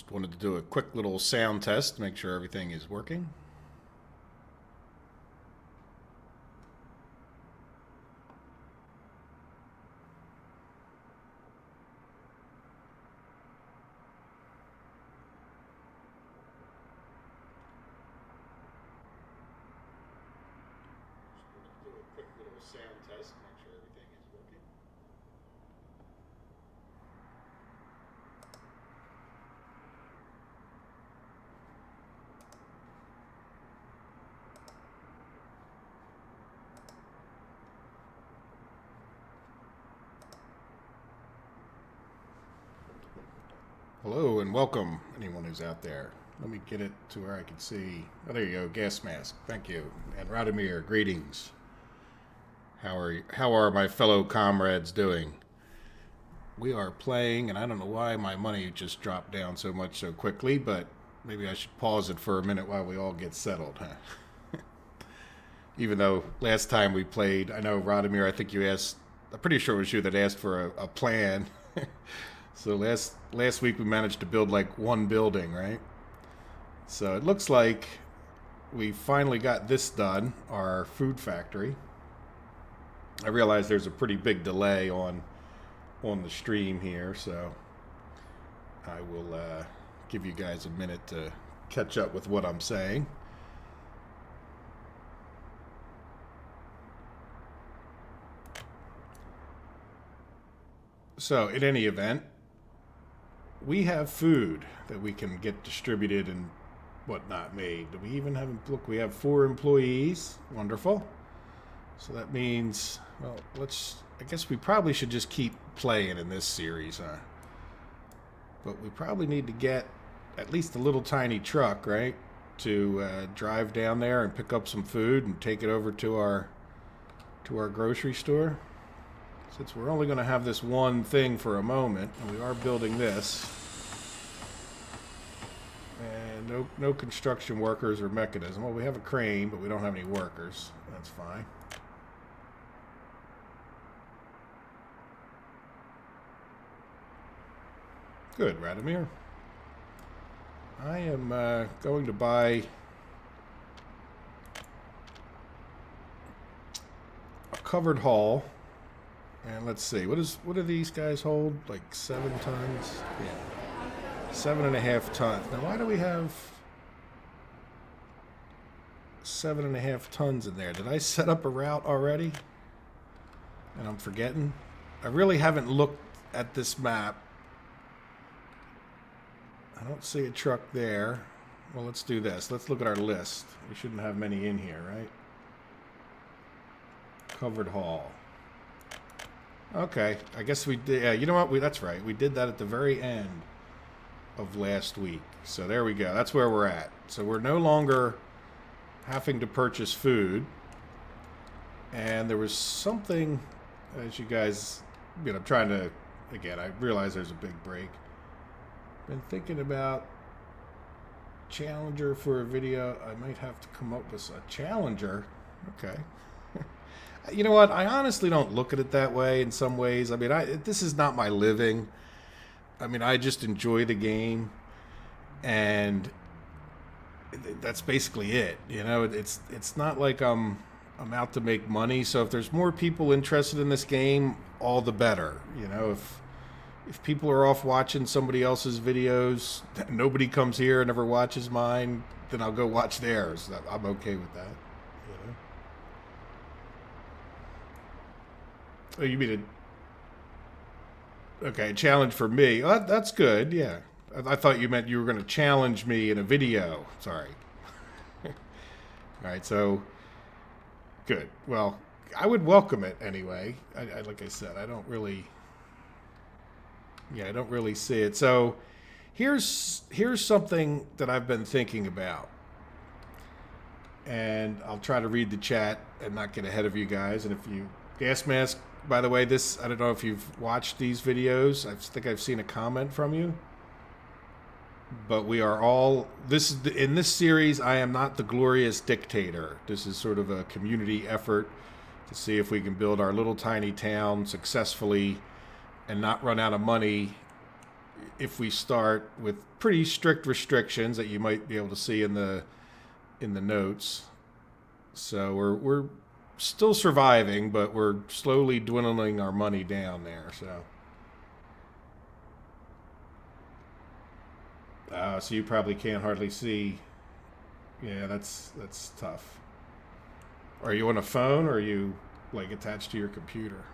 Just wanted to do a quick little sound test to make sure everything is working. Hello and welcome, anyone who's out there. Let me get it to where I can see. Oh, there you go, gas mask. Thank you. And Radomir, greetings. How are my fellow comrades doing? We are playing, and I don't know why my money just dropped down so much so quickly, but maybe I should pause it for a minute while we all get settled, huh? Even though last time we played, I know Radomir, I think you asked, I'm pretty sure it was you that asked for a plan. So last week we managed to build like one building, right? So it looks like we finally got this done, our food factory. I realize there's a pretty big delay on the stream here, so I will give you guys a minute to catch up with what I'm saying. So in any event, we have food that we can get distributed and whatnot made. Do we even have, look, we have 4 employees. Wonderful. So that means, well, I guess we probably should just keep playing in this series, huh? But we probably need to get at least a little tiny truck, right? To drive down there and pick up some food and take it over to our grocery store. Since we're only going to have this one thing for a moment, and we are building this, and no construction workers or mechanism. Well, we have a crane, but we don't have any workers. That's fine. Good, Radomir. I am going to buy a covered haul. And let's see, what do these guys hold? Like 7 tons? Yeah. 7.5 tons. Now why do we have 7.5 tons in there? Did I set up a route already? And I'm forgetting? I really haven't looked at this map. I don't see a truck there. Well, let's do this. Let's look at our list. We shouldn't have many in here, right? Covered haul. Okay, I guess we did. Yeah, you know what? That's right. We did that at the very end of last week. So there we go. That's where we're at. So we're no longer having to purchase food. And there was something, as you guys, I'm trying to, again, I realize there's a big break. Been thinking about Challenger for a video. I might have to come up with a Challenger. Okay. You know what? I honestly don't look at it that way in some ways. I mean, this is not my living. I mean, I just enjoy the game, and that's basically it. You know, it's not like I'm out to make money. So if there's more people interested in this game, all the better. You know, if people are off watching somebody else's videos, nobody comes here and never watches mine, then I'll go watch theirs. I'm okay with that. Oh, you mean a challenge for me? Oh, that's good, yeah. I thought you meant you were going to challenge me in a video. Sorry. All right, so good. Well, I would welcome it anyway. Like I said, I don't really see it. So here's something that I've been thinking about. And I'll try to read the chat and not get ahead of you guys. And if you gas mask, by the way, I don't know if you've watched these videos. I think I've seen a comment from you. But we are all, in this series, I am not the glorious dictator. This is sort of a community effort to see if we can build our little tiny town successfully and not run out of money if we start with pretty strict restrictions that you might be able to see in the notes. So we're still surviving, but we're slowly dwindling our money down there. So you probably can't hardly see. Yeah, that's tough. Are you on a phone or are you like attached to your computer?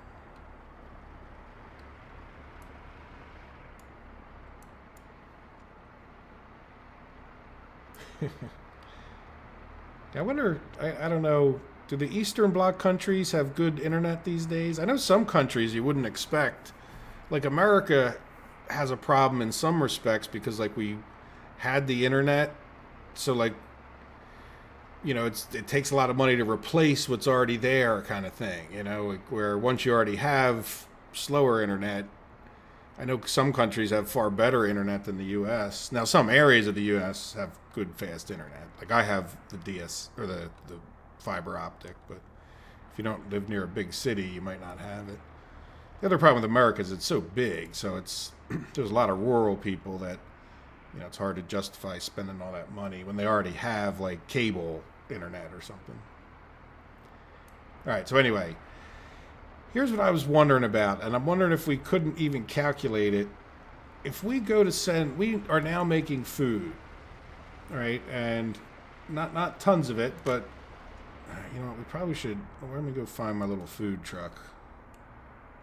I wonder, I don't know, do the Eastern Bloc countries have good internet these days? I know some countries you wouldn't expect. Like America has a problem in some respects because like we had the internet, so like, you know, it takes a lot of money to replace what's already there kind of thing, you know, like where once you already have slower internet, I know some countries have far better internet than the U.S. Now, some areas of the U.S. have good, fast internet. Like I have the DS or the fiber optic, but if you don't live near a big city, you might not have it. The other problem with America is it's so big, so it's there's a lot of rural people that, you know, it's hard to justify spending all that money when they already have like cable internet or something. All right, so anyway, here's what I was wondering about, and I'm wondering if we couldn't even calculate it. If we go to send, we are now making food, right? And not tons of it, but you know what, we probably should. Let me go find my little food truck.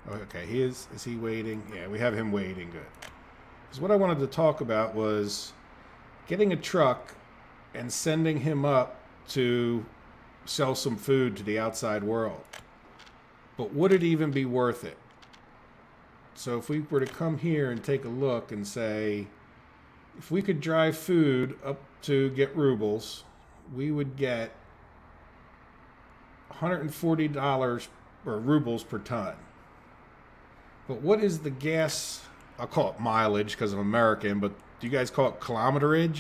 Oh, okay, is he waiting? Yeah, we have him waiting. Good. Because what I wanted to talk about was getting a truck and sending him up to sell some food to the outside world. But would it even be worth it? So if we were to come here and take a look and say, if we could drive food up to get rubles, we would get $140 or rubles per ton. But what is the gas? I'll call it mileage because I'm American, but do you guys call it kilometerage?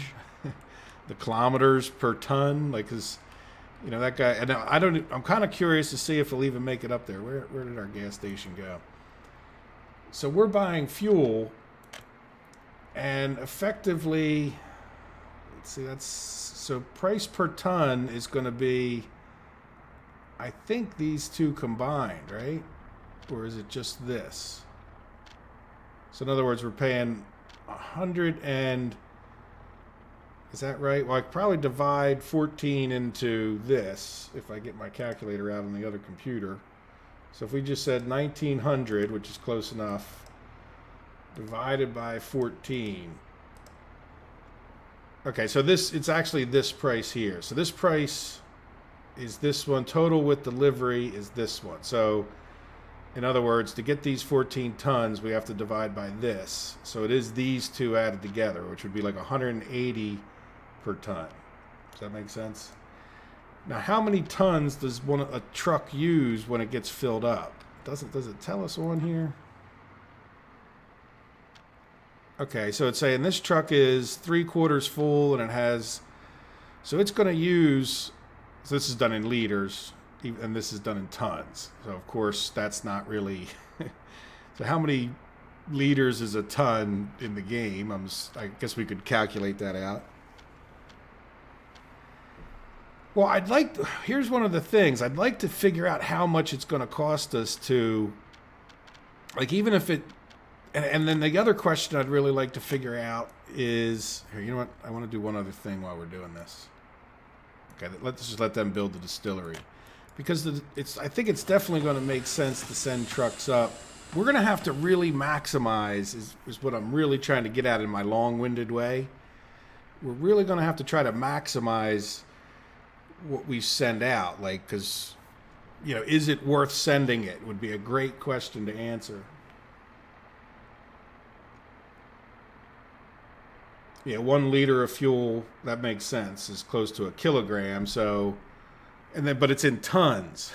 The kilometers per ton? Like, cause, you know, that guy, and I'm kind of curious to see if he'll even make it up there. Where did our gas station go? So we're buying fuel, and effectively, let's see, so price per ton is going to be, I think these two combined, right? Or is it just this? So in other words, we're paying 100 and, is that right? Well, I could probably divide 14 into this if I get my calculator out on the other computer. So if we just said 1900, which is close enough, divided by 14. Okay, so it's actually this price here. So this price is this one. Total with delivery is this one. So in other words, to get these 14 tons, we have to divide by this. So it is these two added together, which would be like 180 per ton. Does that make sense? Now, how many tons does a truck use when it gets filled up? Does it tell us on here? Okay, so it's saying this truck is 3/4 full, and it has, so it's going to use, so this is done in liters, and this is done in tons. So of course that's not really. So how many liters is a ton in the game? I guess we could calculate that out. Well, here's one of the things. I'd like to figure out how much it's going to cost us to, like, even if it, and then the other question I'd really like to figure out is, here, you know what? I want to do one other thing while we're doing this. Okay, let's just let them build the distillery. Because I think it's definitely going to make sense to send trucks up. We're going to have to really maximize, is what I'm really trying to get at in my long-winded way. We're really going to have to try to maximize what we send out, like, because, you know, is it worth sending it would be a great question to answer. Yeah, 1 liter of fuel, that makes sense, is close to a kilogram. So, and then, but it's in tons.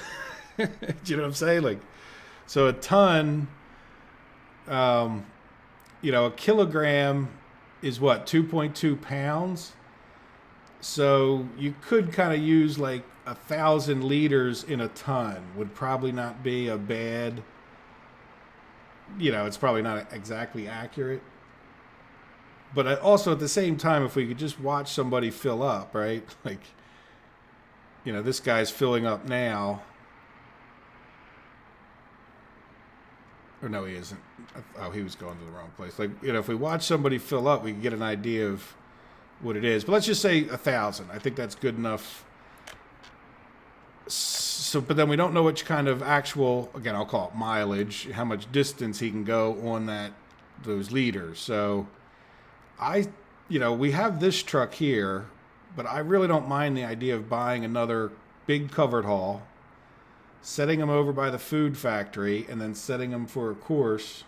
Do you know what I'm saying? Like, so a ton, you know, a kilogram is what, 2.2 pounds? So you could kind of use like 1,000 liters in a ton. Would probably not be a bad, you know, it's probably not exactly accurate. But also at the same time, if we could just watch somebody fill up, right? Like, you know, this guy's filling up now. Or no, he isn't. Oh, he was going to the wrong place. Like, you know, if we watch somebody fill up, we can get an idea of what it is. But let's just say 1,000. I think that's good enough. So, but then we don't know which kind of actual, again, I'll call it mileage, how much distance he can go on those liters. So you know, we have this truck here, but I really don't mind the idea of buying another big covered haul, setting him over by the food factory, and then setting him for a course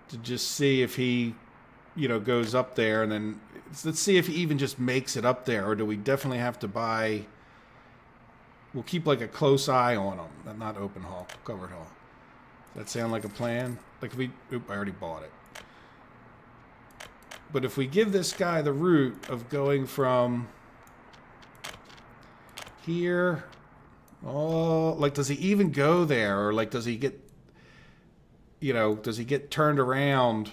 to just see if he, you know, goes up there, and then let's see if he even just makes it up there, or do we definitely have to buy? We'll keep like a close eye on him, not open haul, covered haul. Does that sound like a plan? Like if I already bought it. But if we give this guy the route of going from here, oh, like does he even go there? Or like does he get, you know, does he get turned around?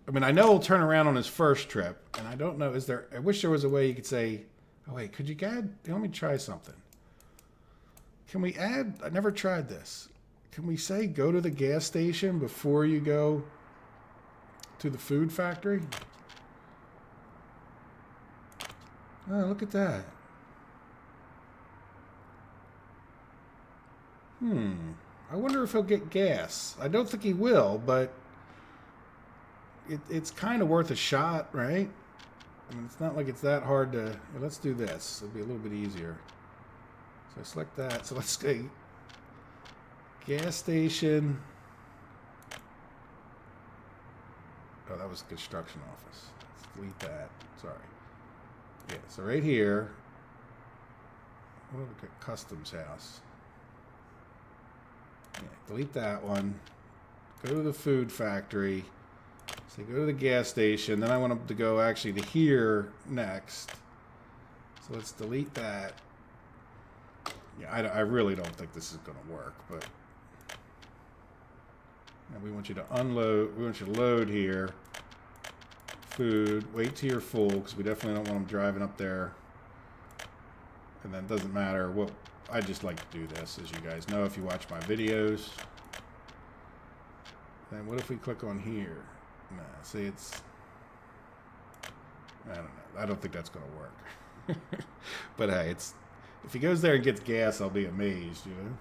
I mean, I know he'll turn around on his first trip. And I don't know, I wish there was a way you could say, oh wait, could you add, let me try something. Can we add, I never tried this. Can we say go to the gas station before you go to the food factory? Oh, look at that. I wonder if he'll get gas. I don't think he will, but it's kind of worth a shot, right? I mean, it's not like it's that hard to... Well, let's do this. It'll be a little bit easier. So I select that. So let's go gas station. Oh, that was the construction office. Let's delete that. Sorry. Yeah, so right here, we'll look at customs house. Yeah, delete that one. Go to the food factory. So go to the gas station. Then I want them to go actually to here next. So let's delete that. Yeah, I really don't think this is going to work, but and we want you to unload. We want you to load here. Food. Wait till you're full because we definitely don't want them driving up there. And then it doesn't matter what. I just like to do this, as you guys know if you watch my videos. Then what if we click on here? Nah, see it's. I don't know. I don't think that's going to work. But hey, it's. If he goes there and gets gas, I'll be amazed, you know?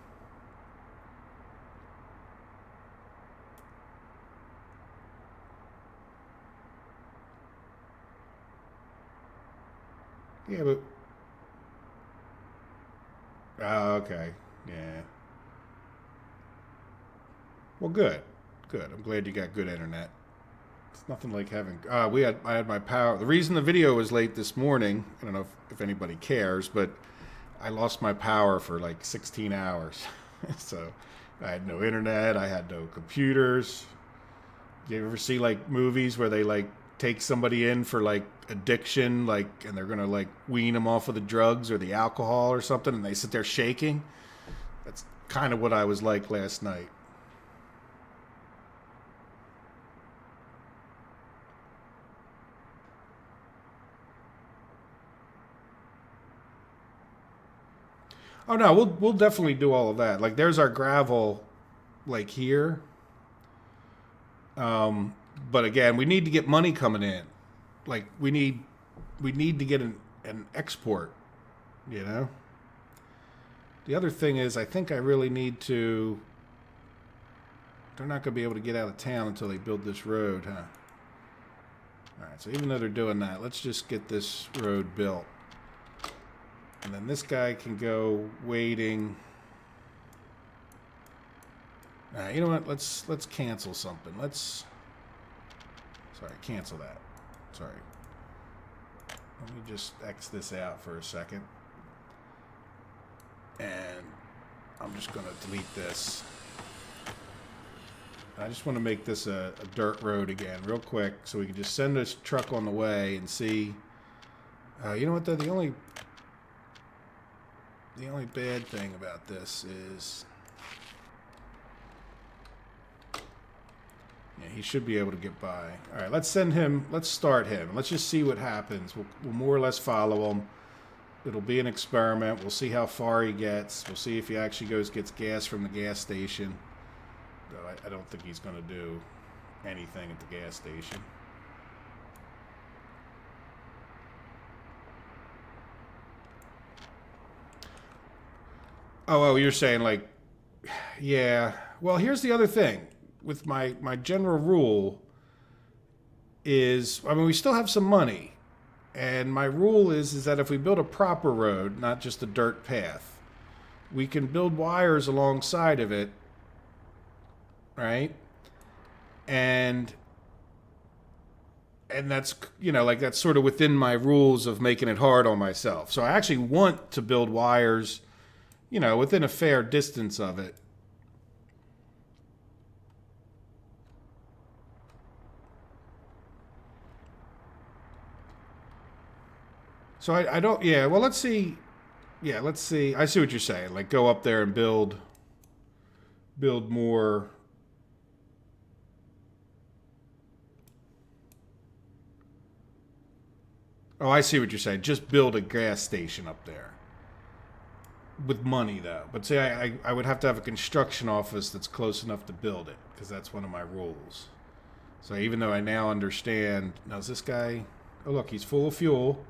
Yeah, but... Oh, okay. Yeah. Well, good. Good. I'm glad you got good internet. It's nothing like having... I had my power... The reason the video was late this morning, I don't know if anybody cares, but... I lost my power for like 16 hours. So I had no internet. I had no computers. You ever see like movies where they like take somebody in for like addiction, like, and they're going to like wean them off of the drugs or the alcohol or something, and they sit there shaking? That's kind of what I was like last night. Oh no, we'll definitely do all of that. Like there's our gravel like here. But again, we need to get money coming in. Like we need to get an export, you know? The other thing is I think I really need to. They're not going to be able to get out of town until they build this road, huh? Alright, so even though they're doing that, let's just get this road built. And then this guy can go waiting. You know what? Let's cancel something. Sorry, cancel that. Sorry. Let me just X this out for a second. And I'm just going to delete this. I just want to make this a dirt road again real quick so we can just send this truck on the way and see. You know what, though? The only bad thing about this is Yeah, he should be able to get by. All right, let's send him. Let's start him. Let's just see what happens. We'll more or less follow him. It'll be an experiment. We'll see how far he gets. We'll see if he actually gets gas from the gas station. Though I don't think he's going to do anything at the gas station. Oh, you're saying like, yeah. Well, here's the other thing. With my general rule is, I mean, we still have some money. And my rule is that if we build a proper road, not just a dirt path, we can build wires alongside of it, right? And that's, you know, like that's sort of within my rules of making it hard on myself. So I actually want to build wires, you know, within a fair distance of it. So I don't, yeah, well, let's see. Yeah, let's see. I see what you're saying. Like, go up there and build more. Oh, I see what you're saying. Just build a gas station up there. With money, though. But see, I would have to have a construction office that's close enough to build it, because that's one of my rules. So even though I now understand, now is this guy, oh look, he's full of fuel.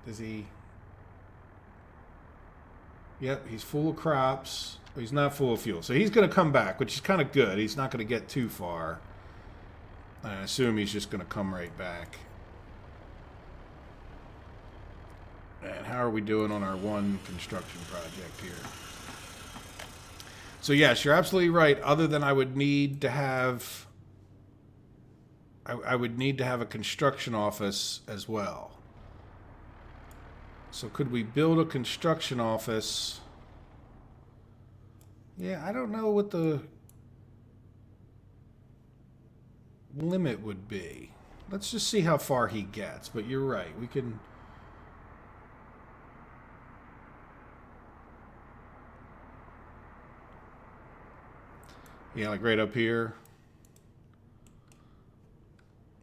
Does he? Yep, he's full of crops. He's not full of fuel. So he's going to come back, which is kind of good. He's not going to get too far. I assume he's just going to come right back. And how are we doing on our one construction project here? So yes, you're absolutely right. Other than I would need to have, I would need to have a construction office as well. So could we build a construction office? Yeah, I don't know what the limit would be. Let's just see how far he gets. But you're right. We can... Yeah, like right up here.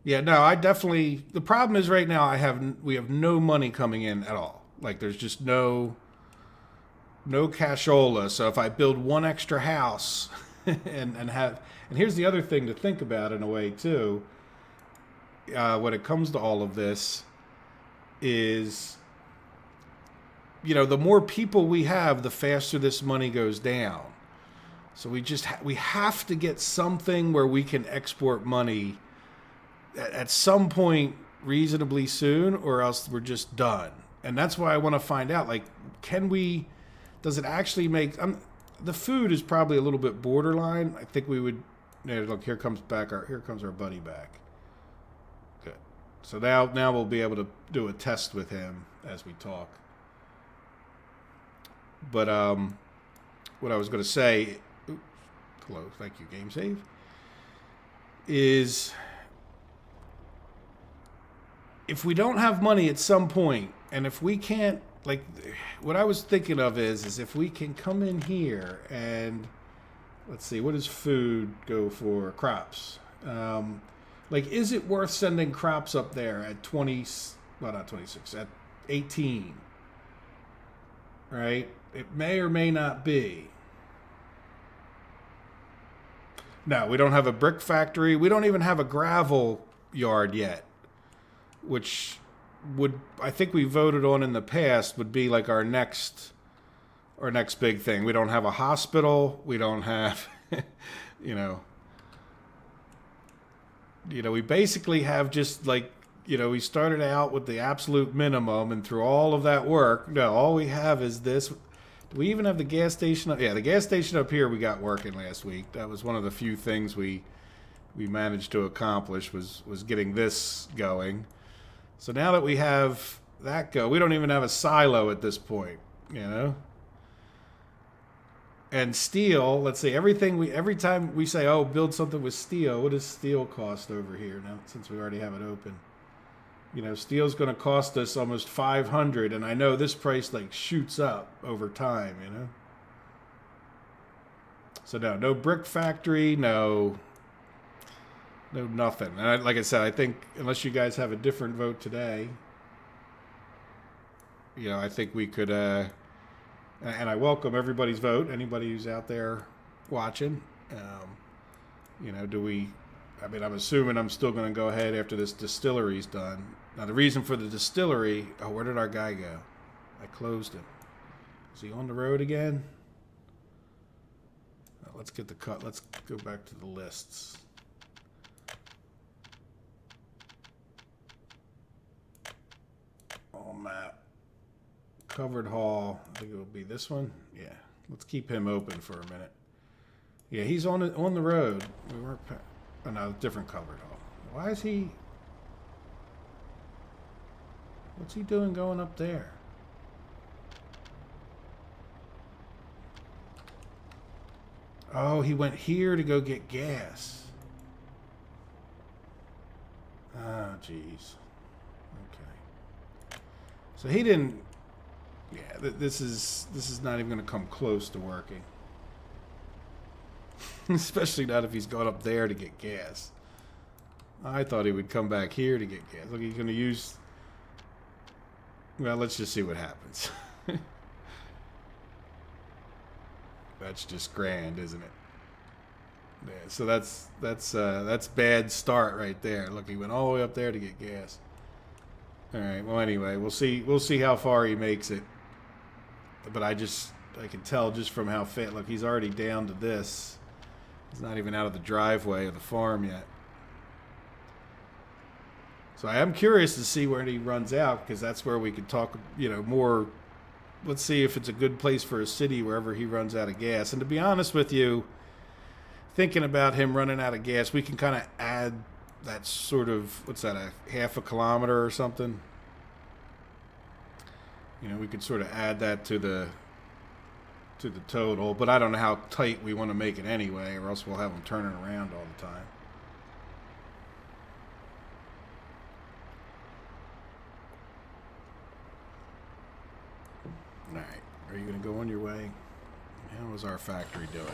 Yeah, no, I definitely... The problem is right now we have no money coming in at all. Like, there's just no cashola. So if I build one extra house and here's the other thing to think about in a way too, when it comes to all of this is, you know, the more people we have, the faster this money goes down. So we have to get something where we can export money at some point reasonably soon, or else we're just done. And that's why I want to find out, like, does it actually make, the food is probably a little bit borderline. I think we would, look, here comes our buddy back. Good. So now we'll be able to do a test with him as we talk. But what I was going to say, hello, thank you, game save, is if we don't have money at some point, and if we can't, like, what I was thinking of is if we can come in here and, let's see, what does food go for? Crops. Like, is it worth sending crops up there at 20, well, not 26, at 18? Right? It may or may not be. No, we don't have a brick factory. We don't even have a gravel yard yet, which would, I think we voted on in the past, would be like our next big thing. We don't have a hospital. We don't have, you know, we basically have just like, we started out with the absolute minimum, and through all of that work, no, all we have is this. Do we even have the gas station? Yeah, the gas station up here we got working last week. That was one of the few things we managed to accomplish was getting this going. So now that we have that go, we don't even have a silo at this point, And steel, let's see, every time we say, oh, build something with steel, what does steel cost over here now, since we already have it open? Steel's going to cost us almost $500, and I know this price like shoots up over time, So no brick factory, no No, nothing. And like I said, I think unless you guys have a different vote today, I think we could. And I welcome everybody's vote. Anybody who's out there watching, do we? I mean, I'm assuming I'm still going to go ahead after this distillery's done. Now, the reason for the distillery. Oh, where did our guy go? I closed him. Is he on the road again? Let's get the cut. Let's go back to the lists. Oh, map. Covered hall. I think it will be this one. Yeah. Let's keep him open for a minute. Yeah, he's on the road. We weren't. Oh no, different covered hall. Why is he? What's he doing going up there? Oh, he went here to go get gas. Oh, jeez. Okay. So he didn't. Yeah, this is not even going to come close to working. Especially not if he's gone up there to get gas. I thought he would come back here to get gas. Look, he's going to use. Well, let's just see what happens. That's just grand, isn't it? Yeah, so that's bad start right there. Look, he went all the way up there to get gas. All right. Well, anyway, we'll see how far he makes it. But I can tell just from how fit. Look, he's already down to this. He's not even out of the driveway of the farm yet. So I am curious to see where he runs out, because that's where we could talk, more. Let's see if it's a good place for a city wherever he runs out of gas. And to be honest with you, thinking about him running out of gas, we can kind of add that sort of, what's that, a half a kilometer or something? We could sort of add that to the total, but I don't know how tight we want to make it anyway, or else we'll have them turning around all the time. All right, are you going to go on your way? How is our factory doing?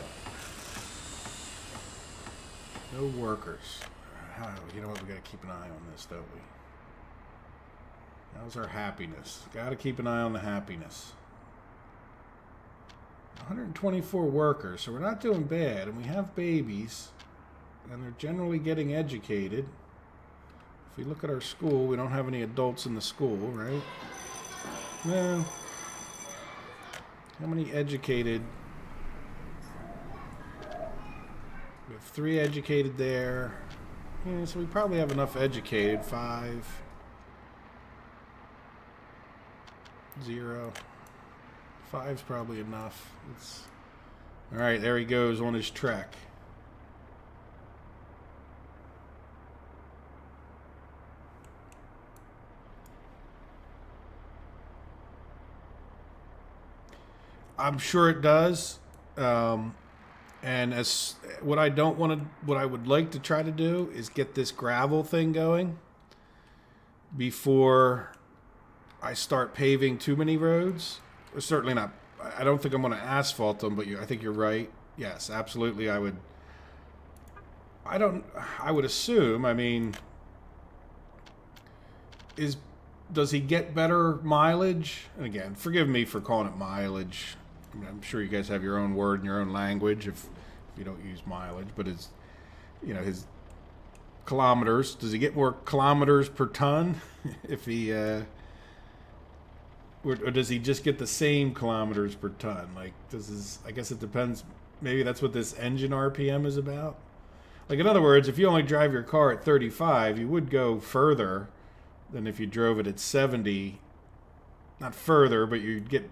No workers. You know what? We got to keep an eye on this, don't we? How's our happiness? Got to keep an eye on the happiness. 124 workers, so we're not doing bad, and we have babies, and they're generally getting educated. If we look at our school, we don't have any adults in the school, right? No. How many educated? We have 3 educated there. Yeah, so we probably have enough educated. 5. 0. 5's probably enough. All right, there he goes on his trek. I'm sure it does. And as what I would like to try to do is get this gravel thing going before I start paving too many roads. Or certainly not. I don't think I'm going to asphalt them, but I think you're right. Yes, absolutely. I would assume. I mean, does he get better mileage? And again, forgive me for calling it mileage. I mean, I'm sure you guys have your own word and your own language if you don't use mileage, but his kilometers. Does he get more kilometers per ton if he, or does he just get the same kilometers per ton? Like, I guess it depends. Maybe that's what this engine RPM is about. Like, in other words, if you only drive your car at 35, you would go further than if you drove it at 70. Not further, but you'd get,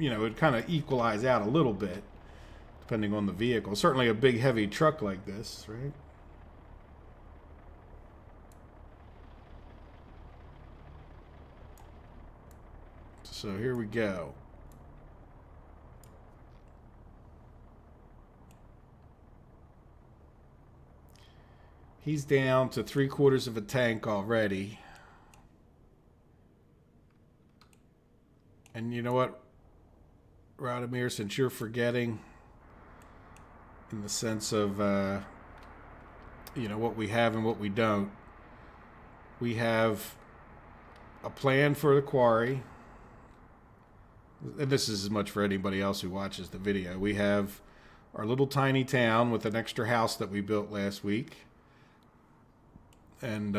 it'd kind of equalize out a little bit, depending on the vehicle. Certainly a big, heavy truck like this, right? So here we go. He's down to 3/4 of a tank already. And you know what, Radomir, since you're forgetting in the sense of what we have and what we don't. We have a plan for the quarry, and this is as much for anybody else who watches the video. We have our little tiny town with an extra house that we built last week, and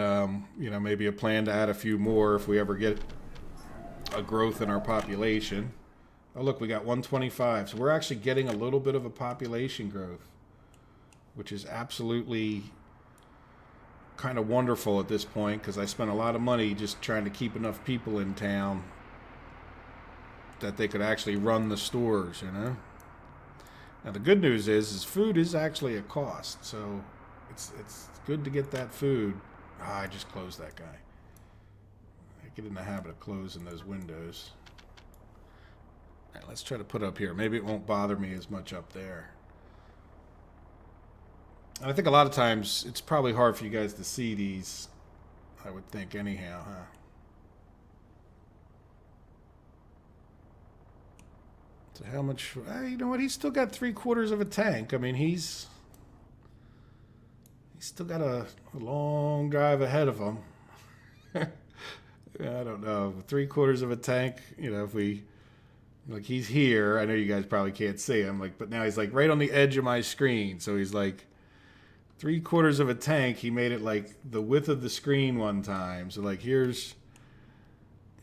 maybe a plan to add a few more if we ever get a growth in our population. Oh, look, we got 125. So we're actually getting a little bit of a population growth, which is absolutely kind of wonderful at this point, because I spent a lot of money just trying to keep enough people in town that they could actually run the stores, Now, the good news is food is actually a cost, so it's good to get that food. I just closed that guy. I get in the habit of closing those windows. All right, let's try to put up here. Maybe it won't bother me as much up there. And I think a lot of times it's probably hard for you guys to see these, I would think, anyhow, huh? So how much... you know what? He's still got 3/4 of a tank. I mean, he's still got a long drive ahead of him. I don't know. 3/4 of a tank, if we... Like, he's here. I know you guys probably can't see him, but now he's, right on the edge of my screen. So he's, 3/4 of a tank. He made it, the width of the screen one time. So, here's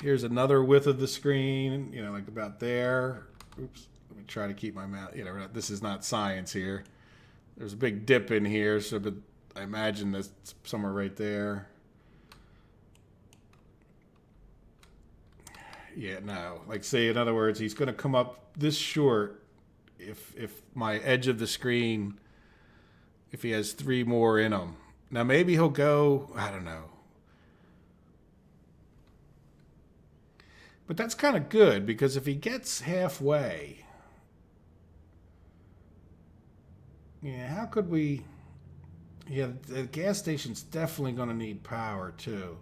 another width of the screen, about there. Oops. Let me try to keep my mouth. This is not science here. There's a big dip in here, so but I imagine that's somewhere right there. Yeah, no. Say, in other words, he's going to come up this short if my edge of the screen, if he has 3 more in him. Now, maybe he'll go, I don't know. But that's kind of good, because if he gets halfway, how could we... Yeah, the gas station's definitely going to need power, too.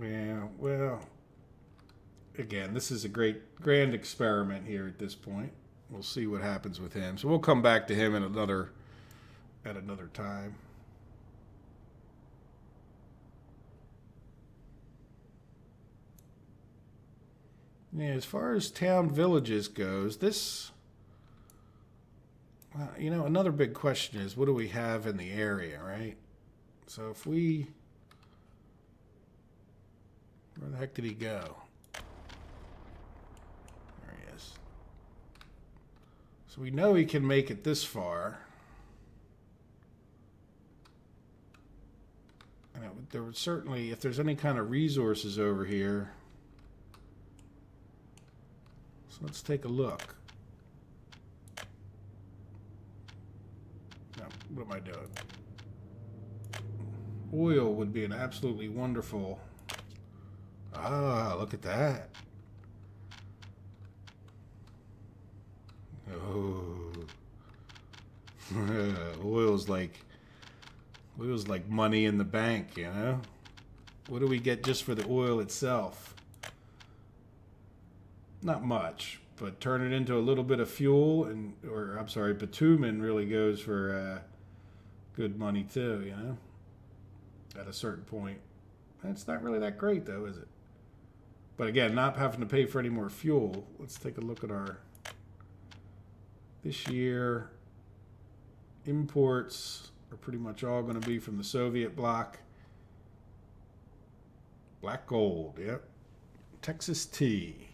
Yeah, well, again, this is a grand experiment here at this point. We'll see what happens with him. So we'll come back to him at another time. Yeah, as far as town villages goes, this... another big question is, what do we have in the area, right? So if we... Where the heck did he go? There he is. So we know he can make it this far. There would certainly, if there's any kind of resources over here... So let's take a look. Now, what am I doing? Oil would be an absolutely wonderful... Ah, look at that. Oh. Oil's like money in the bank, What do we get just for the oil itself? Not much, but turn it into a little bit of fuel, bitumen really goes for good money too, at a certain point. That's not really that great, though, is it? But again, not having to pay for any more fuel. Let's take a look at this year. Imports are pretty much all going to be from the Soviet bloc. Black gold, yep. Texas tea.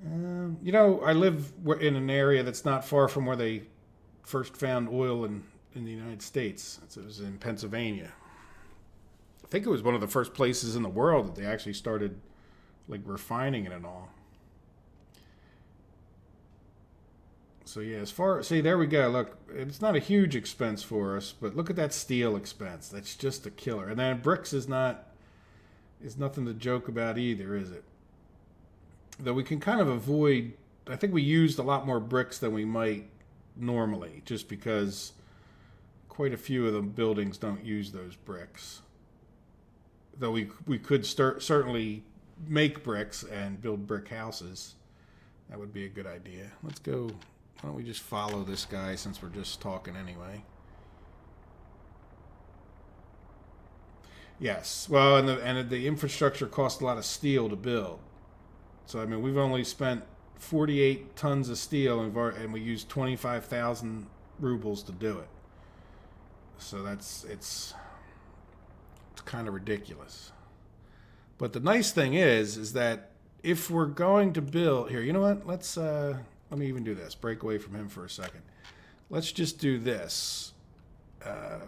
I live in an area that's not far from where they first found oil in the United States. It was in Pennsylvania. I think it was one of the first places in the world that they actually started refining it and all. So yeah, there we go. Look, it's not a huge expense for us, but look at that steel expense. That's just a killer. And then bricks is nothing to joke about either, is it? Though we can kind of avoid, I think we used a lot more bricks than we might normally, just because quite a few of the buildings don't use those bricks. Though we could certainly make bricks and build brick houses, that would be a good idea. Let's go. Why don't we just follow this guy since we're just talking anyway? Yes. Well, and the infrastructure costs a lot of steel to build. So I mean, we've only spent 48 tons of steel and we used 25,000 rubles to do it. So it's kind of ridiculous. But the nice thing is that if we're going to build here, you know what? Let me even do this. Break away from him for a second. Let's just do this. Let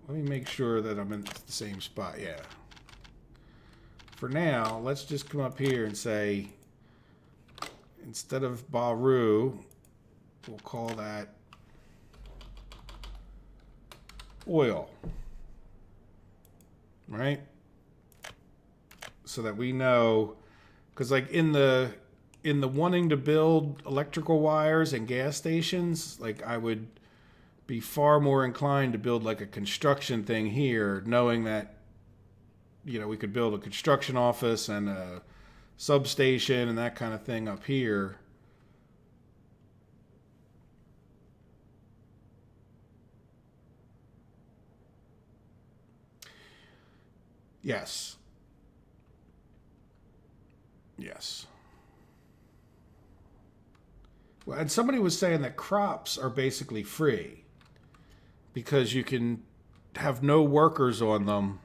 me make sure that I'm in the same spot. Yeah. For now, let's just come up here and say, instead of Baru, we'll call that oil. Right? So that we know, because like in the wanting to build electrical wires and gas stations, like I would be far more inclined to build like a construction thing here, knowing that, you know, we could build a construction office and a substation and that kind of thing up here. Yes. Yes. Well, and somebody was saying that crops are basically free because you can have no workers on them.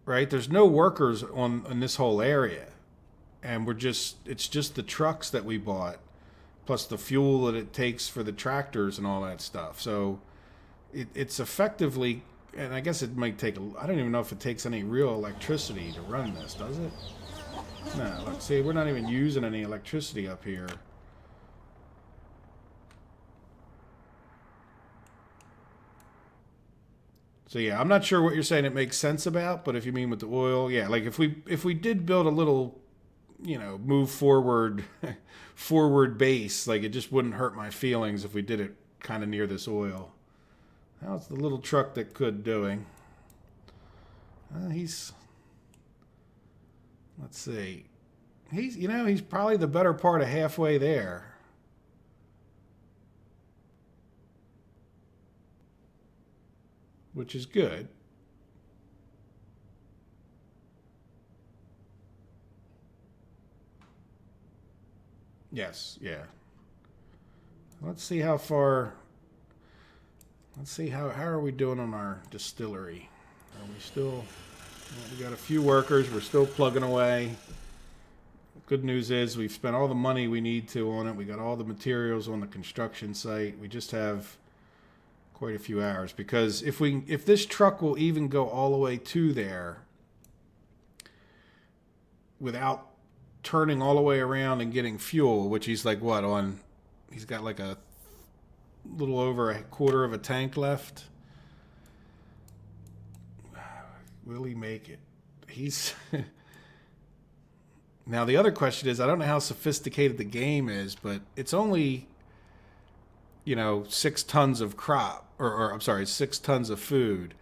Right? There's no workers on this whole area. And it's just the trucks that we bought plus the fuel that it takes for the tractors and all that stuff. So it's effectively, and I guess it might take, I don't even know if it takes any real electricity to run this, does it? No, look, see, we're not even using any electricity up here. So yeah, I'm not sure what you're saying it makes sense about, but if you mean with the oil, yeah, like if we did build a little, you know, move forward forward base, like it just wouldn't hurt my feelings if we did it kind of near this oil. How's the little truck that could doing? Let's see. He's probably the better part of halfway there. Which is good. Yes, yeah. Let's see how far. Let's see how are we doing on our distillery? Are we still? Well, we got a few workers. We're still plugging away. Good news is we've spent all the money we need to on it. We got all the materials on the construction site. We just have quite a few hours, because if this truck will even go all the way to there without turning all the way around and getting fuel, which he's like he's got like a little over a quarter of a tank left. Will he make it? He's Now the other question is, I don't know how sophisticated the game is, but it's only 6 tons of crop, or I'm sorry, 6 tons of food.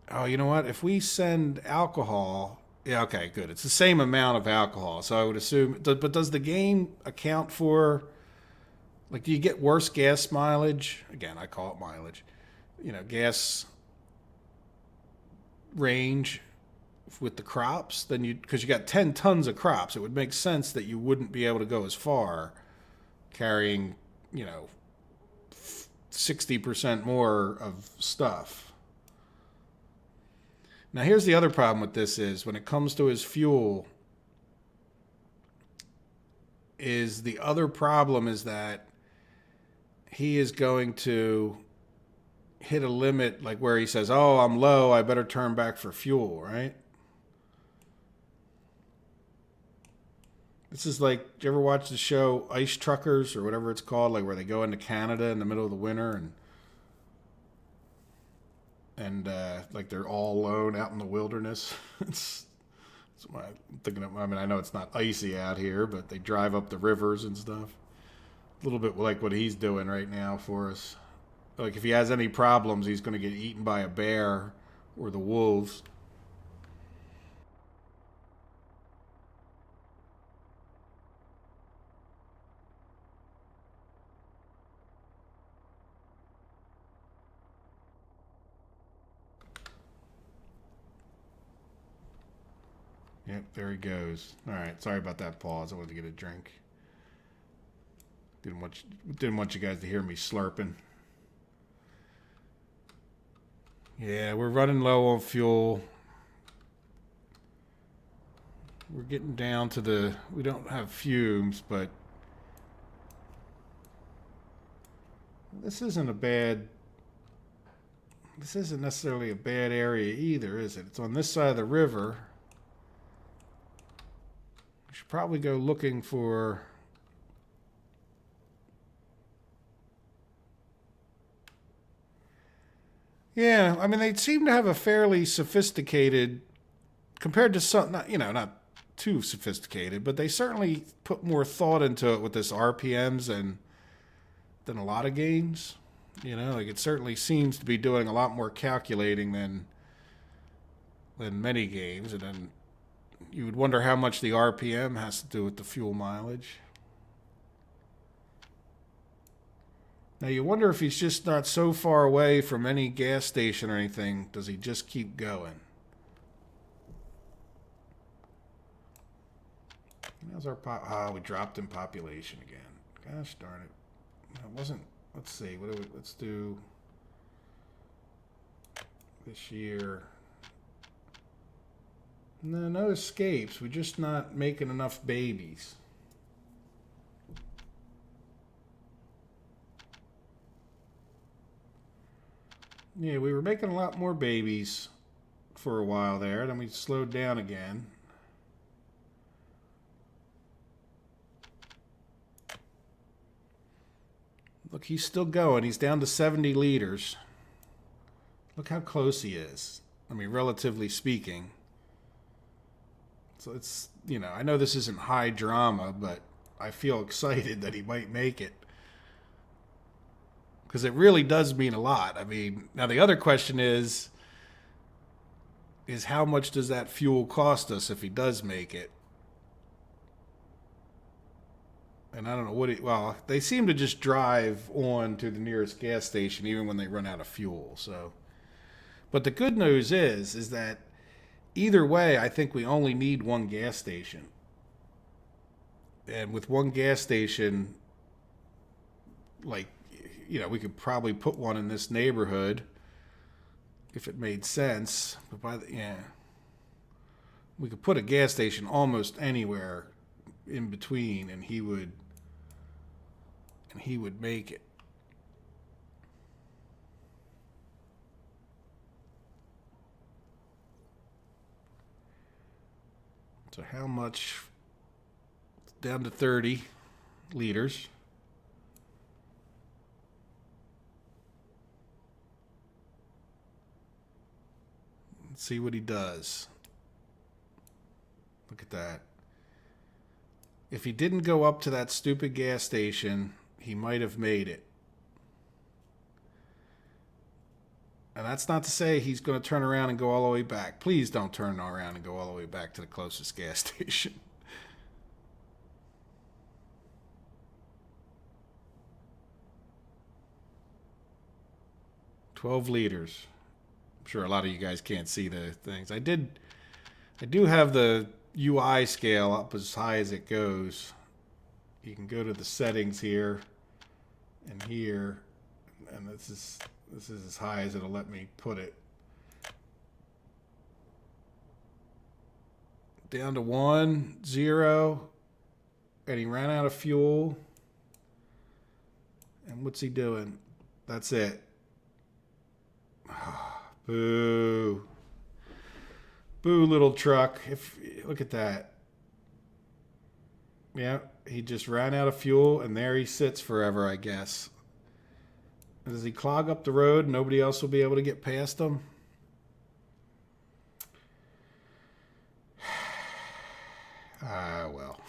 Oh, you know what? If we send alcohol, yeah, okay, good. It's the same amount of alcohol, so I would assume. But does the game account for, like, do you get worse gas mileage? Again, I call it mileage. Gas range with the crops than because you got 10 tons of crops. It would make sense that you wouldn't be able to go as far carrying, 60% more of stuff. Now, here's the other problem with this is when it comes to his fuel, the other problem is that he is going to hit a limit, like where he says, oh, I'm low, I better turn back for fuel, right? This is like, do you ever watch the show Ice Truckers or whatever it's called, like where they go into Canada in the middle of the winter and like they're all alone out in the wilderness? It's what I'm thinking of. I mean, I know it's not icy out here, but they drive up the rivers and stuff. A little bit like what he's doing right now for us. Like if he has any problems, he's going to get eaten by a bear or the wolves. Yep, there he goes. All right, sorry about that pause. I wanted to get a drink. Didn't want you guys to hear me slurping. Yeah, we're running low on fuel. We're getting down to the... We don't have fumes, but... This isn't necessarily a bad area either, is it? It's on this side of the river. We should probably go looking for... Yeah, I mean, they seem to have a fairly sophisticated... Compared to some... not too sophisticated, but they certainly put more thought into it with this RPMs than a lot of games. Like it certainly seems to be doing a lot more calculating than many games, and then you would wonder how much the RPM has to do with the fuel mileage. Now you wonder if he's just not so far away from any gas station or anything, does he just keep going? How's our we dropped in population again. Gosh darn it. It wasn't, let's see, let's do this year. No escapes. We're just not making enough babies. Yeah, we were making a lot more babies for a while there, then we slowed down again. Look, he's still going. He's down to 70 liters. Look how close he is. I mean, relatively speaking. So it's, I know this isn't high drama, but I feel excited that he might make it. Because it really does mean a lot. I mean, now the other question is how much does that fuel cost us if he does make it? And I don't know they seem to just drive on to the nearest gas station even when they run out of fuel. So, but the good news is that either way, I think we only need one gas station. And with one gas station, like, we could probably put one in this neighborhood if it made sense. But we could put a gas station almost anywhere in between, and he would make it. So how much? Down to 30 liters. Let's see what he does. Look at that. If he didn't go up to that stupid gas station, he might have made it. And that's not to say he's going to turn around and go all the way back. Please don't turn around and go all the way back to the closest gas station. $12 liters. I'm sure a lot of you guys can't see the things. I do have the UI scale up as high as it goes. You can go to the settings here and here, and this is as high as it'll let me put it. Down to 1, 0, and he ran out of fuel. And what's he doing? That's it. Boo. Boo, little truck. Look at that. Yeah, he just ran out of fuel, and there he sits forever, I guess. Does he clog up the road? Nobody else will be able to get past him? Well.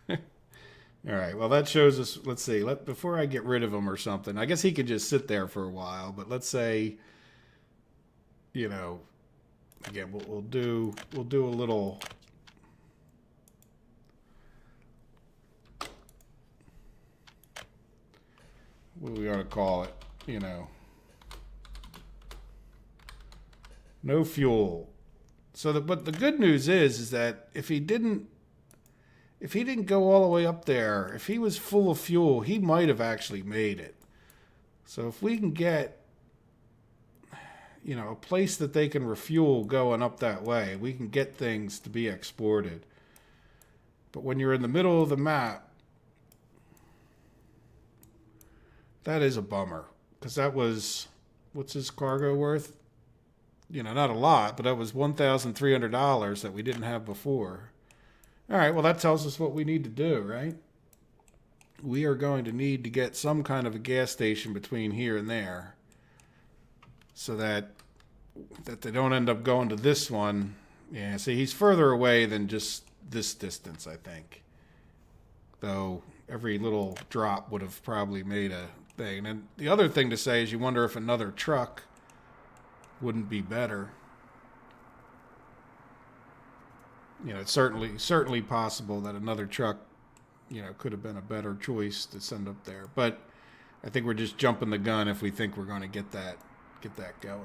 All right, well, that shows us, let's see, before I get rid of him or something, I guess he could just sit there for a while, but let's say, again, we'll do a little. What do we ought to call it? You know, no fuel. So but the good news is that if he didn't go all the way up there, if he was full of fuel, he might have actually made it. So if we can get, you know, a place that they can refuel going up that way, we can get things to be exported. But when you're in the middle of the map, that is a bummer. Because that was, what's his cargo worth? You know, not a lot, but that was $1,300 that we didn't have before. All right, well, that tells us what we need to do, right? We are going to need to get some kind of a gas station between here and there so that they don't end up going to this one. Yeah, see, he's further away than just this distance, I think. Though every little drop would have probably made a thing. And the other thing to say is you wonder if another truck wouldn't be better. You know, it's certainly possible that another truck, you know, could have been a better choice to send up there. But I think we're just jumping the gun if we think we're going to get that going.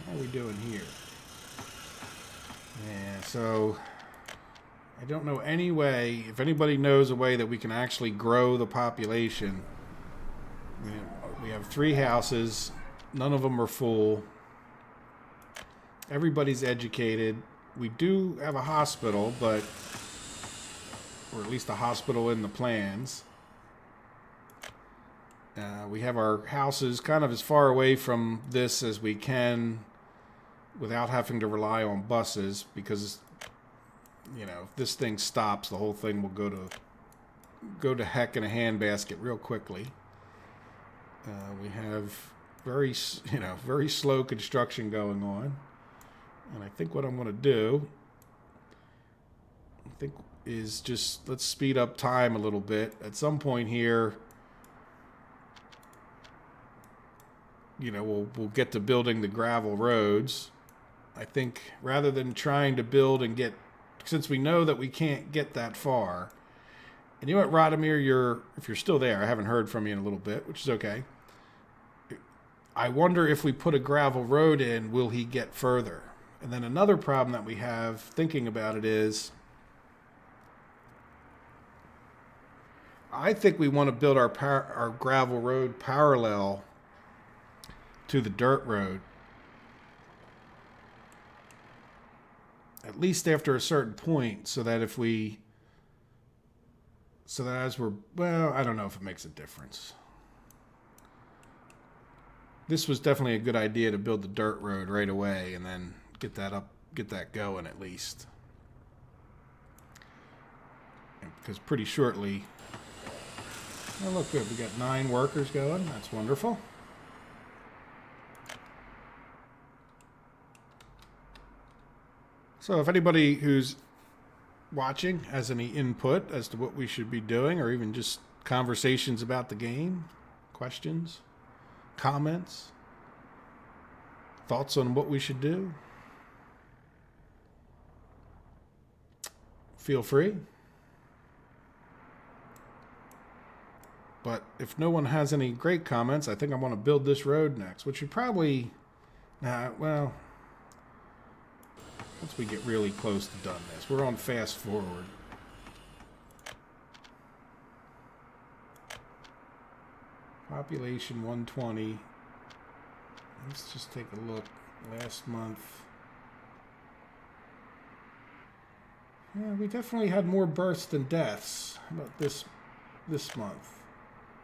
How are we doing here? Yeah, so I don't know any way, if anybody knows a way that we can actually grow the population. You know, we have 3 houses. None of them are full. Everybody's educated. We do have a hospital, but, or at least a hospital in the plans. We have our houses kind of as far away from this as we can without having to rely on buses because, you know, if this thing stops, the whole thing will go to heck in a handbasket real quickly. We have very slow construction going on. And I think what I'm going to do, is just let's speed up time a little bit. At some point here, you know, we'll get to building the gravel roads. I think rather than trying to build and get, since we know that we can't get that far. And you know what, Radomir, if you're still there, I haven't heard from you in a little bit, which is okay. I wonder if we put a gravel road in, will he get further? And then another problem that we have thinking about it is, I think we want to build our gravel road parallel to the dirt road. At least after a certain point, so that as we're, well, I don't know if it makes a difference. This was definitely a good idea to build the dirt road right away and then get that going at least. Because pretty shortly, oh look good, we got 9 workers going, that's wonderful. So if anybody who's watching has any input as to what we should be doing, or even just conversations about the game, questions, comments, thoughts on what we should do, feel free. But if no one has any great comments, I think I want to build this road next, which would probably, well, once we get really close to done this. We're on fast forward. Population 120. Let's just take a look. Last month. Yeah, we definitely had more births than deaths. How about this month?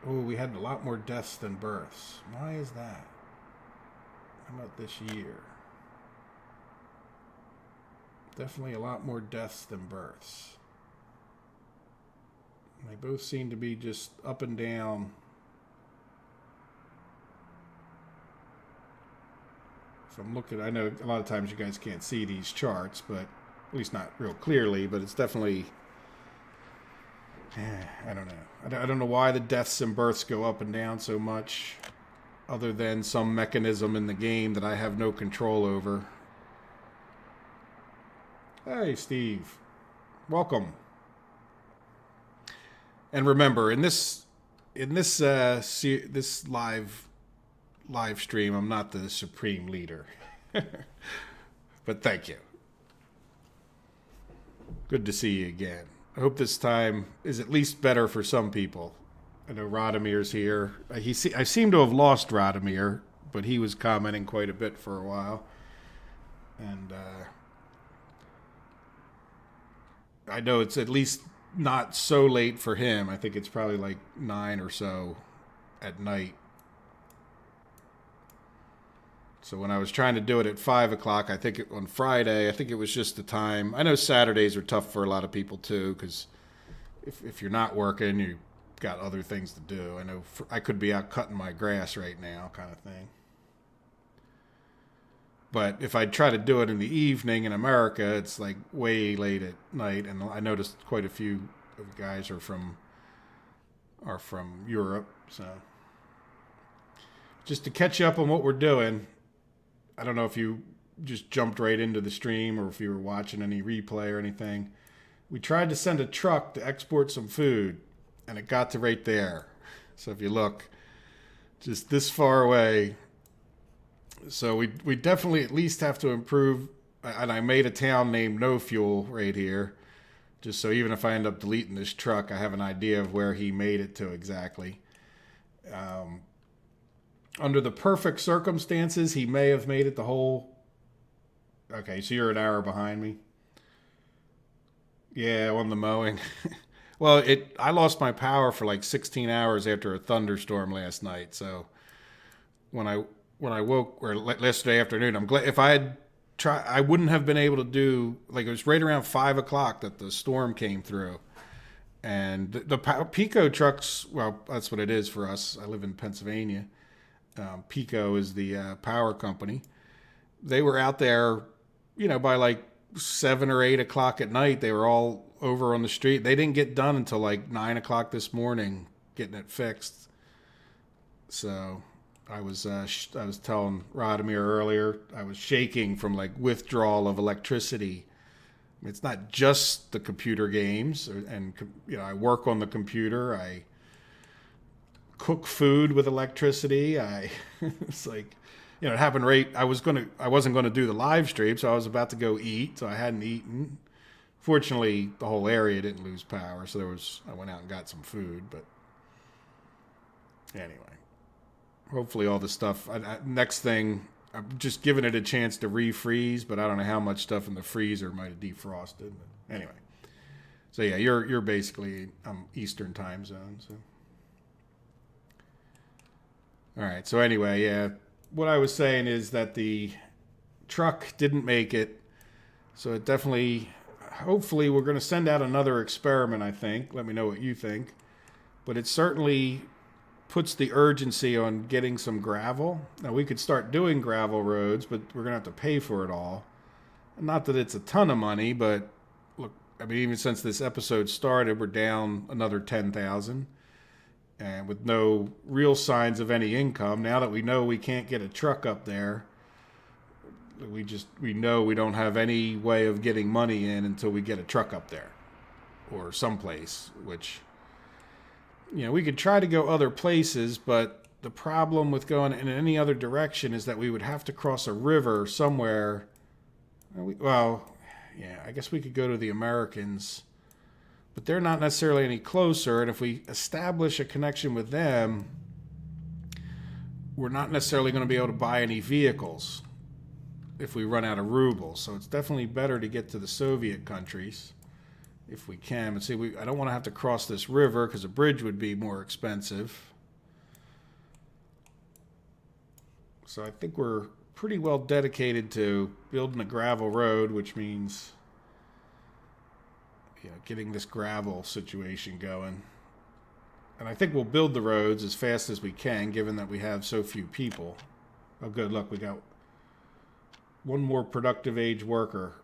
Oh, we had a lot more deaths than births. Why is that? How about this year? Definitely a lot more deaths than births. They both seem to be just up and down. If I'm looking, I know a lot of times you guys can't see these charts, but at least not real clearly, but it's definitely, I don't know. I don't know why the deaths and births go up and down so much, other than some mechanism in the game that I have no control over. Hey, Steve. Welcome. And remember, this live stream, I'm not the supreme leader, but thank you. Good to see you again. I hope this time is at least better for some people. I know Radomir's here. I seem to have lost Radomir, but he was commenting quite a bit for a while, and I know it's at least not so late for him. I think it's probably like 9 or so at night. So when I was trying to do it at 5 o'clock, on Friday, I think it was just the time. I know Saturdays are tough for a lot of people too, because if you're not working, you got other things to do. I know I could be out cutting my grass right now, kind of thing. But if I try to do it in the evening in America, it's like way late at night, and I noticed quite a few of the guys are from Europe. So just to catch up on what we're doing, I don't know if you just jumped right into the stream or if you were watching any replay or anything. We tried to send a truck to export some food, and it got to right there. So if you look, just this far away. So we definitely at least have to improve. And I made a town named No Fuel right here, just so even if I end up deleting this truck, I have an idea of where he made it to exactly. Under the perfect circumstances, he may have made it the whole. Okay, so you're an hour behind me. Yeah, on the mowing. Well, I lost my power for like 16 hours after a thunderstorm last night. So when I woke or yesterday afternoon, I'm glad if I had tried, I wouldn't have been able to do like it was right around 5 o'clock that the storm came through, and the Pico trucks. Well, that's what it is for us. I live in Pennsylvania. Pico is the power company. They were out there, by like 7 or 8 o'clock at night. They were all over on the street. They didn't get done until like 9 o'clock this morning, getting it fixed. So I was telling Radomir earlier, I was shaking from like withdrawal of electricity. It's not just the computer games, and I work on the computer. I cook food with electricity. It's like, it happened right. I wasn't gonna do the live stream, so I was about to go eat, so I hadn't eaten. Fortunately, the whole area didn't lose power, so I went out and got some food. But anyway, hopefully all the stuff. Next thing, I'm just giving it a chance to refreeze, but I don't know how much stuff in the freezer might have defrosted. But anyway, so yeah, you're basically Eastern time zone. So all right. So anyway, yeah, what I was saying is that the truck didn't make it, so it definitely. Hopefully, we're going to send out another experiment. I think. Let me know what you think. But it certainly puts the urgency on getting some gravel. Now, we could start doing gravel roads, but we're going to have to pay for it all. Not that it's a ton of money, but look, I mean, even since this episode started, we're down another 10,000, and with no real signs of any income. Now that we know we can't get a truck up there, we know we don't have any way of getting money in until we get a truck up there or someplace, which we could try to go other places, but the problem with going in any other direction is that we would have to cross a river somewhere. I guess we could go to the Americans, but they're not necessarily any closer. And if we establish a connection with them, we're not necessarily going to be able to buy any vehicles if we run out of rubles. So it's definitely better to get to the Soviet countries if we can. But see, I don't want to have to cross this river because a bridge would be more expensive. So I think we're pretty well dedicated to building a gravel road, which means getting this gravel situation going. And I think we'll build the roads as fast as we can, given that we have so few people. Oh, good luck. We got one more productive age worker.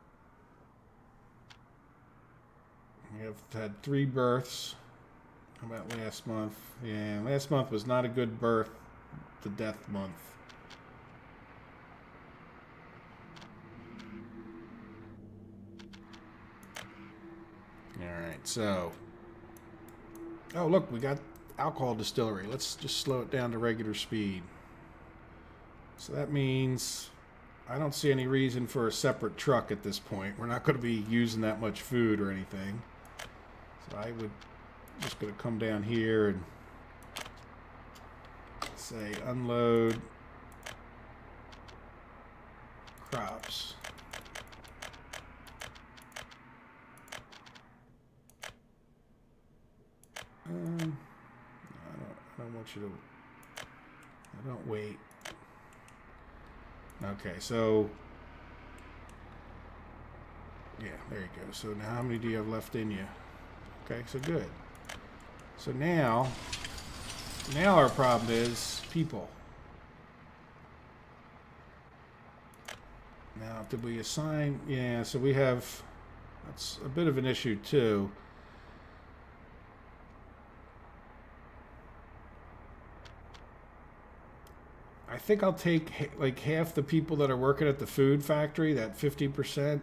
We have had 3 births. How about last month? Yeah, last month was not a good birth to death month. All right, so... Oh, look, we got alcohol distillery. Let's just slow it down to regular speed. So that means I don't see any reason for a separate truck at this point. We're not going to be using that much food or anything. So I would just going to come down here and say unload crops. I don't want you to... I don't wait. Okay, so... Yeah, there you go. So now how many do you have left in you? Okay, so good. So now our problem is people. Now, did we assign... Yeah, so we have... That's a bit of an issue, too. I think I'll take like half the people that are working at the food factory, that 50%.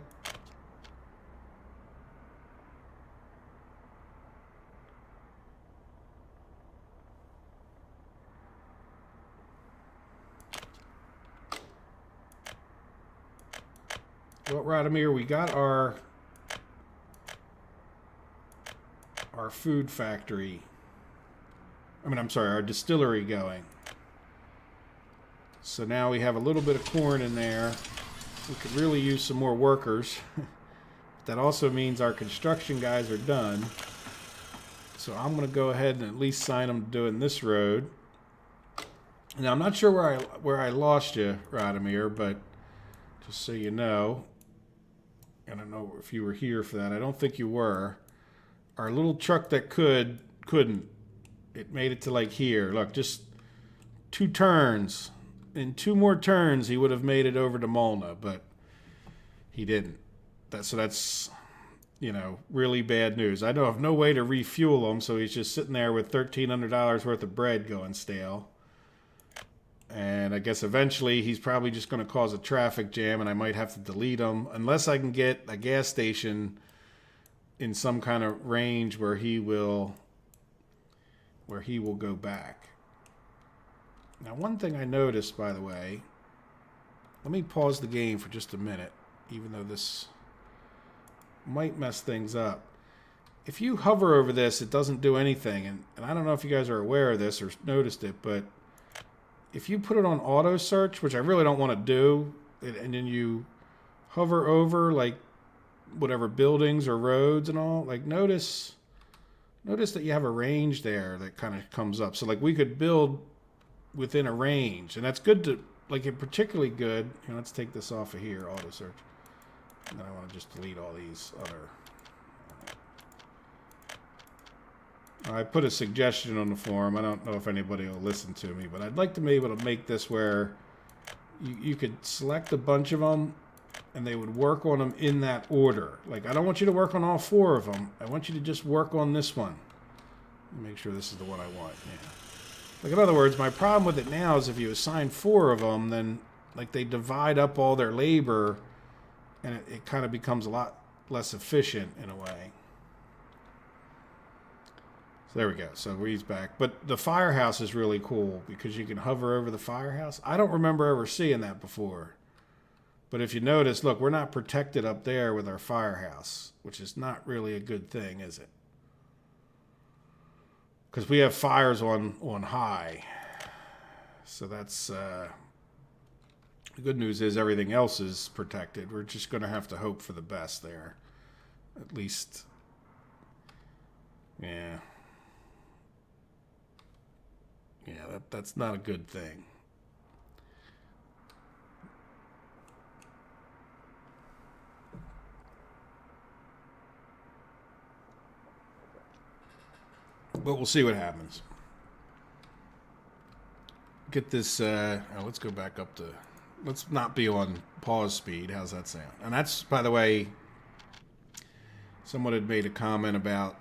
Well, Radomir, we got our food factory. I'm sorry, our distillery going. So now we have a little bit of corn in there. We could really use some more workers. That also means our construction guys are done. So I'm going to go ahead and at least sign them doing this road. Now I'm not sure where I lost you, Radomir, but just so you know, I don't know if you were here for that. I don't think you were. Our little truck that couldn't. It made it to like here. Look, just 2 turns. In 2 more turns, he would have made it over to Molna, but he didn't. So that's, you know, really bad news. I know of no way to refuel him, so he's just sitting there with $1,300 worth of bread going stale. And I guess eventually he's probably just going to cause a traffic jam, and I might have to delete him unless I can get a gas station in some kind of range where he will go back. Now, one thing I noticed, by the way, let me pause the game for just a minute, even though this might mess things up. If you hover over this, it doesn't do anything, and I don't know if you guys are aware of this or noticed it, but if you put it on auto search, which I really don't want to do, and then you hover over, like, whatever buildings or roads and all, like, notice that you have a range there that kind of comes up. So, like, we could build within a range, and that's good to, like, it particularly good. Let's take this off of here, auto search, and then I want to just delete all these other. I put a suggestion on the forum. I don't know if anybody will listen to me, but I'd like to be able to make this where you could select a bunch of them and they would work on them in that order. Like, I don't want you to work on all 4 of them. I want you to just work on this one. Make sure this is the one I want. Yeah. Like, in other words, my problem with it now is if you assign 4 of them, then, like, they divide up all their labor, and it kind of becomes a lot less efficient in a way. So there we go. So he's back. But the firehouse is really cool because you can hover over the firehouse. I don't remember ever seeing that before. But if you notice, look, we're not protected up there with our firehouse, which is not really a good thing, is it? Because we have fires on high. So that's... the good news is everything else is protected. We're just going to have to hope for the best there. At least... Yeah. Yeah, that's not a good thing. But we'll see what happens. Get this, let's go back up to, let's not be on pause speed. How's that sound? And that's, by the way, someone had made a comment about,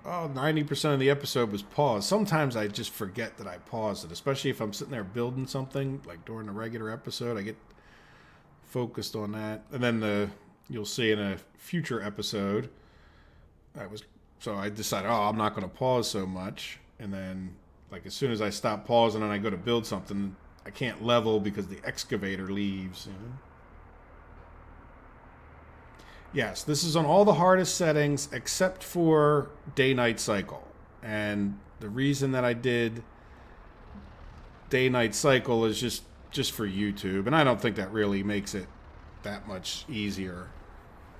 90% of the episode was paused. Sometimes I just forget that I paused it, especially if I'm sitting there building something, like during the regular episode. I get focused on that. And then you'll see in a future episode, I decided, oh, I'm not going to pause so much. And then, like, as soon as I stop pausing and I go to build something, I can't level because the excavator leaves. You know? Yes, this is on all the hardest settings except for day-night cycle. And the reason that I did day-night cycle is just for YouTube, and I don't think that really makes it that much easier.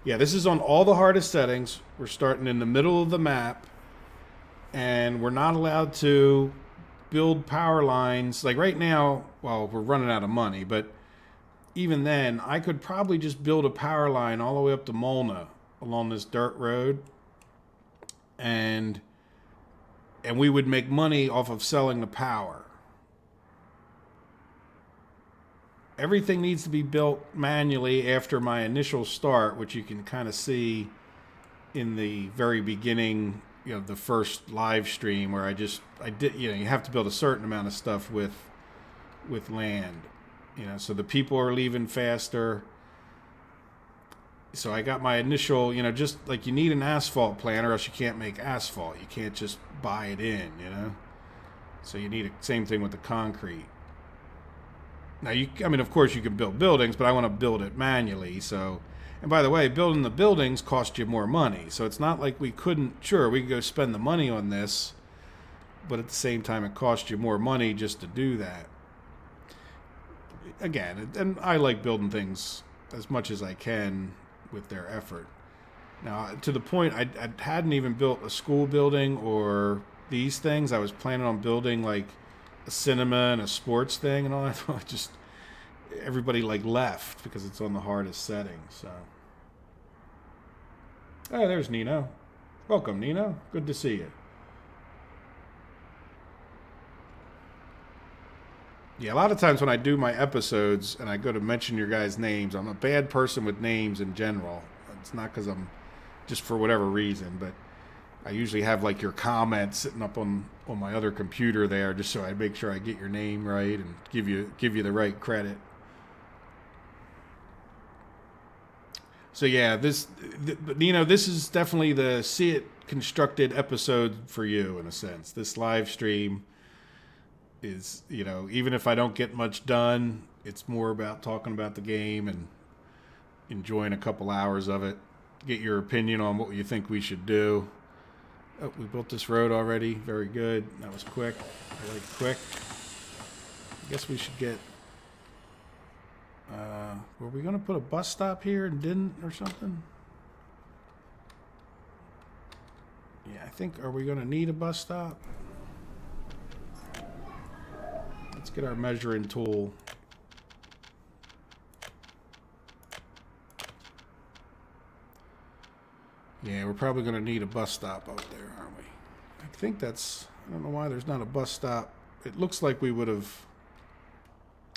Yeah, this is on all the hardest settings. We're starting in the middle of the map, and we're not allowed to build power lines. Like right now, well, we're running out of money, but even then, I could probably just build a power line all the way up to Molna along this dirt road, and we would make money off of selling the power. Everything needs to be built manually after my initial start, which you can kind of see in the very beginning, you know, the first live stream where I did, you know, you have to build a certain amount of stuff with land, you know, so the people are leaving faster. So I got my initial, you know, just like you need an asphalt plant or else you can't make asphalt. You can't just buy it in, you know. So you need same thing with the concrete. Now, I mean, of course, you can build buildings, but I want to build it manually. So, and by the way, building the buildings cost you more money. So it's not like we could go spend the money on this, but at the same time, it costs you more money just to do that. Again, and I like building things as much as I can with their effort. Now, to the point, I hadn't even built a school building or these things. I was planning on building like a cinema and a sports thing and all that. Just everybody like left because it's on the hardest setting. So, oh, there's Nino. Welcome, Nino. Good to see you. Yeah, a lot of times when I do my episodes and I go to mention your guys' names, I'm a bad person with names in general. It's not because I'm just for whatever reason, but I usually have like your comments sitting up on my other computer there just so I make sure I get your name right and give you the right credit. So yeah, this is definitely the See It Constructed episode for you in a sense. This live stream is, you know, even if I don't get much done, it's more about talking about the game and enjoying a couple hours of it. Get your opinion on what you think we should do. Oh, we built this road already. Very good. That was quick. I like quick. I guess we should get... were we going to put a bus stop here and didn't or something? Yeah, I think... Are we going to need a bus stop? Let's get our measuring tool. Yeah, we're probably going to need a bus stop out there, aren't we? I think that's... I don't know why there's not a bus stop. It looks like we would have...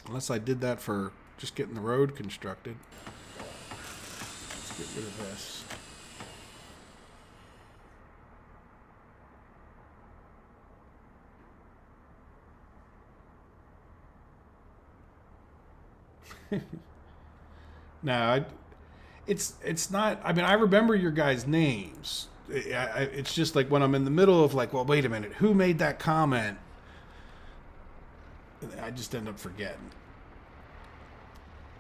Unless I did that for just getting the road constructed. Let's get rid of this. No, it's not. I mean, I remember your guys' names. It's just like when I'm in the middle of like, well, wait a minute, who made that comment? I just end up forgetting.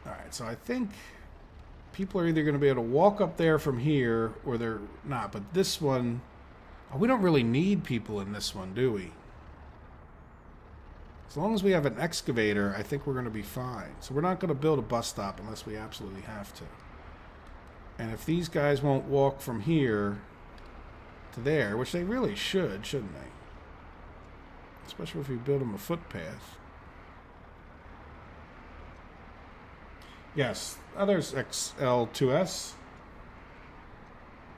All right, so I think people are either going to be able to walk up there from here or they're not. But this one, oh, we don't really need people in this one, do we? As long as we have an excavator, I think we're going to be fine. So we're not going to build a bus stop unless we absolutely have to. And if these guys won't walk from here to there, which they really should, shouldn't they? Especially if we build them a footpath. Yes, others XL2S.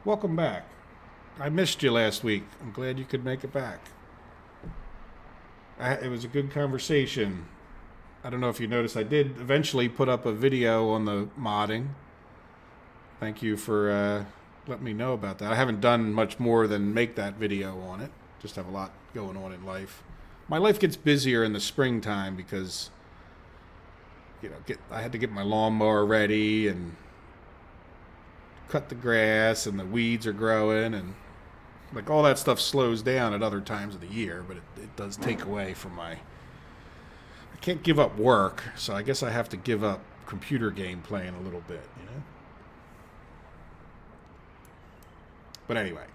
Welcome back. I missed you last week. I'm glad you could make it back. It was a good conversation. I don't know if you noticed, I did eventually put up a video on the modding. Thank you for letting me know about that. I haven't done much more than make that video on it. Just have a lot going on in life. My life gets busier in the springtime because, you know, I had to get my lawnmower ready and cut the grass and the weeds are growing and Like, all that stuff slows down at other times of the year, but it does take away from my... I can't give up work, so I guess I have to give up computer game playing a little bit, you know? But anyway.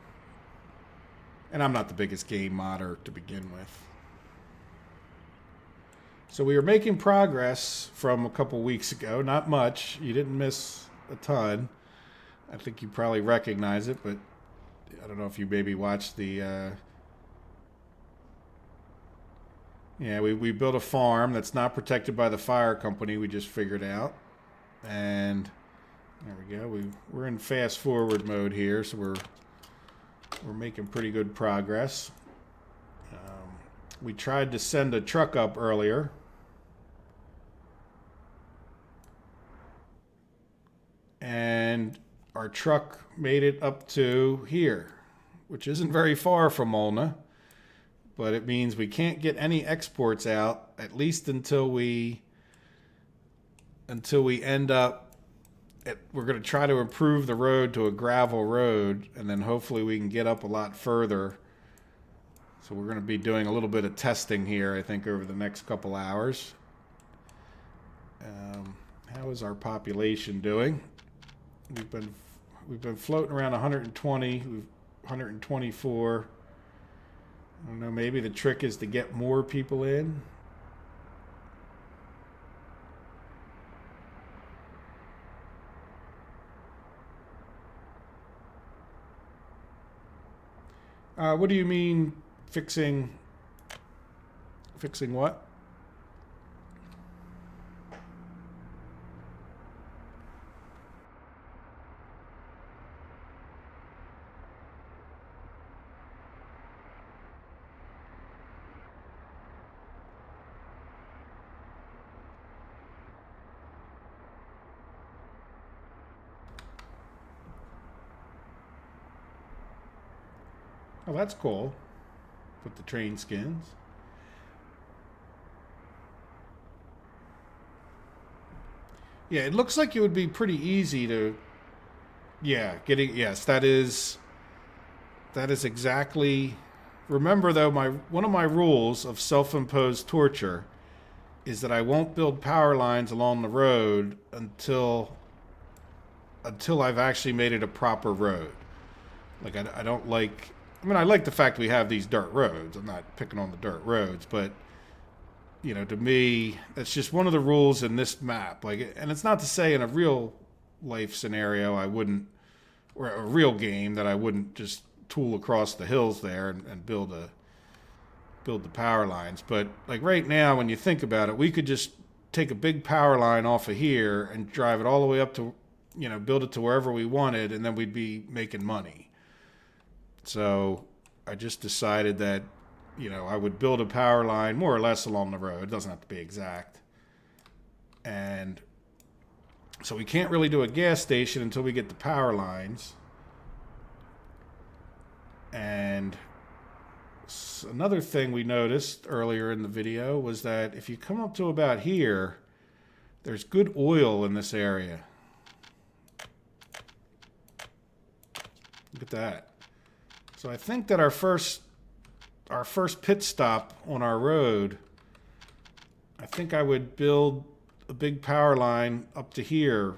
And I'm not the biggest game modder to begin with. So we were making progress from a couple weeks ago. Not much. You didn't miss a ton. I think you probably recognize it, but I don't know if you maybe watched the... Yeah, we built a farm that's not protected by the fire company, we just figured out. And there we go. We're in fast forward mode here, so we're making pretty good progress. We tried to send a truck up earlier. And our truck made it up to here, which isn't very far from Molna. But it means we can't get any exports out, at least until we end up... We're going to try to improve the road to a gravel road, and then hopefully we can get up a lot further. So we're going to be doing a little bit of testing here, I think, over the next couple hours. How is our population doing? We've been floating around 120, 124. I don't know, maybe the trick is to get more people in. What do you mean fixing what? Oh, that's cool. Put the train skins. Yeah, it looks like it would be pretty easy to... Yeah, yes, that is exactly... Remember, though, one of my rules of self-imposed torture is that I won't build power lines along the road until I've actually made it a proper road. Like, I don't like... I mean, I like the fact we have these dirt roads. I'm not picking on the dirt roads, but, you know, to me, that's just one of the rules in this map. Like, and it's not to say in a real life scenario I wouldn't, or a real game that I wouldn't just tool across the hills there and build the power lines. But like right now, when you think about it, we could just take a big power line off of here and drive it all the way up to, you know, build it to wherever we wanted, and then we'd be making money. So I just decided that, you know, I would build a power line more or less along the road. It doesn't have to be exact. And so we can't really do a gas station until we get the power lines. And another thing we noticed earlier in the video was that if you come up to about here, there's good oil in this area. Look at that. So I think that our first pit stop on our road, I think I would build a big power line up to here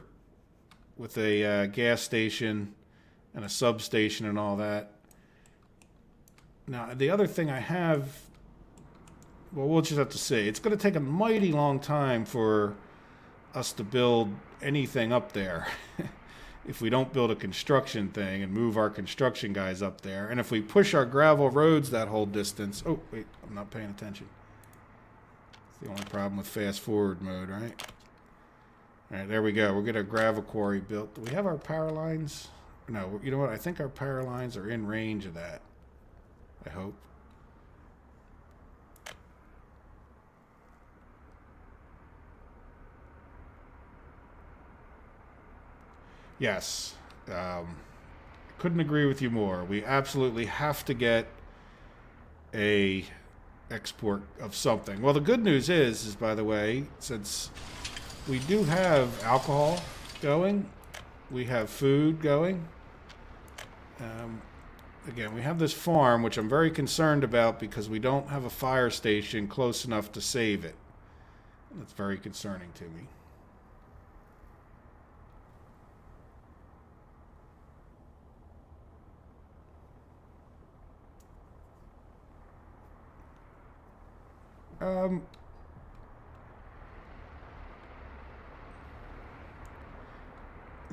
with a gas station and a substation and all that. Now, the other thing I have, well, we'll just have to see. It's going to take a mighty long time for us to build anything up there. If we don't build a construction thing and move our construction guys up there. And if we push our gravel roads that whole distance... Oh, wait, I'm not paying attention. It's the only problem with fast forward mode, right? All right, there we go. We'll get our gravel quarry built. Do we have our power lines? No, you know what? I think our power lines are in range of that. I hope. Yes. Couldn't agree with you more. We absolutely have to get a export of something. Well, the good news is by the way, since we do have alcohol going, we have food going, again, we have this farm, which I'm very concerned about because we don't have a fire station close enough to save it. That's very concerning to me.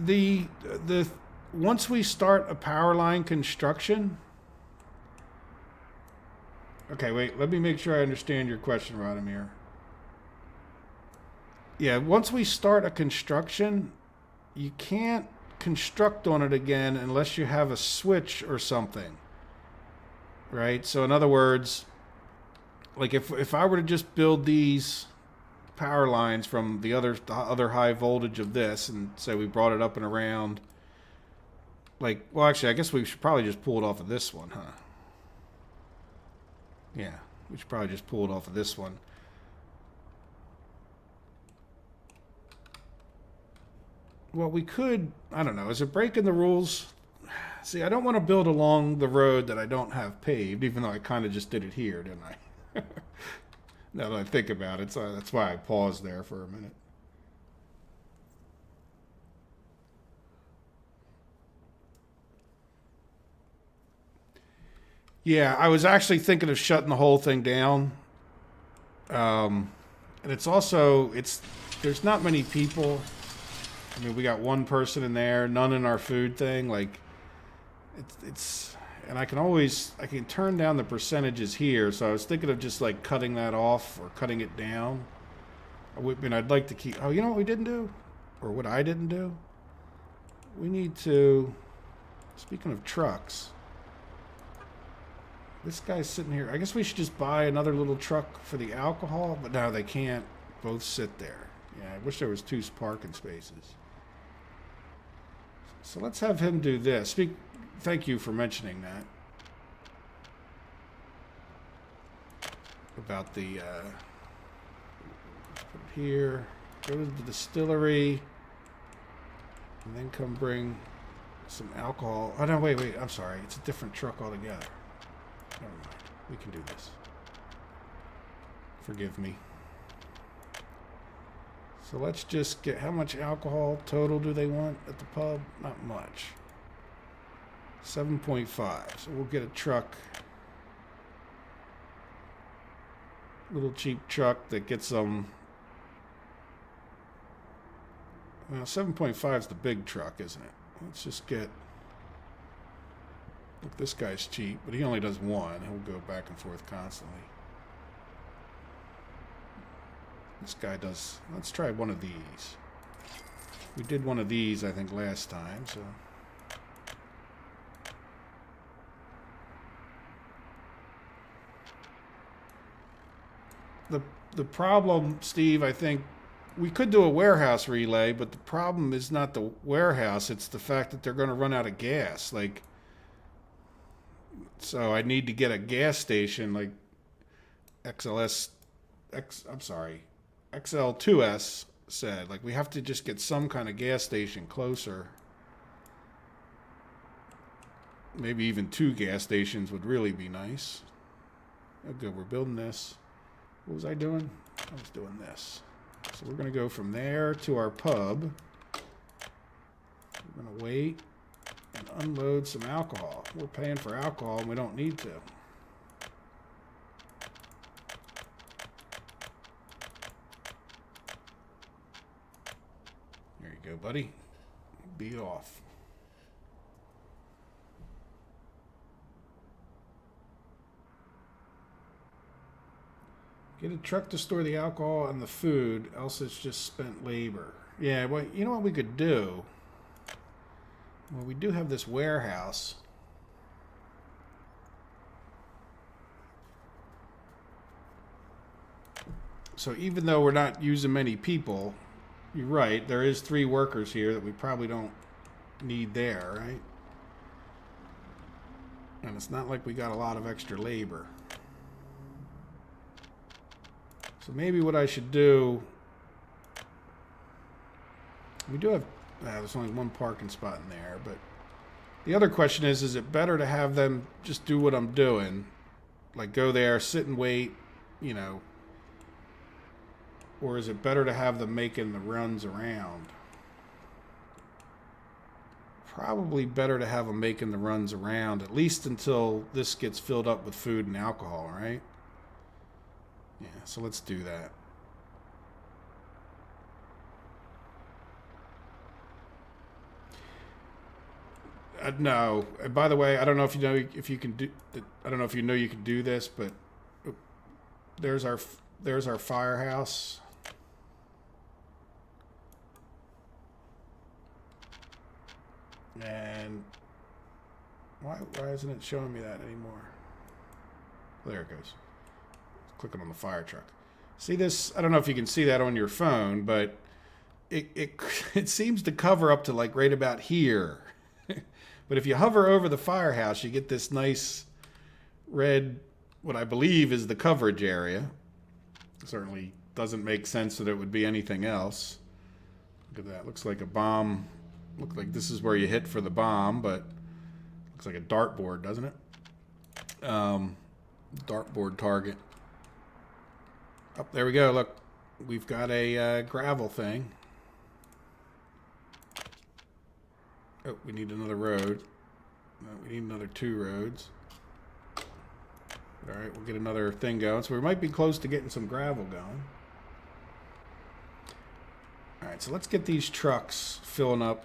The once we start a power line construction. Okay, wait. Let me make sure I understand your question, Radomir. Yeah, once we start a construction, you can't construct on it again unless you have a switch or something. Right? So in other words, like if I were to just build these power lines from the other high voltage of this and say we brought it up and around, like, well, actually, I guess we should probably just pull it off of this one, huh? Yeah, we should probably just pull it off of this one. Well, we could, I don't know, is it breaking the rules? See, I don't want to build along the road that I don't have paved, even though I kind of just did it here, didn't I? Now that I think about it, so that's why I paused there for a minute. Yeah, I was actually thinking of shutting the whole thing down. And it's also, there's not many people. I mean, we got one person in there, none in our food thing. Like, and I can turn down the percentages here. So I was thinking of just like cutting that off or cutting it down. I mean, I'd like to keep, oh, you know what we didn't do? Or what I didn't do? We need to, speaking of trucks, this guy's sitting here. I guess we should just buy another little truck for the alcohol, but no, they can't both sit there. Yeah, I wish there was 2 parking spaces. So let's have him do this. Thank you for mentioning that. About the, put it here, go to the distillery, and then come bring some alcohol. Oh, no, wait, I'm sorry. It's a different truck altogether. Never mind. We can do this. Forgive me. So let's just get, how much alcohol total do they want at the pub? Not much. 7.5. So we'll get a truck. Little cheap truck that gets them. Well, 7.5 is the big truck, isn't it? Let's just get. Look, this guy's cheap, but he only does one. He'll go back and forth constantly. This guy does. Let's try one of these. We did one of these, I think, last time, so. The problem, Steve, I think, we could do a warehouse relay, but the problem is not the warehouse, it's the fact that they're going to run out of gas. Like, so I need to get a gas station like XL2S said. Like, we have to just get some kind of gas station closer. Maybe even 2 gas stations would really be nice. Oh, good, we're building this. What was I doing? I was doing this. So we're going to go from there to our pub. We're going to wait and unload some alcohol. We're paying for alcohol and we don't need to. There you go, buddy. Be off. Get a truck to store the alcohol and the food, else it's just spent labor. Yeah, well, you know what we could do? Well, we do have this warehouse. So even though we're not using many people, you're right, there is 3 workers here that we probably don't need there, right? And it's not like we got a lot of extra labor. So maybe what I should do, we do have, there's only 1 parking spot in there, but The other question is it better to have them just do what I'm doing? Like go there, sit and wait, you know, or is it better to have them making the runs around? Probably better to have them making the runs around, at least until this gets filled up with food and alcohol, right? Yeah, so let's do that. No. By the way, I don't know if you know if you can do. I don't know if you know you can do this, but there's our firehouse. And why isn't it showing me that anymore? There it goes. Clicking on the fire truck. See this? I don't know if you can see that on your phone, but it seems to cover up to like right about here. But if you hover over the firehouse, you get this nice red, what I believe is the coverage area. It certainly doesn't make sense that it would be anything else. Look at that. Looks like a bomb. Looks like this is where you hit for the bomb, but looks like a dartboard, doesn't it? Dartboard target. Oh, there we go. Look, we've got a gravel thing. Oh, we need another road. No, we need another 2 roads. All right, we'll get another thing going. So we might be close to getting some gravel going. All right, so let's get these trucks filling up.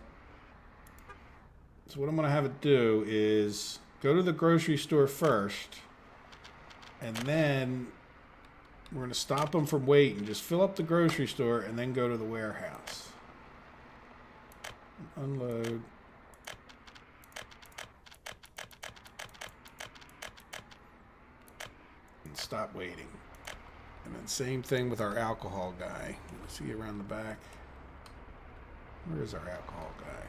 So what I'm going to have it do is go to the grocery store first, and then we're going to stop them from waiting. Just fill up the grocery store and then go to the warehouse. Unload. And stop waiting. And then same thing with our alcohol guy. See around the back. Where is our alcohol guy?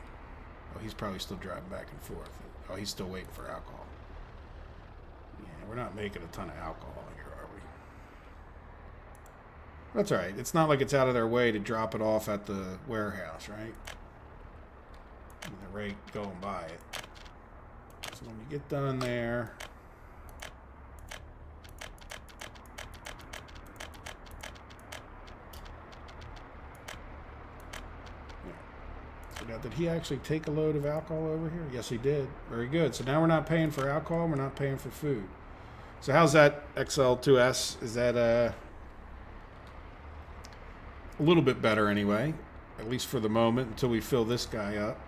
Oh, he's probably still driving back and forth. Oh, he's still waiting for alcohol. Yeah, we're not making a ton of alcohol here, are we? That's all right. It's not like it's out of their way to drop it off at the warehouse, right? They're right going by it. So when you get done there... Now, did he actually take a load of alcohol over here? Yes, he did. Very good. So now we're not paying for alcohol. We're not paying for food. So how's that XL2S? Is that a little bit better anyway, at least for the moment, until we fill this guy up.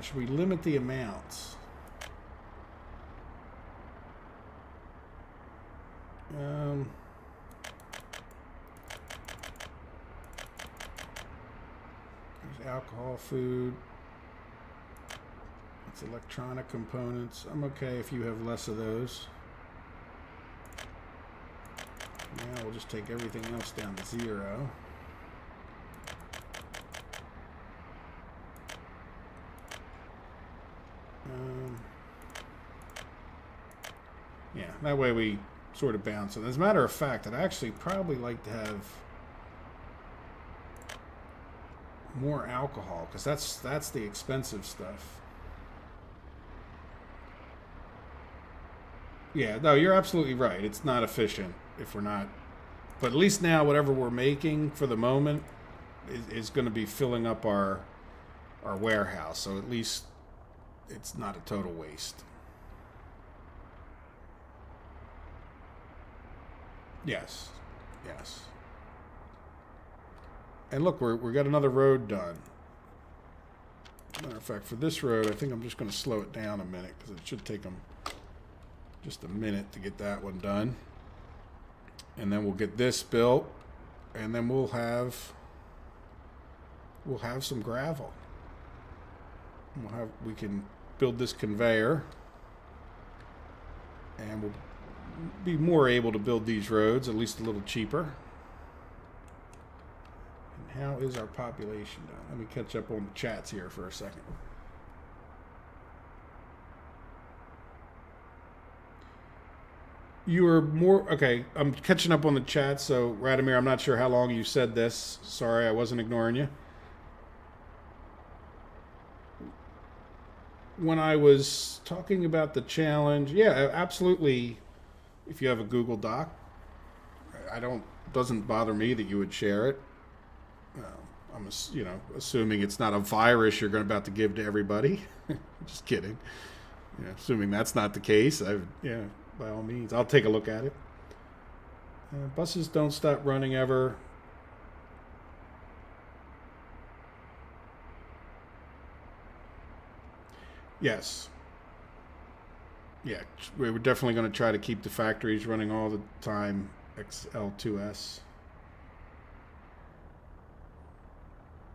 Should we limit the amounts? Alcohol, food, it's electronic components. I'm okay if you have less of those. Now we'll just take everything else down to 0. Yeah, that way we sort of bounce it. As a matter of fact, I'd actually probably like to have more alcohol, because that's the expensive stuff. Yeah, no, you're absolutely right. It's not efficient if we're not, but at least now whatever we're making for the moment is going to be filling up our warehouse, so at least it's not a total waste. Yes, yes. And look, we got another road done. Matter of fact, for this road, I think I'm just going to slow it down a minute because it should take them just a minute to get that one done. And then we'll get this built, and then we'll have some gravel. We can build this conveyor, and we'll be more able to build these roads, at least a little cheaper. How is our population done? Let me catch up on the chats here for a second. You were more... Okay, I'm catching up on the chat, so Radomir, I'm not sure how long you said this. Sorry, I wasn't ignoring you. when I was talking about the challenge, yeah, absolutely. If you have a Google Doc, I don't doesn't bother me that you would share it. I'm assuming it's not a virus you're going about to give to everybody. Just kidding. Assuming that's not the case, by all means, I'll take a look at it. Buses don't stop running ever. Yes. Yeah, we're definitely going to try to keep the factories running all the time. XL2S.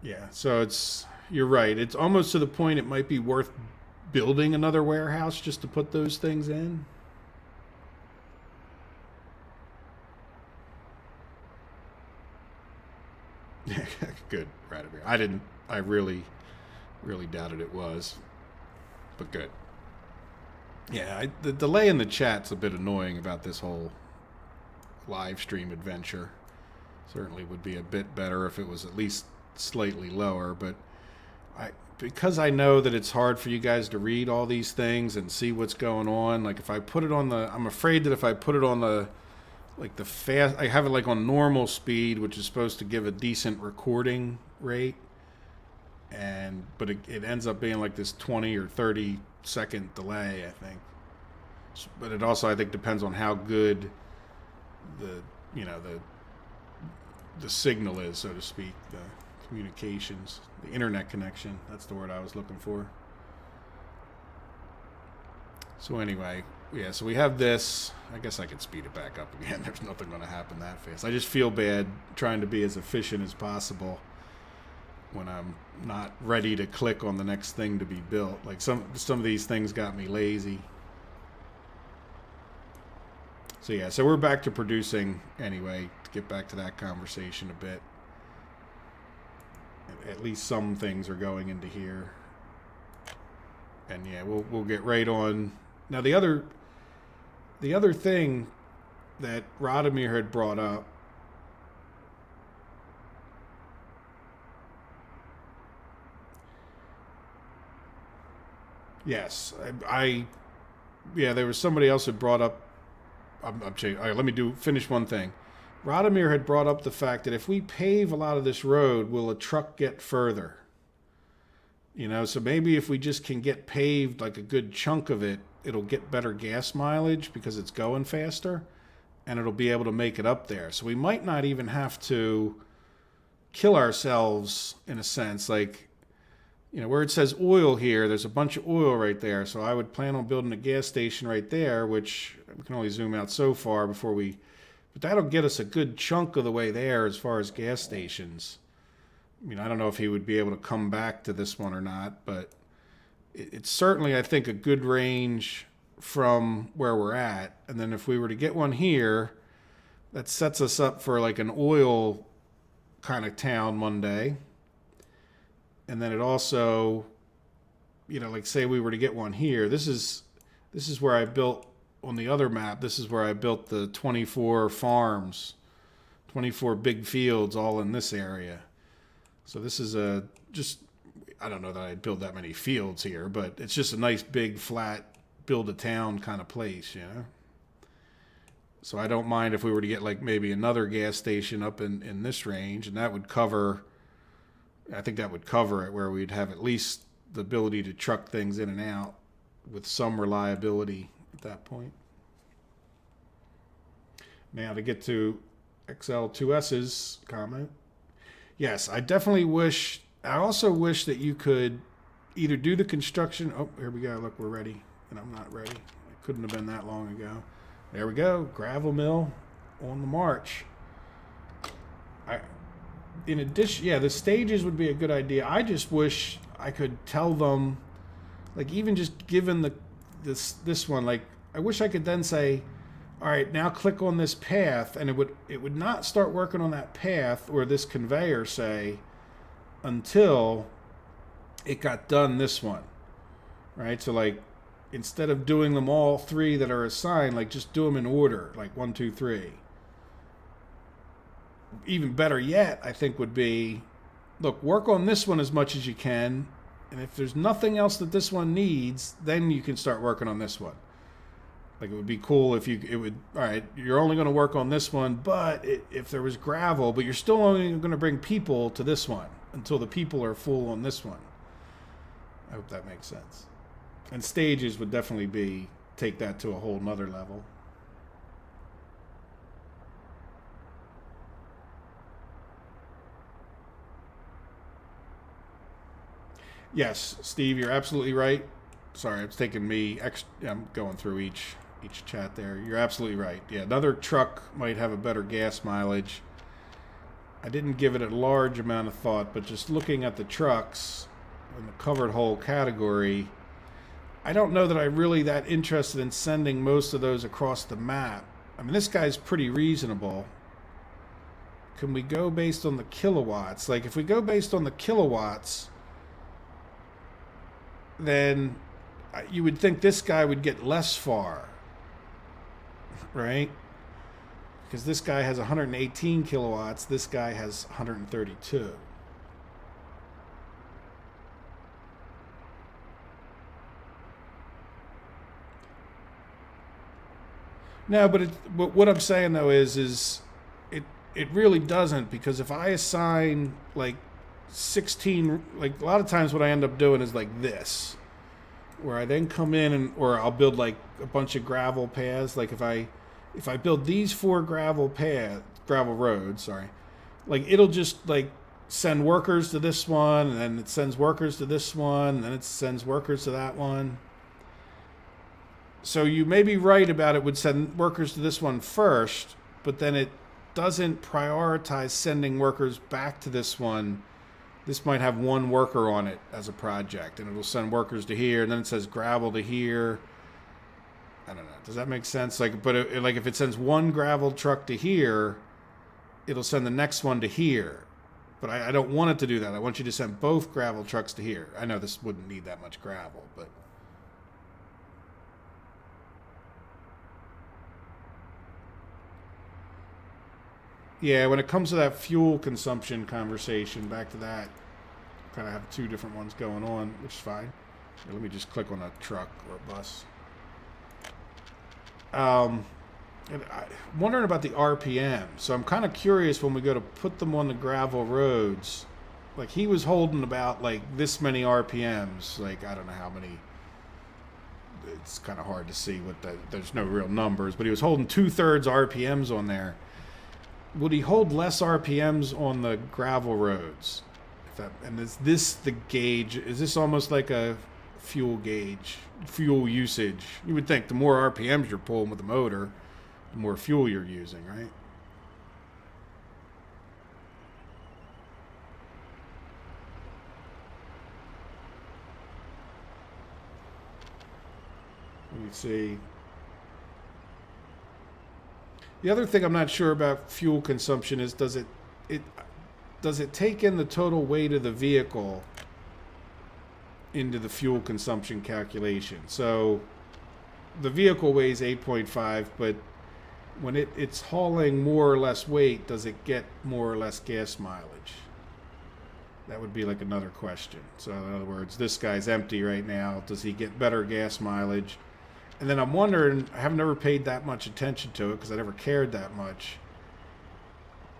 Yeah, so you're right. It's almost to the point it might be worth building another warehouse just to put those things in. Good, Radomir. I really, really doubted it was, but good. Yeah, the delay in the chat's a bit annoying about this whole live stream adventure. Certainly would be a bit better if it was at least slightly lower, but because I know that it's hard for you guys to read all these things and see what's going on. Like if I put it on I'm afraid that if I put it on the fast, I have it like on normal speed, which is supposed to give a decent recording rate, but it ends up being like this 20 or 30-second delay, I think. But it also, I think, depends on how good the signal is, so to speak, the communications, the internet connection. That's the word I was looking for. So anyway, yeah, so we have this. I guess I could speed it back up again. There's nothing going to happen that fast. I just feel bad trying to be as efficient as possible when I'm not ready to click on the next thing to be built. Like some of these things got me lazy. So yeah, so we're back to producing anyway, to get back to that conversation a bit. At least some things are going into here. And yeah, we'll get right on. Now the other thing that Radomir had brought up, yes, there was somebody else that brought up. I'm changing. All right, let me finish one thing. Radomir had brought up the fact that if we pave a lot of this road, will a truck get further? So maybe if we just can get paved like a good chunk of it, it'll get better gas mileage because it's going faster, and it'll be able to make it up there. So we might not even have to kill ourselves in a sense. Like, where it says oil here, there's a bunch of oil right there. So I would plan on building a gas station right there, which we can only zoom out so far but that'll get us a good chunk of the way there as far as gas stations. I don't know if he would be able to come back to this one or not, but it's certainly, I think, a good range from where we're at. And then if we were to get one here, that sets us up for like an oil kind of town one day. And then it also, like say we were to get one here, this is where I built on the other map. This is where I built the 24 farms, 24 big fields all in this area. So this is I don't know that I'd build that many fields here, but it's just a nice big flat build a town kind of place, So I don't mind if we were to get like maybe another gas station up in this range, and that would cover, I think that would cover it, where we'd have at least the ability to truck things in and out with some reliability at that point. Now to get to XL2S's comment. Yes, I also wish that you could either do the construction. Oh, here we go. Look, we're ready. And I'm not ready. It couldn't have been that long ago. There we go. Gravel mill on the march. In addition, the stages would be a good idea. I just wish I could tell them, like even just given this one, like I wish I could then say, all right, now click on this path, and it would not start working on that path or this conveyor, say, until it got done this one, right? So like instead of doing them all three that are assigned, like just do them in order, like 1, 2, 3. Even better yet, I think would be, look, work on this one as much as you can, And if there's nothing else that this one needs, then you can start working on this one. Like, it would be cool if all right, you're only going to work on this one, but if there was gravel, but you're still only going to bring people to this one until the people are full on this one. I hope that makes sense. And stages would definitely take that to a whole nother level. Yes, Steve, you're absolutely right. Sorry, it's taking me I'm going through each chat there. You're absolutely right. Yeah, another truck might have a better gas mileage. I didn't give it a large amount of thought, but just looking at the trucks in the covered hole category, I don't know that I'm really that interested in sending most of those across the map. I mean, this guy's pretty reasonable. Can we go based on the kilowatts? Like, if we go based on the kilowatts, then you would think this guy would get less far, right? Because this guy has 118 kilowatts, this guy has 132. No, but what I'm saying though is it really doesn't, because if I assign like 16, like a lot of times what I end up doing is like this, where I then come in or I'll build like a bunch of gravel paths. Like if I build these 4 gravel roads, like it'll just like send workers to this one, and then it sends workers to this one, and then it sends workers to that one. So you may be right about it would send workers to this one first, but then it doesn't prioritize sending workers back to this one. This might have one worker on it as a project, and it'll send workers to here, and then it says gravel to here. I don't know. Does that make sense? Like, but like if it sends one gravel truck to here, it'll send the next one to here. But I don't want it to do that. I want you to send both gravel trucks to here. I know this wouldn't need that much gravel, but... Yeah, when it comes to that fuel consumption conversation, back to that, kind of have 2 different ones going on, which is fine. Here, let me just click on a truck or a bus. And I'm wondering about the RPM. So I'm kind of curious when we go to put them on the gravel roads. Like, he was holding about like this many RPMs. Like, I don't know how many. It's kind of hard to see there's no real numbers, but he was holding 2/3 RPMs on there. Would he hold less RPMs on the gravel roads? And is this the gauge? Is this almost like a fuel gauge, fuel usage? You would think the more RPMs you're pulling with the motor, the more fuel you're using, right? Let me see. The other thing I'm not sure about fuel consumption is does it take in the total weight of the vehicle into the fuel consumption calculation? So the vehicle weighs 8.5, but when it's hauling more or less weight, does it get more or less gas mileage? That would be like another question. So in other words, this guy's empty right now. Does he get better gas mileage? And then I'm wondering, I have never paid that much attention to it because I never cared that much.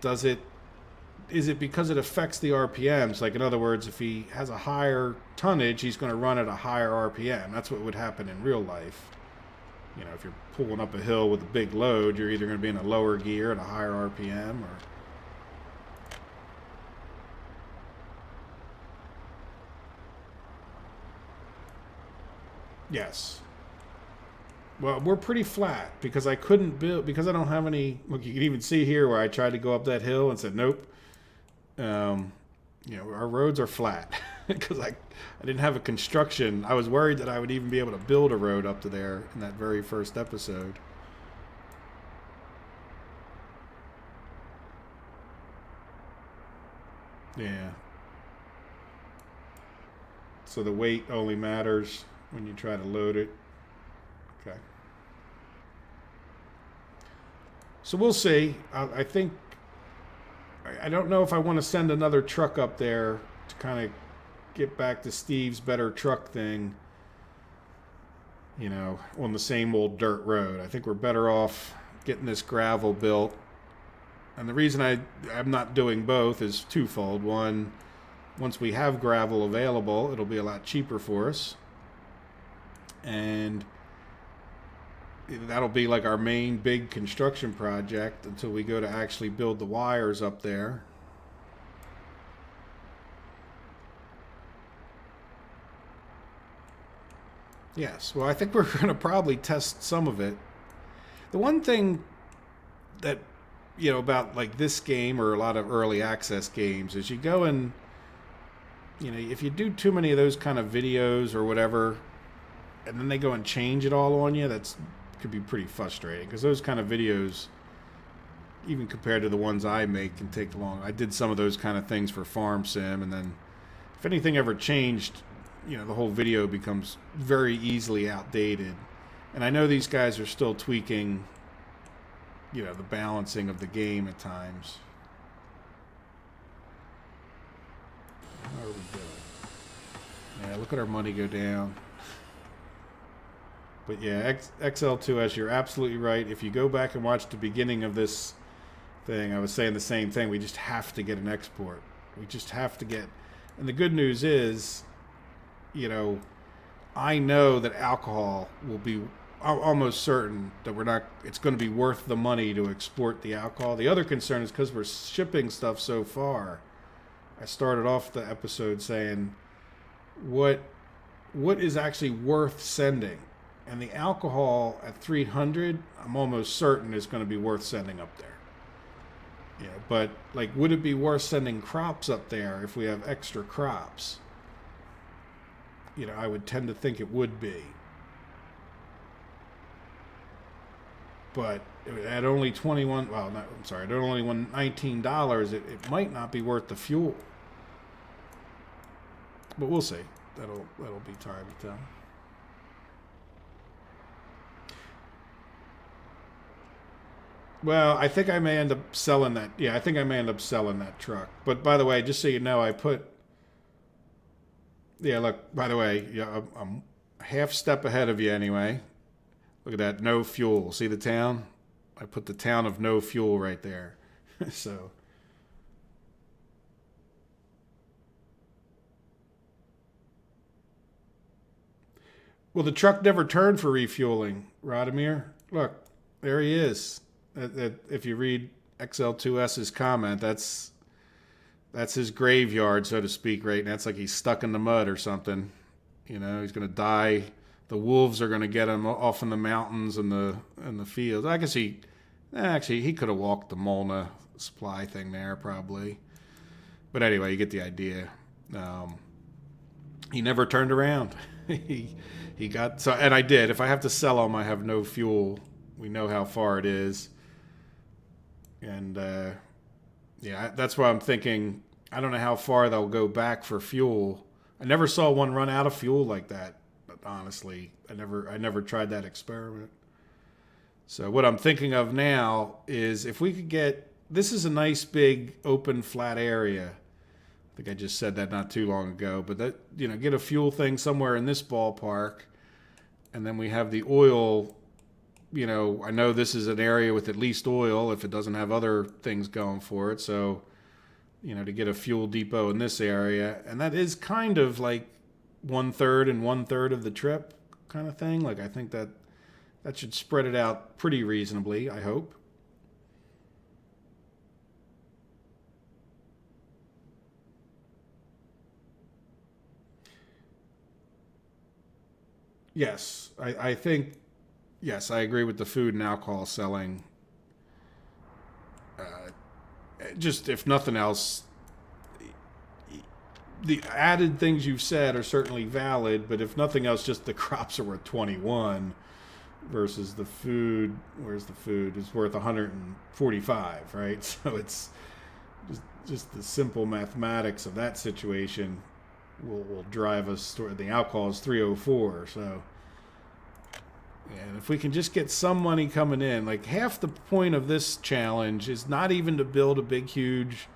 Is it because it affects the RPMs? Like, in other words, if he has a higher tonnage, he's going to run at a higher RPM. That's what would happen in real life. You know, if you're pulling up a hill with a big load, you're either going to be in a lower gear at a higher RPM or... Yes. Well, we're pretty flat because I couldn't build, because I don't have any, look, you can even see here where I tried to go up that hill and said, nope. You know, our roads are flat because I didn't have a construction. I was worried that I would even be able to build a road up to there in that very first episode. Yeah. So the weight only matters when you try to load it. Okay. So we'll see. I think I don't know if I want to send another truck up there to kind of get back to Steve's better truck thing, you know, on the same old dirt road. I think we're better off getting this gravel built. And the reason I'm not doing both is twofold. One, once we have gravel available, it'll be a lot cheaper for us. And that'll be like our main big construction project until we go to actually build the wires up there. Yes, well, I think we're going to probably test some of it. The one thing that, you know, about like this game or a lot of early access games is you go and, you know, if you do too many of those kind of videos or whatever, and then they go and change it all on you, that's could be pretty frustrating, because those kind of videos, even compared to the ones I make, can take long. I did some of those kind of things for Farm Sim, and then if anything ever changed, you know, the whole video becomes very easily outdated. And I know these guys are still tweaking, you know, the balancing of the game at times. How are we doing? Yeah, look at our money go down. But yeah, XL2S, you're absolutely right. If you go back and watch the beginning of this thing, I was saying the same thing. We just have to get an export. We just have to get... And the good news is, you know, I know that alcohol will be almost certain that we're not... It's going to be worth the money to export the alcohol. The other concern is because we're shipping stuff so far. I started off the episode saying, what is actually worth sending? And the alcohol at 300, I'm almost certain is going to be worth sending up there. Yeah, but like, would it be worth sending crops up there if we have extra crops? You know, I would tend to think it would be. But at only 21, well, not, I'm sorry, at only $19, it might not be worth the fuel. But we'll see. That'll be time to tell. Well, I think I may end up selling that. Yeah, I think I may end up selling that truck. But by the way, just so you know, I put... Yeah, look, by the way, yeah, I'm half step ahead of you anyway. Look at that, no fuel. See the town? I put the town of no fuel right there. So... Well, the truck never turned for refueling, Radomir. Look, there he is. If you read XL2S's comment, that's his graveyard, so to speak, right now. It's like he's stuck in the mud or something. You know, he's going to die. The wolves are going to get him off in the mountains and the fields. I guess he could have walked the Molna supply thing there probably. But anyway, you get the idea. He never turned around. He got so, and I did. If I have to sell him, I have no fuel. We know how far it is. And, yeah, that's why I'm thinking, I don't know how far they'll go back for fuel. I never saw one run out of fuel like that, but honestly. I never tried that experiment. So what I'm thinking of now is if we could get, this is a nice big open flat area. I think I just said that not too long ago, but that, you know, get a fuel thing somewhere in this ballpark, and then we have the oil. You know, I know this is an area with at least oil if it doesn't have other things going for it. So, you know, to get a fuel depot in this area, and that is kind of like 1/3 and 1/3 of the trip kind of thing. Like, I think that should spread it out pretty reasonably, I hope. Yes, I think, yes, I agree with the food and alcohol selling. Just, if nothing else, the added things you've said are certainly valid, but if nothing else, just the crops are worth 21 versus the food, where's the food, is worth 145, right? So it's just the simple mathematics of that situation will drive us toward, the alcohol is 304. So, and if we can just get some money coming in, like half the point of this challenge is not even to build a big huge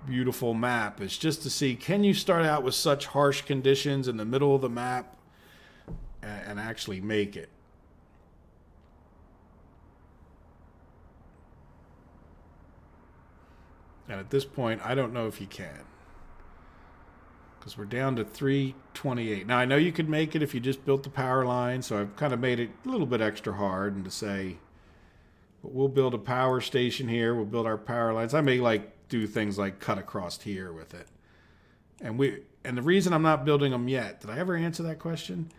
beautiful map is just to see, can you start out with such harsh conditions in the middle of the map and actually make it? And at this point, I don't know if you can. Because we're down to 328. Now, I know you could make it if you just built the power line, so I've kind of made it a little bit extra hard and to say, but we'll build a power station here, we'll build our power lines. I may like do things like cut across here with it. And the reason I'm not building them yet, did I ever answer that question?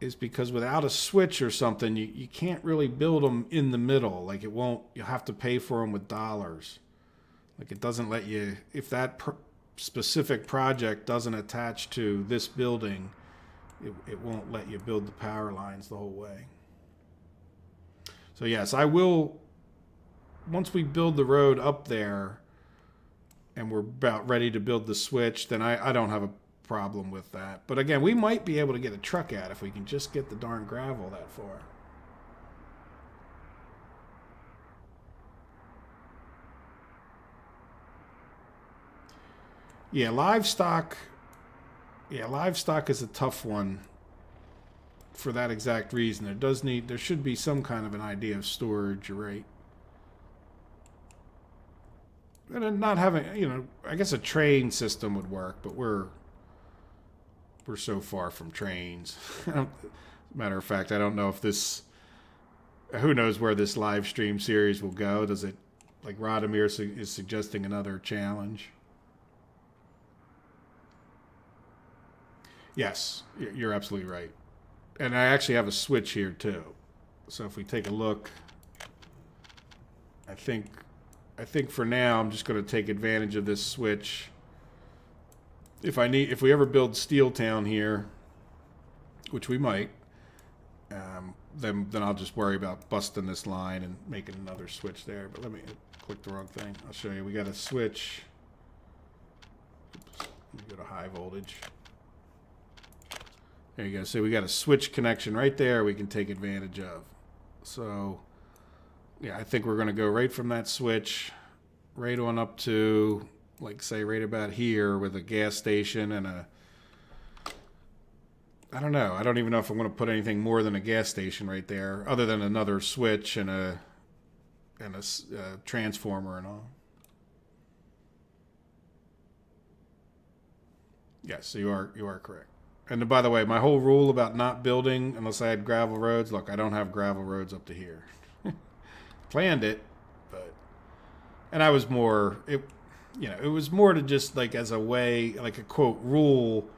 Is because without a switch or something, you can't really build them in the middle. Like it won't, you'll have to pay for them with dollars. Like it doesn't let you, if that specific project doesn't attach to this building, it won't let you build the power lines the whole way. So yes, I will, once we build the road up there and we're about ready to build the switch, then I don't have a problem with that. But again, we might be able to get a truck out if we can just get the darn gravel that far. Yeah, livestock is a tough one for that exact reason. There should be some kind of an idea of storage, you're right. And not having, I guess a train system would work, but we're so far from trains. Matter of fact, I don't know if who knows where this live stream series will go. Does it, like Radomir is suggesting, another challenge? Yes, you're absolutely right. And I actually have a switch here too. So if we take a look, I think for now I'm just going to take advantage of this switch. If we ever build Steel Town here, which we might, then I'll just worry about busting this line and making another switch there. But let me click the wrong thing. I'll show you. We got a switch. Oops, let me go to high voltage. There you go. So we got a switch connection right there we can take advantage of. So, yeah, I think we're going to go right from that switch right on up to, like, say, right about here with a gas station and I don't know. I don't even know if I'm going to put anything more than a gas station right there, other than another switch and a transformer and all. Yes, so you are correct. And by the way, my whole rule about not building unless I had gravel roads, look, I don't have gravel roads up to here. Planned it, and I was more, it was more to just like as a way, like a quote rule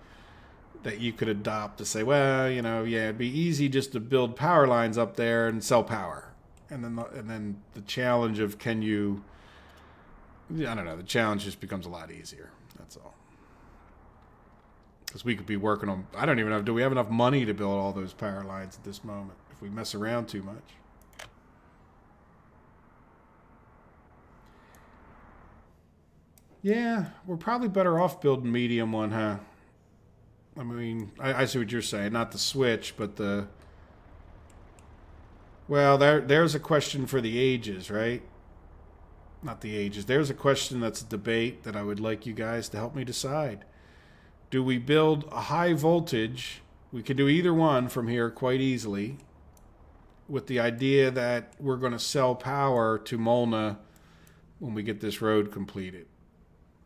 that you could adopt to say, well, yeah, it'd be easy just to build power lines up there and sell power. And then the challenge of I don't know, the challenge just becomes a lot easier. That's all. Because we could be working on, I don't even know, do we have enough money to build all those power lines at this moment if we mess around too much? Yeah, we're probably better off building medium one, huh? I mean, I see what you're saying. Not the switch, but well, there's a question for the ages, right? Not the ages. There's a question that's a debate that I would like you guys to help me decide. Do we build a high voltage? We can do either one from here quite easily with the idea that we're going to sell power to Molna when we get this road completed.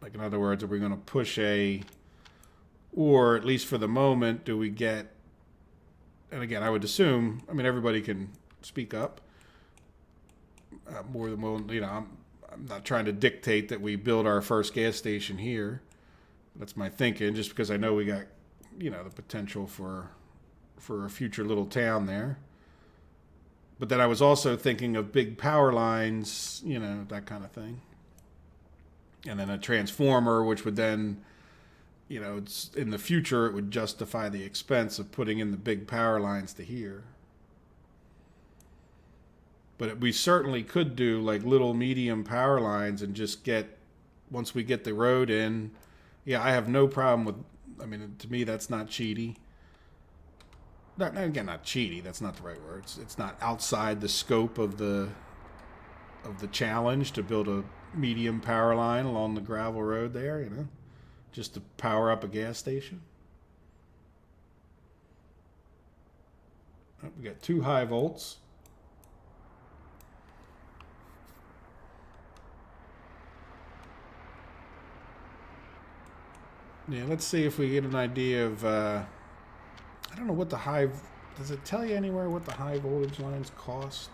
Like, in other words, are we going to push or at least for the moment, do we get, and again, I would assume, I mean, everybody can speak up more than willing, I'm not trying to dictate that we build our first gas station here. That's my thinking, just because I know we got, the potential for a future little town there. But then I was also thinking of big power lines, that kind of thing. And then a transformer, which would then, it's in the future, it would justify the expense of putting in the big power lines to here. But we certainly could do like little medium power lines and just once we get the road in, yeah, I have no problem with, to me, that's not cheaty. Not cheaty, that's not the right word. It's not outside the scope of the of the challenge to build a medium power line along the gravel road there, you know, just to power up a gas station. Oh, we got 2 high volts. Yeah, let's see if we get an idea of, I don't know what the high, does it tell you anywhere what the high voltage lines cost?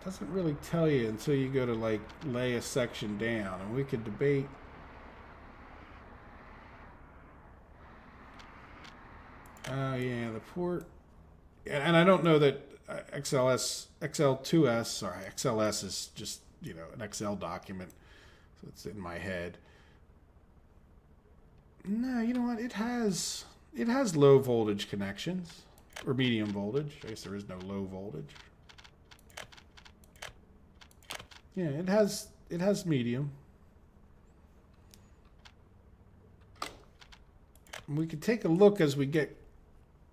It doesn't really tell you until you go to like lay a section down, and we could debate. Yeah, the port, and I don't know that XL2S, sorry, XLS is just, you know, an Excel document, so it's in my head. No, you know what? It has low voltage connections, or medium voltage. I guess there is no low voltage. Yeah, it has medium. We could take a look as we get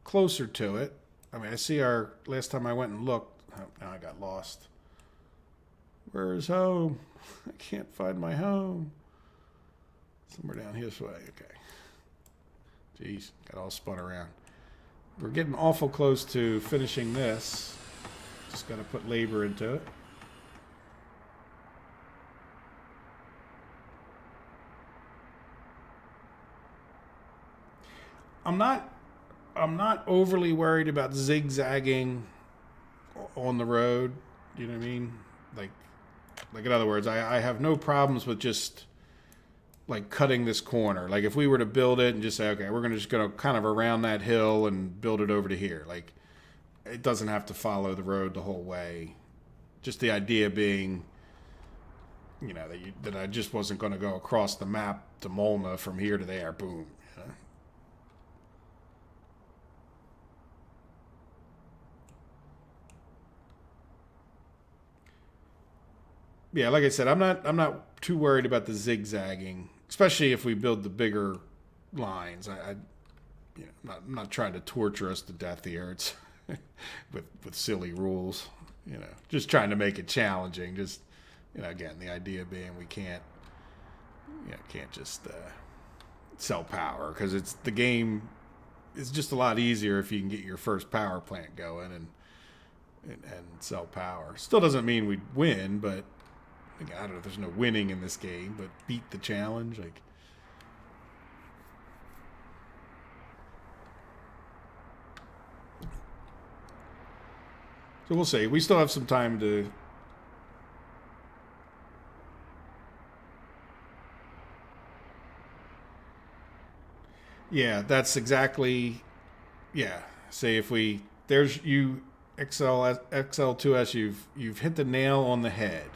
closer to it. I mean, I see our last time I went and looked. Oh, now I got lost. Where's home? I can't find my home. Somewhere down this way. Okay. Jeez, got all spun around. We're getting awful close to finishing this. Just got to put labor into it. I'm not overly worried about zigzagging on the road. You know what I mean? Like in other words, I have no problems with just like cutting this corner. Like if we were to build it and just say, okay, we're just gonna kind of around that hill and build it over to here. Like it doesn't have to follow the road the whole way. Just the idea being, you know, that I just wasn't going to go across the map to Molna from here to there. Boom. You know? Yeah, like I said, I'm not too worried about the zigzagging, especially if we build the bigger lines. You know, I'm not trying to torture us to death here. It's with silly rules, you know, just trying to make it challenging. Just, you know, again, the idea being we can't just sell power, because the game is just a lot easier if you can get your first power plant going and sell power. Still doesn't mean we'd win, but I don't know if there's no winning in this game, but beat the challenge. Like, so we'll see. We still have some time to. Yeah, that's exactly. Yeah. Say if we there's you XL2S, you've hit the nail on the head.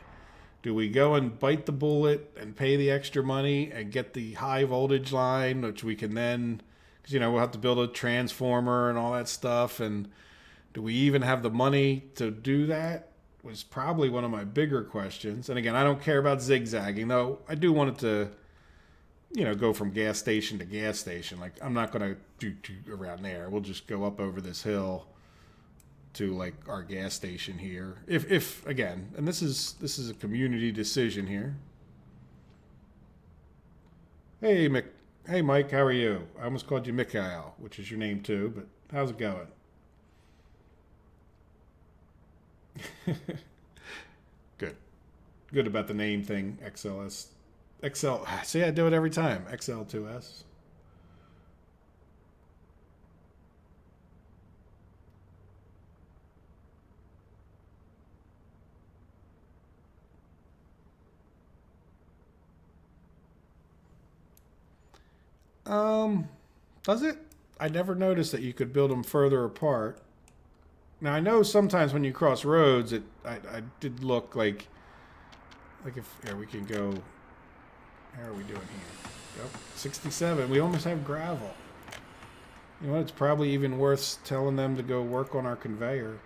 Do we go and bite the bullet and pay the extra money and get the high voltage line, which we can then, because, you know, we'll have to build a transformer and all that stuff. And do we even have the money to do that? Was probably one of my bigger questions. And again, I don't care about zigzagging, though. I do want it to, you know, go from gas station to gas station. Like, I'm not going to do around there. We'll just go up over this hill to like our gas station here. If again, and this is a community decision here. Hey Mike, how are you? I almost called you Mikhail, which is your name too, but how's it going? Good about the name thing. XL. See, I do it every time. XL2S. Does it? I never noticed that you could build them further apart. Now I know sometimes when you cross roads, I did look like if here we can go. How are we doing here? Yep, 67. We almost have gravel. You know what? It's probably even worth telling them to go work on our conveyor.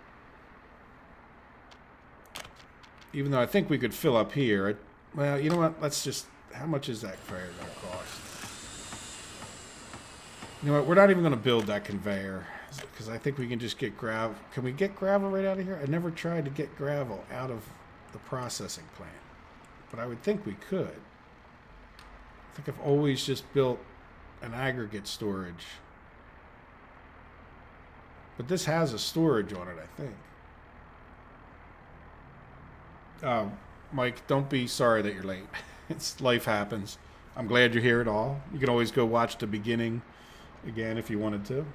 Even though I think we could fill up here. Well, you know what? Let's just. How much is that conveyor going to cost? You know what? We're not even going to build that conveyor. Because I think we can just get gravel. Can we get gravel right out of here? I never tried to get gravel out of the processing plant. But I would think we could. I think I've always just built an aggregate storage. But this has a storage on it, I think. Mike, don't be sorry that you're late. It's life happens. I'm glad you're here at all. You can always go watch the beginning again if you wanted to.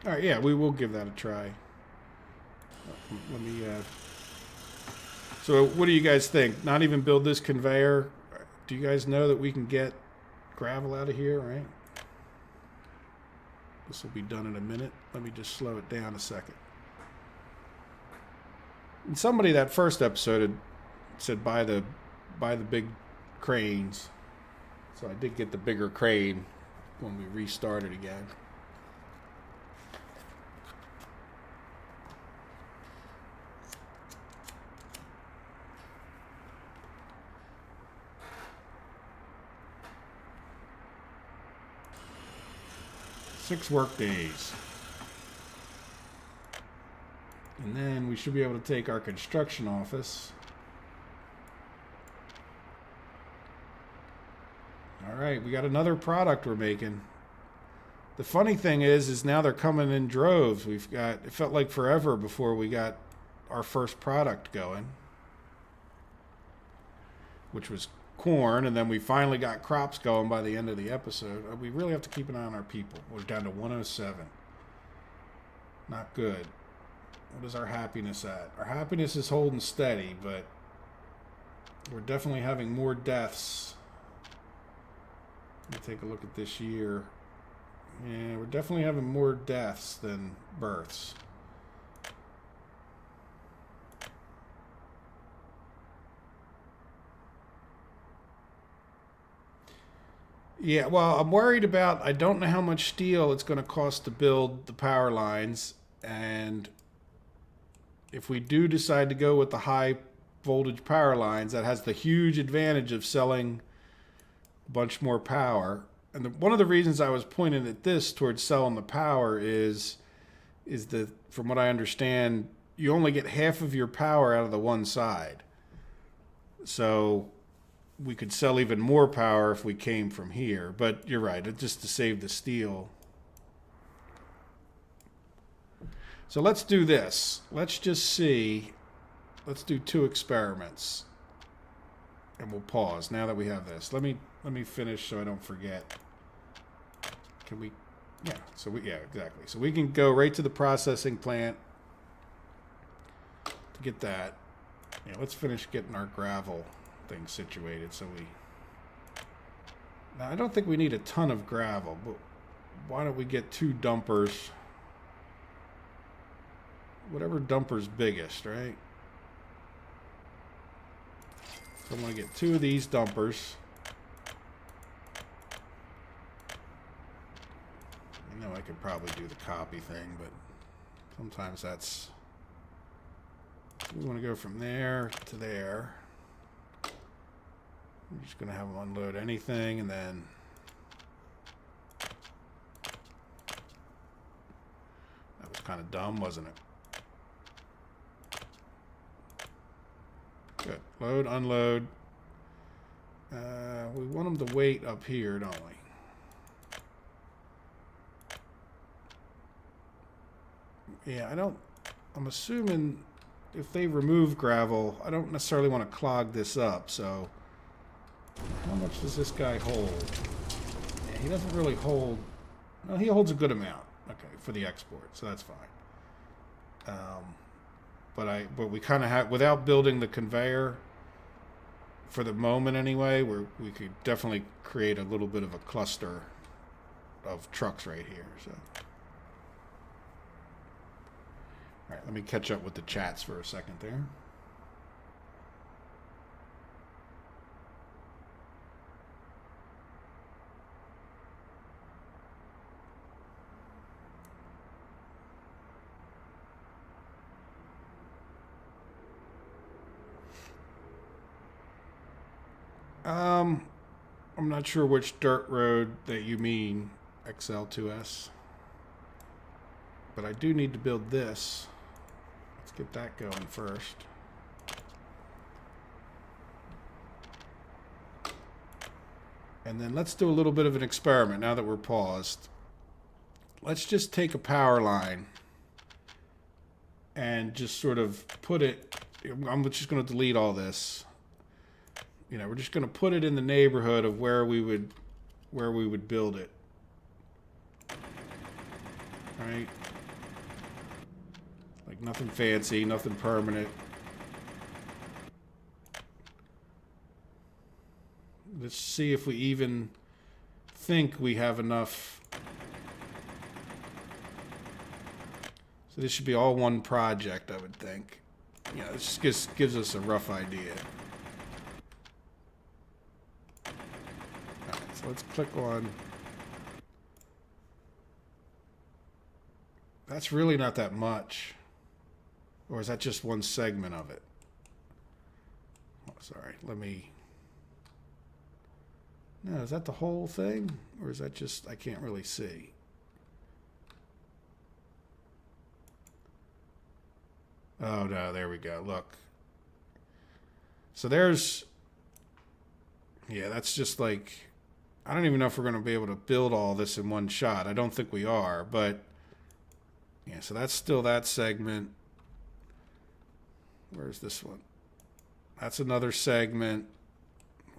All right, yeah, we will give that a try. Let me. So, what do you guys think? Not even build this conveyor? Do you guys know that we can get gravel out of here? Right. This will be done in a minute. Let me just slow it down a second. And somebody that first episode had said buy the big cranes. So I did get the bigger crane when we restarted again. Six work days. And then we should be able to take our construction office. All right, we got another product we're making. The funny thing is now they're coming in droves. It felt like forever before we got our first product going, which was corn, and then we finally got crops going by the end of the episode. We really have to keep an eye on our people. We're down to 107. Not good. What is our happiness at? Our happiness is holding steady, but we're definitely having more deaths. Let me take a look at this year. Yeah, we're definitely having more deaths than births. Yeah, well, I'm worried about, I don't know how much steel it's going to cost to build the power lines. And if we do decide to go with the high voltage power lines, that has the huge advantage of selling a bunch more power. And one of the reasons I was pointing at this towards selling the power is that, from what I understand, you only get half of your power out of the one side. So we could sell even more power if we came from here. But you're right, just to save the steel. So let's do this. Let's just see. Let's do 2 experiments. And we'll pause now that we have this. Let me finish so I don't forget. Can we? Yeah. Yeah, exactly. So we can go right to the processing plant to get that. Yeah, let's finish getting our gravel thing situated. Now I don't think we need a ton of gravel, but why don't we get 2 dumpers? Whatever dumper's biggest, right? So I'm going to get 2 of these dumpers. I know I could probably do the copy thing, but sometimes that's... We want to go from there to there. I'm just going to have them unload anything, and then... That was kind of dumb, wasn't it? Good. Load, unload. We want them to wait up here, don't we? Yeah, I'm assuming if they remove gravel, I don't necessarily want to clog this up, so how much does this guy hold? Yeah, he doesn't really hold, well, he holds a good amount, okay, for the export, so that's fine. But we kind of have, without building the conveyor, for the moment anyway, we could definitely create a little bit of a cluster of trucks right here, so. All right, let me catch up with the chats for a second there. I'm not sure which dirt road that you mean, XL2S. But I do need to build this. Let's get that going first. And then let's do a little bit of an experiment now that we're paused. Let's just take a power line and just sort of put it, I'm just going to delete all this. You know, we're just going to put it in the neighborhood of where we would build it. Right? Like nothing fancy, nothing permanent. Let's see if we even think we have enough. So this should be all one project, I would think. Yeah, this just gives us a rough idea. Alright, so let's click on. That's really not that much. Or is that just one segment of it? Oh, sorry, let me... No, is that the whole thing? Or is that just, I can't really see. Oh, no, there we go. Look. So there's, yeah, that's just like, I don't even know if we're going to be able to build all this in one shot. I don't think we are, but yeah, so that's still that segment. Where's this one? That's another segment.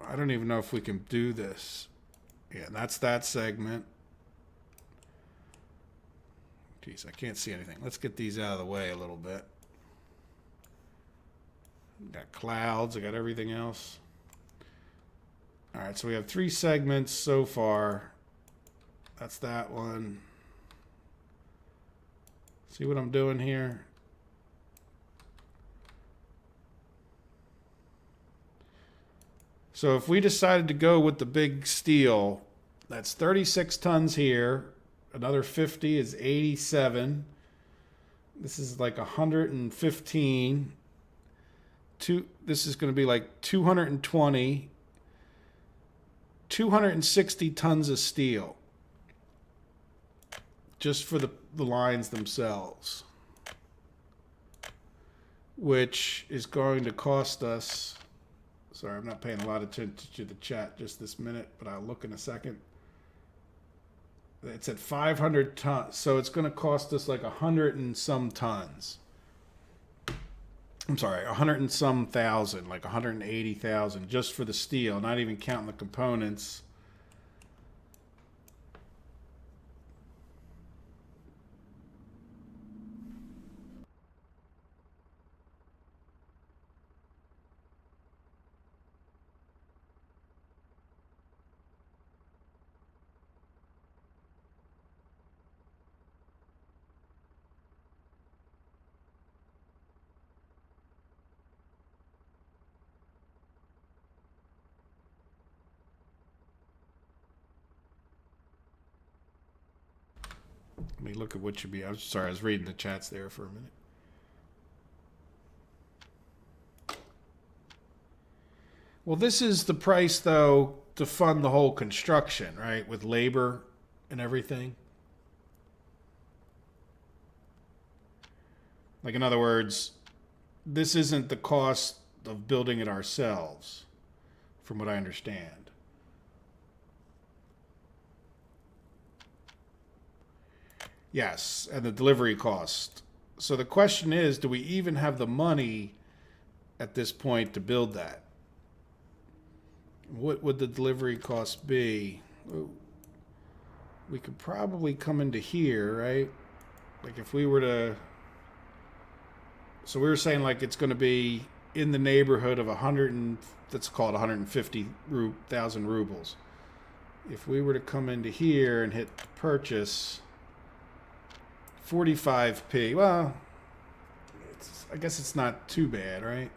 I don't even know if we can do this. Yeah, that's that segment. Jeez, I can't see anything. Let's get these out of the way a little bit. Got clouds. I got everything else. All right, so we have 3 segments so far. That's that one. See what I'm doing here? So if we decided to go with the big steel, that's 36 tons here. Another 50 is 87. This is like 115. This is going to be like 220. 260 tons of steel. Just for the lines themselves. Which is going to cost us... Sorry, I'm not paying a lot of attention to the chat just this minute, but I'll look in a second. It's at 500 tons, so it's going to cost us like 100 and some tons. I'm sorry, 100 and some thousand, like 180,000 just for the steel, not even counting the components. Let me look at what should be. I'm sorry, I was reading the chats there for a minute. Well, this is the price, though, to fund the whole construction, right? With labor and everything. Like, in other words, this isn't the cost of building it ourselves, from what I understand. Yes, and the delivery cost. So the question is, do we even have the money at this point to build that? What would the delivery cost be? We could probably come into here, right? Like if we were to... So we were saying like it's going to be in the neighborhood of 100 and... Let's call it 150,000 rubles. If we were to come into here and hit purchase... 45p. Well, I guess it's not too bad, right?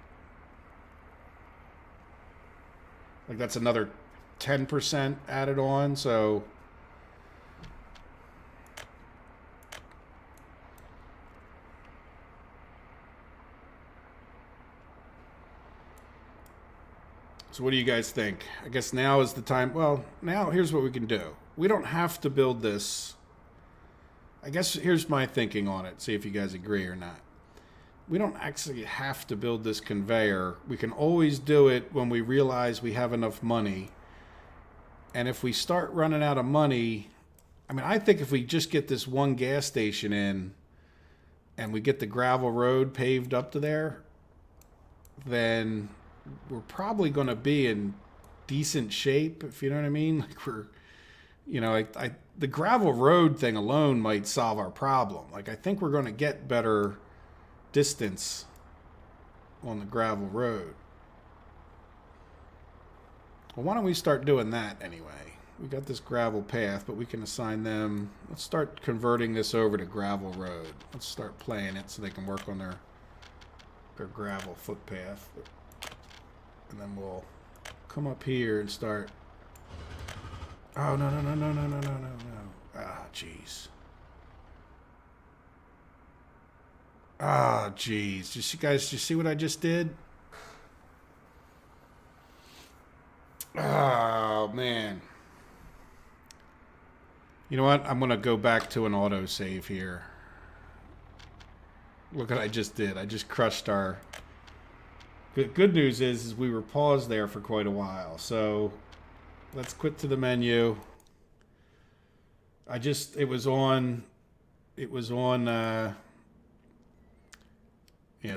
Like that's another 10% added on, so So what do you guys think? I guess now is the time. Well, now here's what we can do. We don't have to build this. I guess here's my thinking on it. See if you guys agree or not. We don't actually have to build this conveyor. We can always do it when we realize we have enough money. And if we start running out of money, I mean, I think if we just get this one gas station in and we get the gravel road paved up to there, then we're probably going to be in decent shape, if you know what I mean. Like we're, you know, the gravel road thing alone might solve our problem. Like I think we're going to get better distance on the gravel road. Well, why don't we start doing that anyway? We got this gravel path, but we can assign them. Let's start converting this over to gravel road. Let's start playing it so they can work on their gravel footpath. And then we'll come up here and start. Oh, no. Ah, jeez. Ah, jeez. Did you guys see what I just did? Oh, man. You know what? I'm going to go back to an autosave here. Look what I just did. I just crushed our... Good news is we were paused there for quite a while. So let's quit to the menu. It was on, yeah,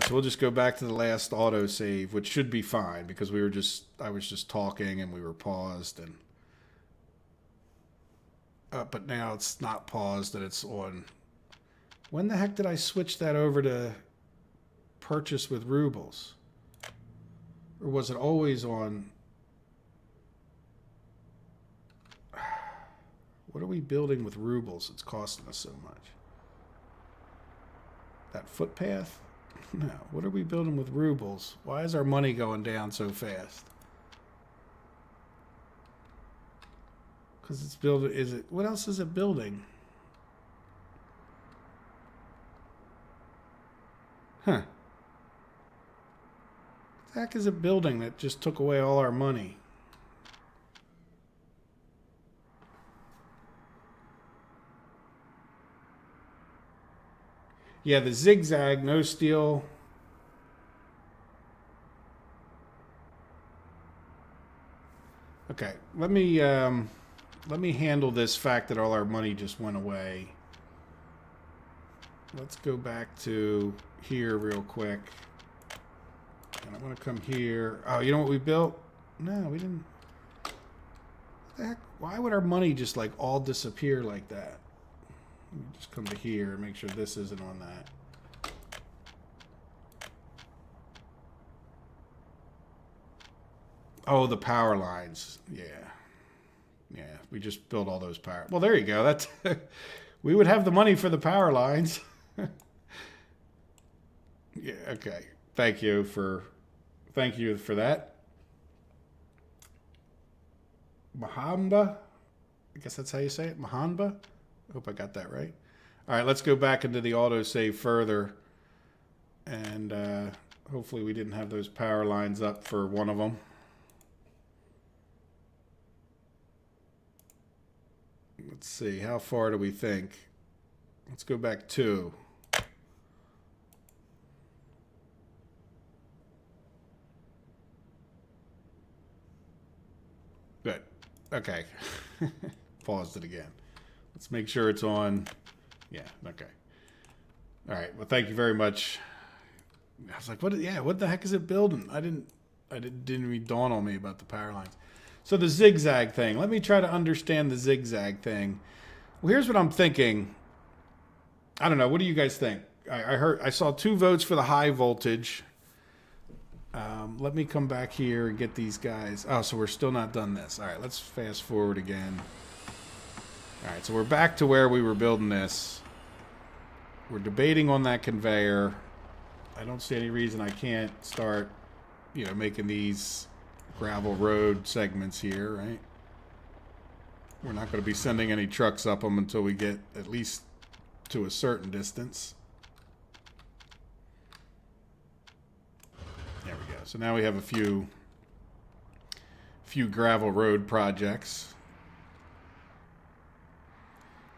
so we'll just go back to the last autosave, which should be fine because I was just talking and we were paused and, but now it's not paused and it's on. When the heck did I switch that over to purchase with rubles? Or was it always on? What are we building with rubles? It's costing us so much. That footpath? No. What are we building with rubles? Why is our money going down so fast? Because it's building. What else is it building? Huh. What the heck is it building that just took away all our money? Yeah, the zigzag, no steel. Okay, let me handle this fact that all our money just went away. Let's go back to here real quick. And I want to come here. Oh, you know what we built? No, we didn't. What the heck? Why would our money just like all disappear like that? Let me just come to here and make sure this isn't on that. Oh, the power lines. Yeah. Yeah, we just built all those power. Well, there you go. That's we would have the money for the power lines. Yeah, okay. Thank you for that. Mahamba? I guess that's how you say it. Mahamba? I hope I got that right. All right, let's go back into the autosave further. And hopefully we didn't have those power lines up for one of them. Let's see, how far do we think? Let's go back 2. Good. Okay. Paused it again. Let's make sure it's on. Yeah, okay. All right. Well, thank you very much. I was like, what the heck is it building? Didn't even dawn on me about the power lines. So the zigzag thing. Let me try to understand the zigzag thing. Well, here's what I'm thinking. I don't know. What do you guys think? I saw 2 votes for the high voltage. Let me come back here and get these guys. Oh, so we're still not done this. All right, let's fast forward again. All right, so we're back to where we were building this. We're debating on that conveyor. I don't see any reason I can't start, making these gravel road segments here, right? We're not going to be sending any trucks up them until we get at least to a certain distance. There we go. So now we have a few few gravel road projects.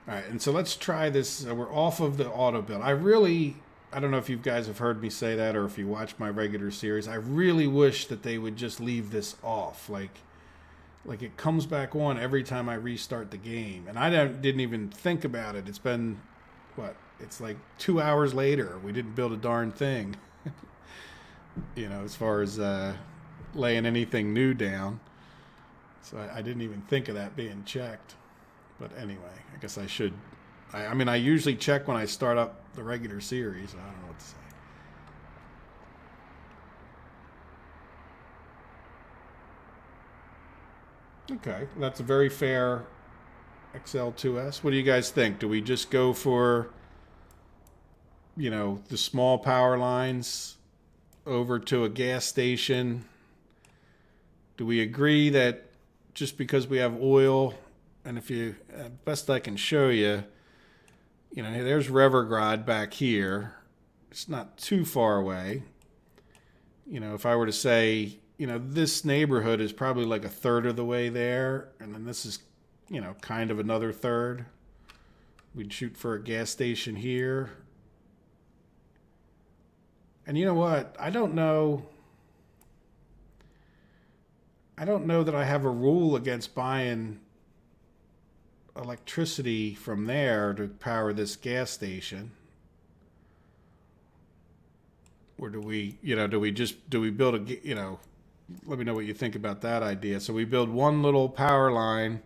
All right, and so let's try this. We're off of the auto build. I don't know if you guys have heard me say that or if you watch my regular series. I really wish that they would just leave this off. Like it comes back on every time I restart the game. And I didn't even think about it. It's been, what? It's like 2 hours later. We didn't build a darn thing. As far as laying anything new down. So I didn't even think of that being checked. But anyway, I guess I should. I mean, I usually check when I start up the regular series. I don't know what to say. Okay, that's a very fair XL2S. What do you guys think? Do we just go for, the small power lines over to a gas station? Do we agree that just because we have oil, and if you, best I can show you, there's Revergrad back here. It's not too far away. If I were to say, this neighborhood is probably like a third of the way there, and then this is, kind of another third. We'd shoot for a gas station here. And you know what? I don't know that I have a rule against buying electricity from there to power this gas station. Or do we build a, let me know what you think about that idea. So we build one little power line,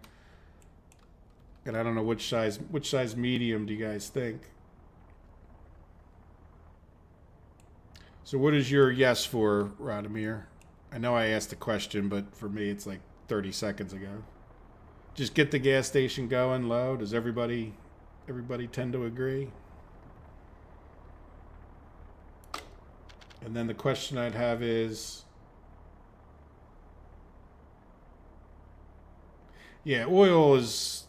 and I don't know which size medium do you guys think? So what is your yes for, Radomir? I know I asked the question, but for me it's like 30 seconds ago. Just get the gas station going low. Does everybody tend to agree? And then the question I'd have is, oil is,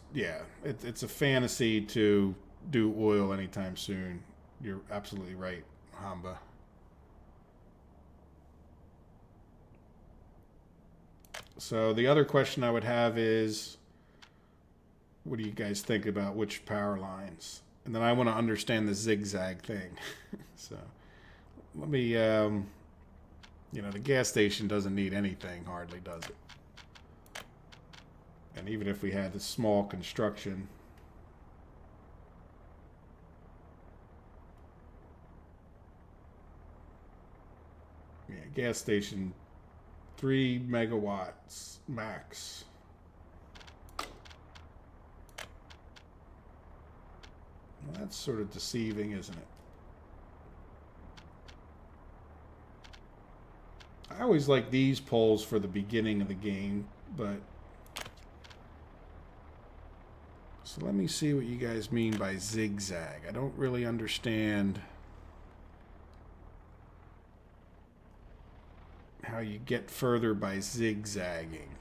it's a fantasy to do oil anytime soon. You're absolutely right, Hamba. So the other question I would have is, what do you guys think about which power lines? And then I want to understand the zigzag thing. So let me, the gas station doesn't need anything, hardly does it? And even if we had this small construction, gas station, 3 megawatts max. Well, that's sort of deceiving, isn't it? I always like these polls for the beginning of the game, but... So let me see what you guys mean by zigzag. I don't really understand how you get further by zigzagging.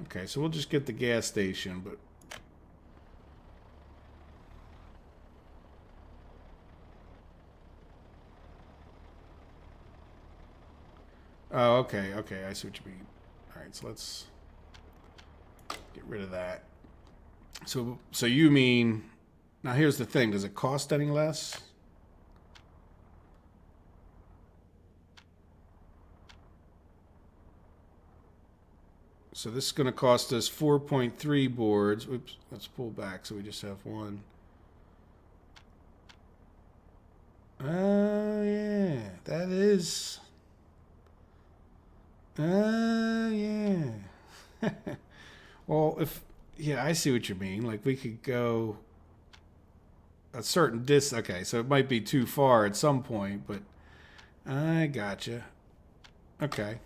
Okay, so we'll just get the gas station, but... Oh, okay, I see what you mean. All right, so let's get rid of that. So you mean... Now here's the thing, does it cost any less? So this is going to cost us 4.3 boards. Oops, let's pull back so we just have one. Oh, yeah. That is... yeah. Well, I see what you mean. Like, we could go a certain distance. Okay, so it might be too far at some point, but I gotcha. Okay.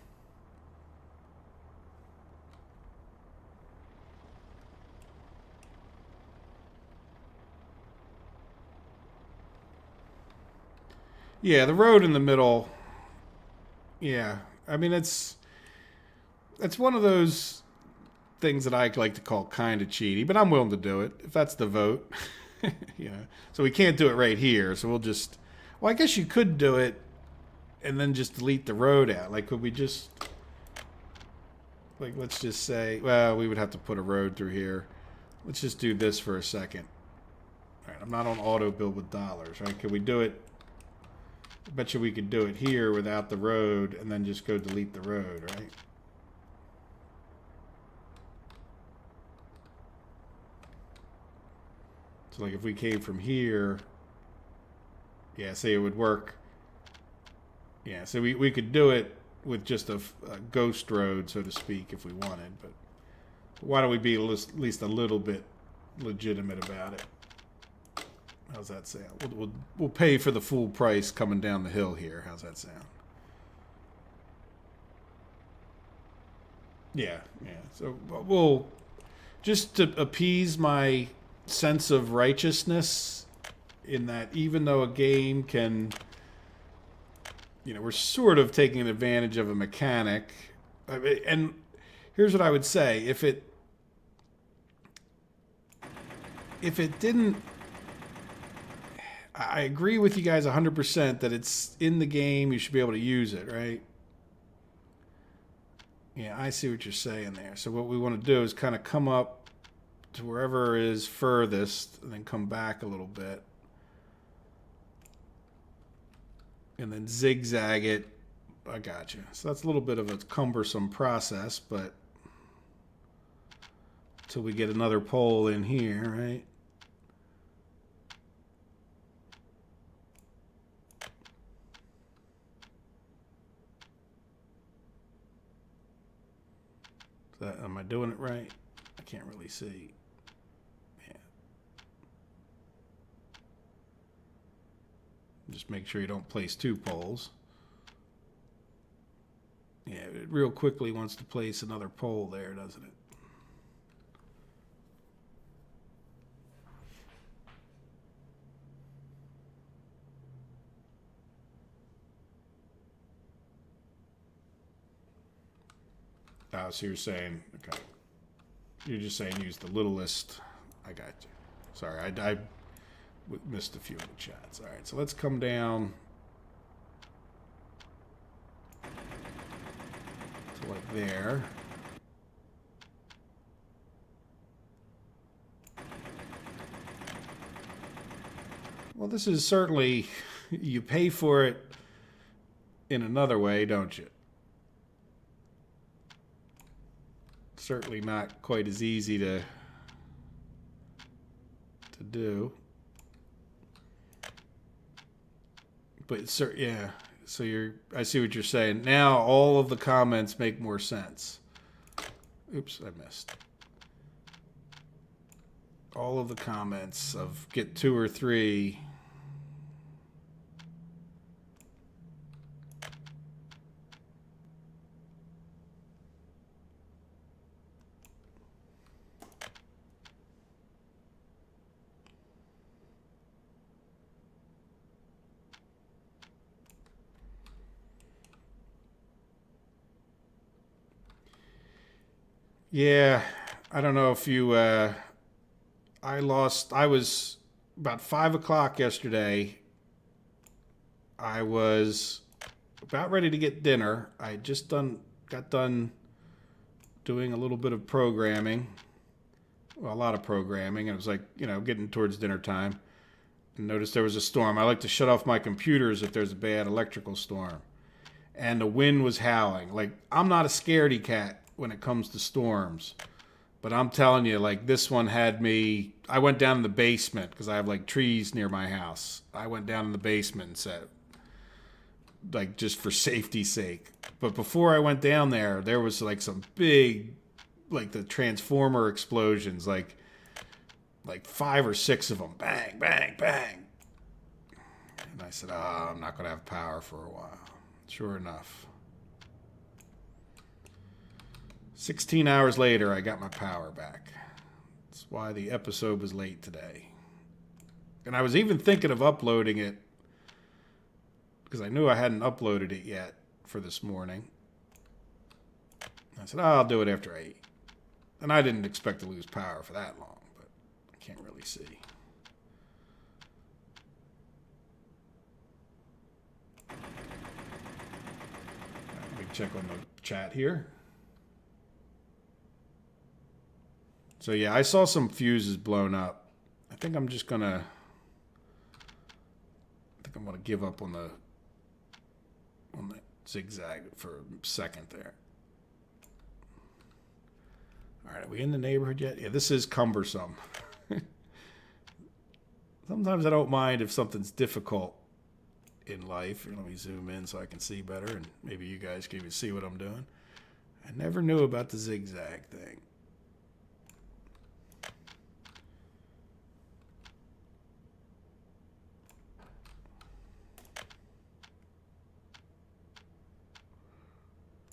Yeah, the road in the middle. Yeah, I mean it's one of those things that I like to call kind of cheaty, but I'm willing to do it if that's the vote. So we can't do it right here, so we'll just... Well, I guess you could do it and then just delete the road out. Like, could we just... Like, let's just say... Well, we would have to put a road through here. Let's just do this for a second. All right, I'm not on auto build with dollars, right? Could we do it... I bet you we could do it here without the road and then just go delete the road, right? So like if we came from here, yeah, say it would work. Yeah, so we could do it with just a ghost road, so to speak, if we wanted. But why don't we be at least a little bit legitimate about it? How's that sound? We'll pay for the full price coming down the hill here. How's that sound? Yeah. So we'll just to appease my sense of righteousness, in that even though a game can, we're sort of taking advantage of a mechanic. And here's what I would say: if it didn't. I agree with you guys 100% that it's in the game. You should be able to use it, right? Yeah, I see what you're saying there. So what we want to do is kind of come up to wherever is furthest and then come back a little bit. And then zigzag it. I got you. So that's a little bit of a cumbersome process, but until we get another pole in here, right? Am I doing it right? I can't really see. Yeah. Just make sure you don't place two poles. Yeah, it real quickly wants to place another pole there, doesn't it? Oh, so you're saying, okay. You're just saying use the littlest. I got you. Sorry, I missed a few of the chats. All right, so let's come down to like there. Well, this is certainly, you pay for it in another way, don't you? Certainly not quite as easy to do. But yeah, so I see what you're saying. Now all of the comments make more sense. Oops, I missed. All of the comments of get 2 or 3. Yeah, I don't know if you, I was about 5 o'clock yesterday. I was about ready to get dinner. I just got done doing a little bit of programming. Well, a lot of programming. And it was like, getting towards dinner time. And noticed there was a storm. I like to shut off my computers if there's a bad electrical storm. And the wind was howling. Like, I'm not a scaredy cat when it comes to storms, but I'm telling you, like, this one had me. I went down in the basement because I have like trees near my house. I went down in the basement and said, like, just for safety's sake. But before I went down there was like some big, like the transformer explosions, like 5 or 6 of them, bang, bang, bang. And I said, oh, I'm not gonna have power for a while. Sure enough. 16 hours later, I got my power back. That's why the episode was late today. And I was even thinking of uploading it because I knew I hadn't uploaded it yet for this morning. I said, oh, I'll do it after I eat. And I didn't expect to lose power for that long, but I can't really see. Let me check on the chat here. So yeah, I saw some fuses blown up. I think I'm just gonna give up on the zigzag for a second there. All right, are we in the neighborhood yet? Yeah, this is cumbersome. Sometimes I don't mind if something's difficult in life. Let me zoom in so I can see better, and maybe you guys can even see what I'm doing. I never knew about the zigzag thing.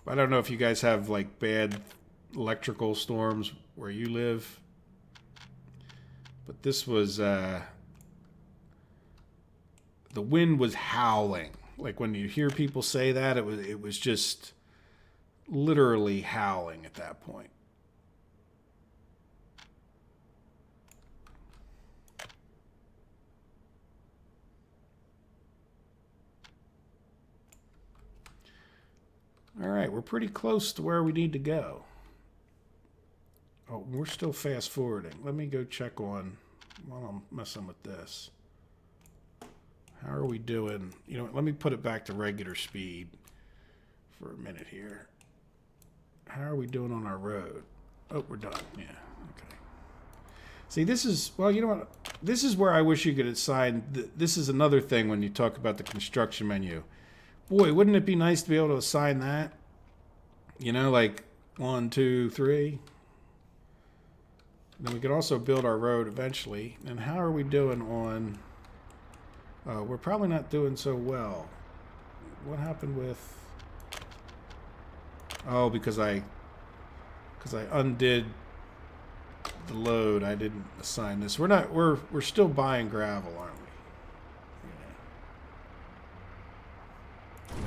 I don't know if you guys have like bad electrical storms where you live, but this was the wind was howling. Like when you hear people say that, it was just literally howling at that point. All right, we're pretty close to where we need to go. Oh, we're still fast forwarding. Let me go check on while I'm messing with this. How are we doing? You know, let me put it back to regular speed for a minute here. How are we doing on our road? Oh, we're done. Yeah, okay. See, this is, well, you know what? This is where I wish you could assign. This is another thing when you talk about the construction menu. Boy, wouldn't it be nice to be able to assign that? You know, like 1, 2, 3. Then we could also build our road eventually. And how are we doing on... we're probably not doing so well. What happened with... Oh, because I undid the load. I didn't assign this. We're still buying gravel, aren't we?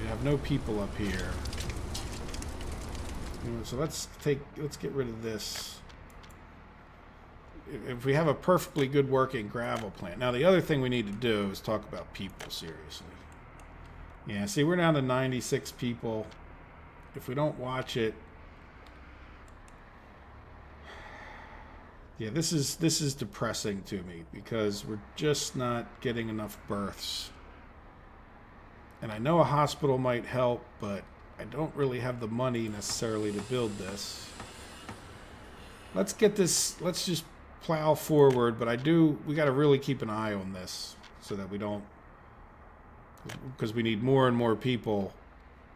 We have no people up here. So let's get rid of this. If we have a perfectly good working gravel plant. Now the other thing we need to do is talk about people seriously. Yeah, see, we're down to 96 people. If we don't watch it, yeah, this is depressing to me because we're just not getting enough births. And I know a hospital might help, but I don't really have the money necessarily to build this. Let's get this, let's just plow forward, but we got to really keep an eye on this so that we don't, because we need more and more people.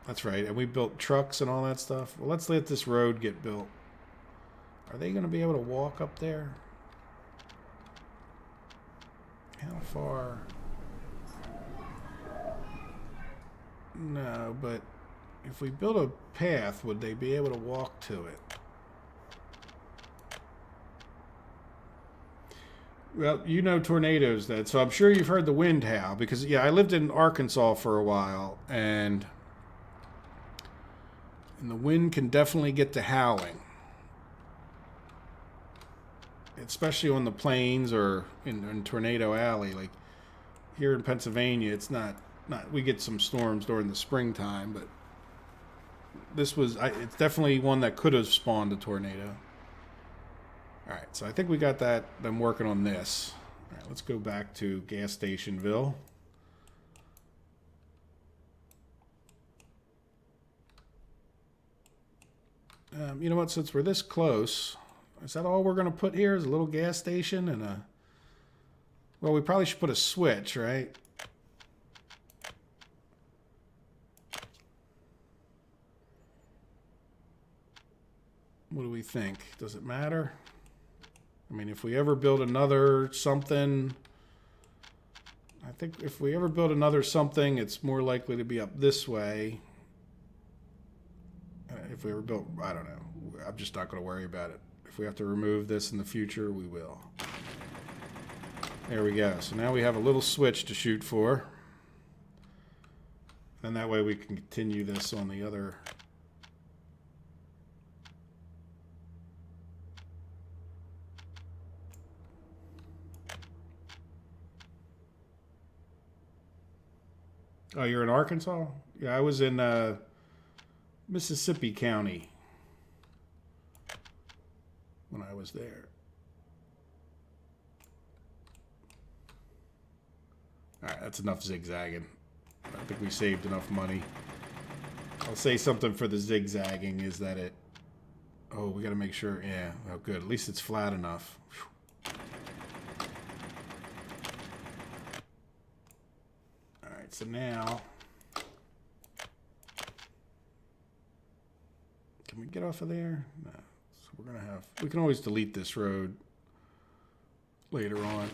That's right, and we built trucks and all that stuff. Well, let's let this road get built. Are they going to be able to walk up there? How far? No, but if we build a path, would they be able to walk to it? Well, you know tornadoes then, so I'm sure you've heard the wind howl, because, yeah, I lived in Arkansas for a while, and the wind can definitely get to howling. Especially on the plains or in Tornado Alley. Like, here in Pennsylvania, it's not we get some storms during the springtime, but this was, it's definitely one that could have spawned a tornado. All right, so I think we got that, them working on this. All right, let's go back to Gas Stationville. You know what, since we're this close, is that all we're going to put here is a little gas station and a... Well, we probably should put a switch, right? What do we think? Does it matter? I mean, if we ever build another something... I think if we ever build another something, it's more likely to be up this way. If we ever built... I don't know. I'm just not going to worry about it. If we have to remove this in the future, we will. There we go. So now we have a little switch to shoot for. And that way we can continue this on the other... Oh, you're in Arkansas? Yeah, I was in Mississippi County when I was there. All right, that's enough zigzagging. I think we saved enough money. I'll say something for the zigzagging is that it... Oh, we got to make sure... Yeah, oh good. At least it's flat enough. Alright, so now... Can we get off of there? No. So we're going to have... We can always delete this road later on.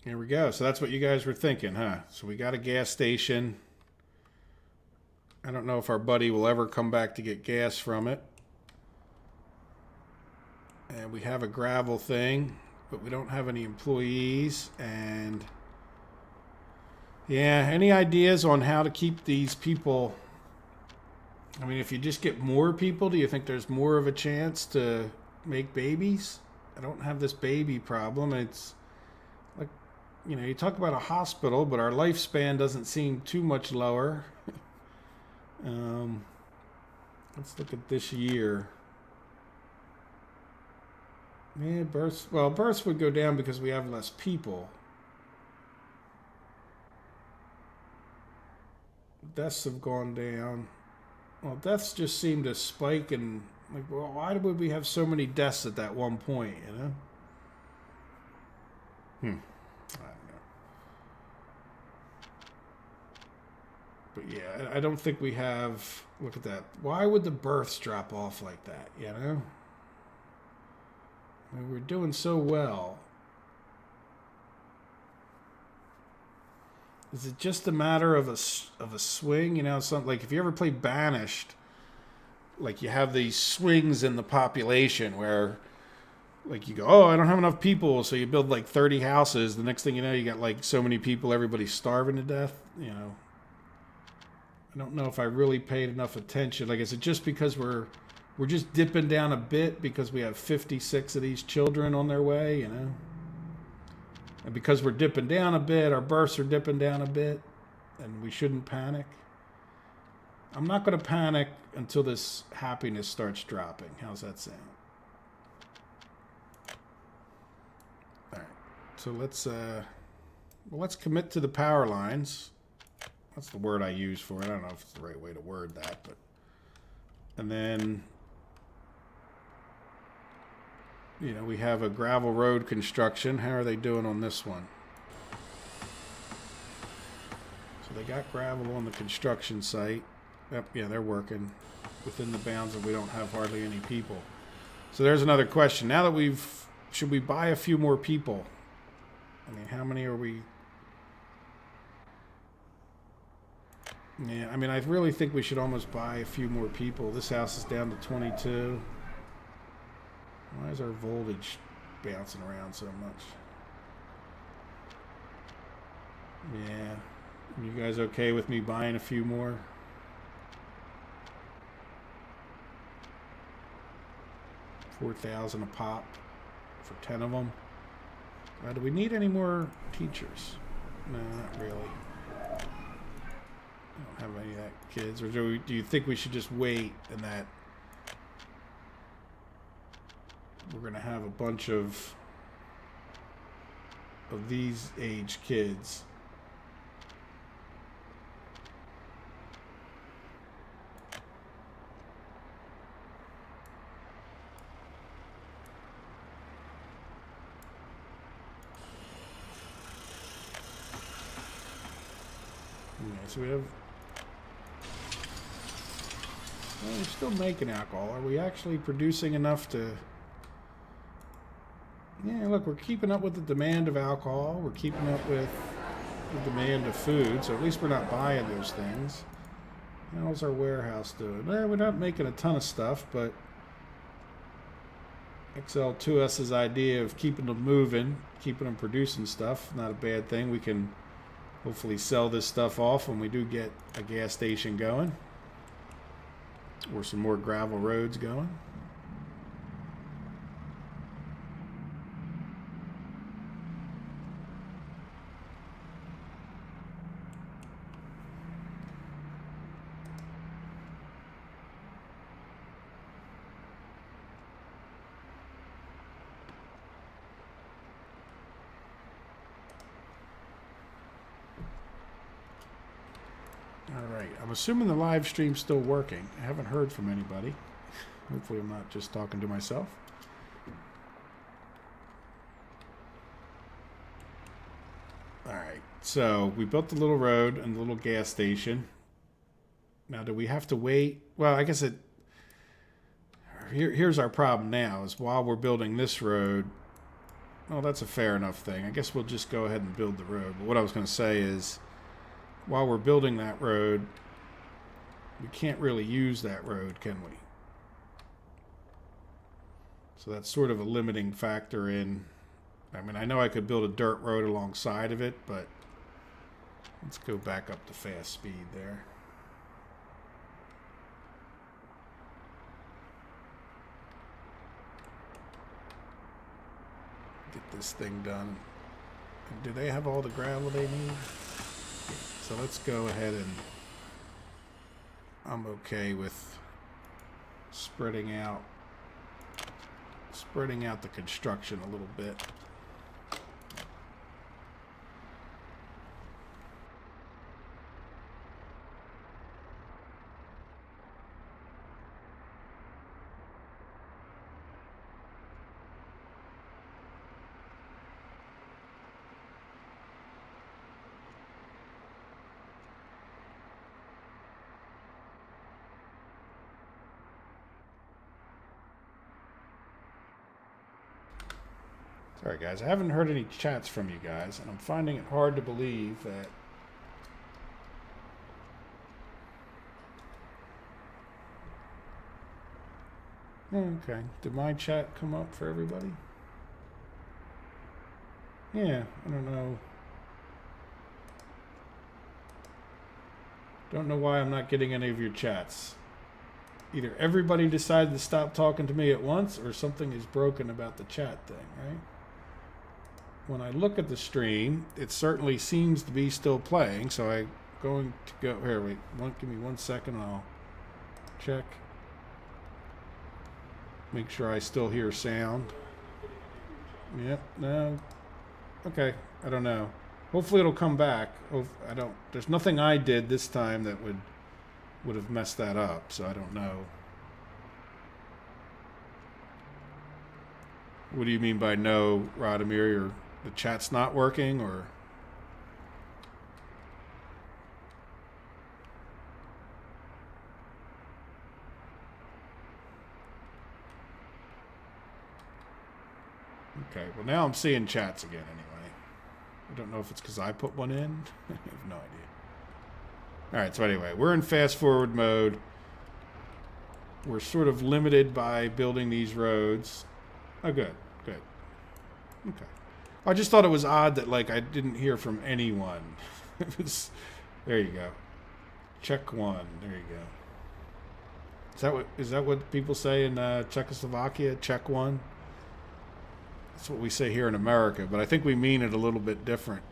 Here we go. So that's what you guys were thinking, huh? So we got a gas station. I don't know if our buddy will ever come back to get gas from it. And we have a gravel thing, but we don't have any employees. And yeah, any ideas on how to keep these people? I mean, if you just get more people, do you think there's more of a chance to make babies? I don't have this baby problem. It's like, you know, you talk about a hospital, but our lifespan doesn't seem too much lower. Let's look at this year. Yeah, births. Well, births would go down because we have less people. Deaths have gone down. Well, deaths just seem to spike, and like, well, why would we have so many deaths at that one point? You know. I don't know. But yeah, I don't think we have. Look at that. Why would the births drop off like that? You know. I mean, we're doing so well. Is it just a matter of a swing? You know, something like if you ever play Banished, like you have these swings in the population where, like you go, oh, I don't have enough people, so you build like 30 houses. The next thing you know, you got like so many people, everybody's starving to death. You know, I don't know if I really paid enough attention. Like, is it just because we're just dipping down a bit because we have 56 of these children on their way? You know. And because we're dipping down a bit, our births are dipping down a bit, and we shouldn't panic. I'm not going to panic until this happiness starts dropping. How's that sound? All right. So let's commit to the power lines. That's the word I use for it. I don't know if it's the right way to word that, but and then, you know, we have a gravel road construction. How are they doing on this one? So they got gravel on the construction site. Yep, yeah, they're working within the bounds that we don't have hardly any people. So there's another question. Now that should we buy a few more people? I mean, how many are we? Yeah, I mean, I really think we should almost buy a few more people. This house is down to 22. Why is our voltage bouncing around so much? Yeah. You guys okay with me buying a few more? $4,000 a pop for 10 of them. Do we need any more teachers? No, not really. I don't have any of that kids. Or do you think we should just wait and that we're going to have a bunch of these age kids? Yeah, so we have... Well, we're still making alcohol. Are we actually producing enough to... Yeah, look, we're keeping up with the demand of alcohol. We're keeping up with the demand of food, so at least we're not buying those things. How's our warehouse doing? Well, we're not making a ton of stuff, but XL2S's idea of keeping them moving, keeping them producing stuff, not a bad thing. We can hopefully sell this stuff off when we do get a gas station going. or some more gravel roads going. Alright, I'm assuming the live stream's still working. I haven't heard from anybody. Hopefully I'm not just talking to myself. Alright, so we built the little road and the little gas station. Now do we have to wait? Well, I guess here's our problem now, is while we're building this road, well, that's a fair enough thing. I guess we'll just go ahead and build the road. But what I was going to say is, while we're building that road, we can't really use that road, can we? So that's sort of a limiting factor in... I mean, I know I could build a dirt road alongside of it, but let's go back up to fast speed there. Get this thing done. Do they have all the gravel they need? So let's go ahead and I'm okay with spreading out the construction a little bit. Sorry guys, I haven't heard any chats from you guys, and I'm finding it hard to believe that okay, did my chat come up for everybody? Yeah, I don't know. Don't know why I'm not getting any of your chats. Either everybody decided to stop talking to me at once, or something is broken about the chat thing, right? When I look at the stream, it certainly seems to be still playing, so I'm going to go here. Wait, give me 1 second, and I'll check. Make sure I still hear sound. Yep, no. Okay, I don't know. Hopefully it'll come back. I don't. There's nothing I did this time that would have messed that up, so I don't know. What do you mean by no, Radomir? The chat's not working, or? Okay, well now I'm seeing chats again anyway. I don't know if it's because I put one in. I have no idea. Alright, so anyway, we're in fast forward mode. We're sort of limited by building these roads. Oh, good, good. Okay. I just thought it was odd that, like, I didn't hear from anyone. It was, there you go. Check one. There you go. Is that what people say in Czechoslovakia? Check one? That's what we say here in America, but I think we mean it a little bit different.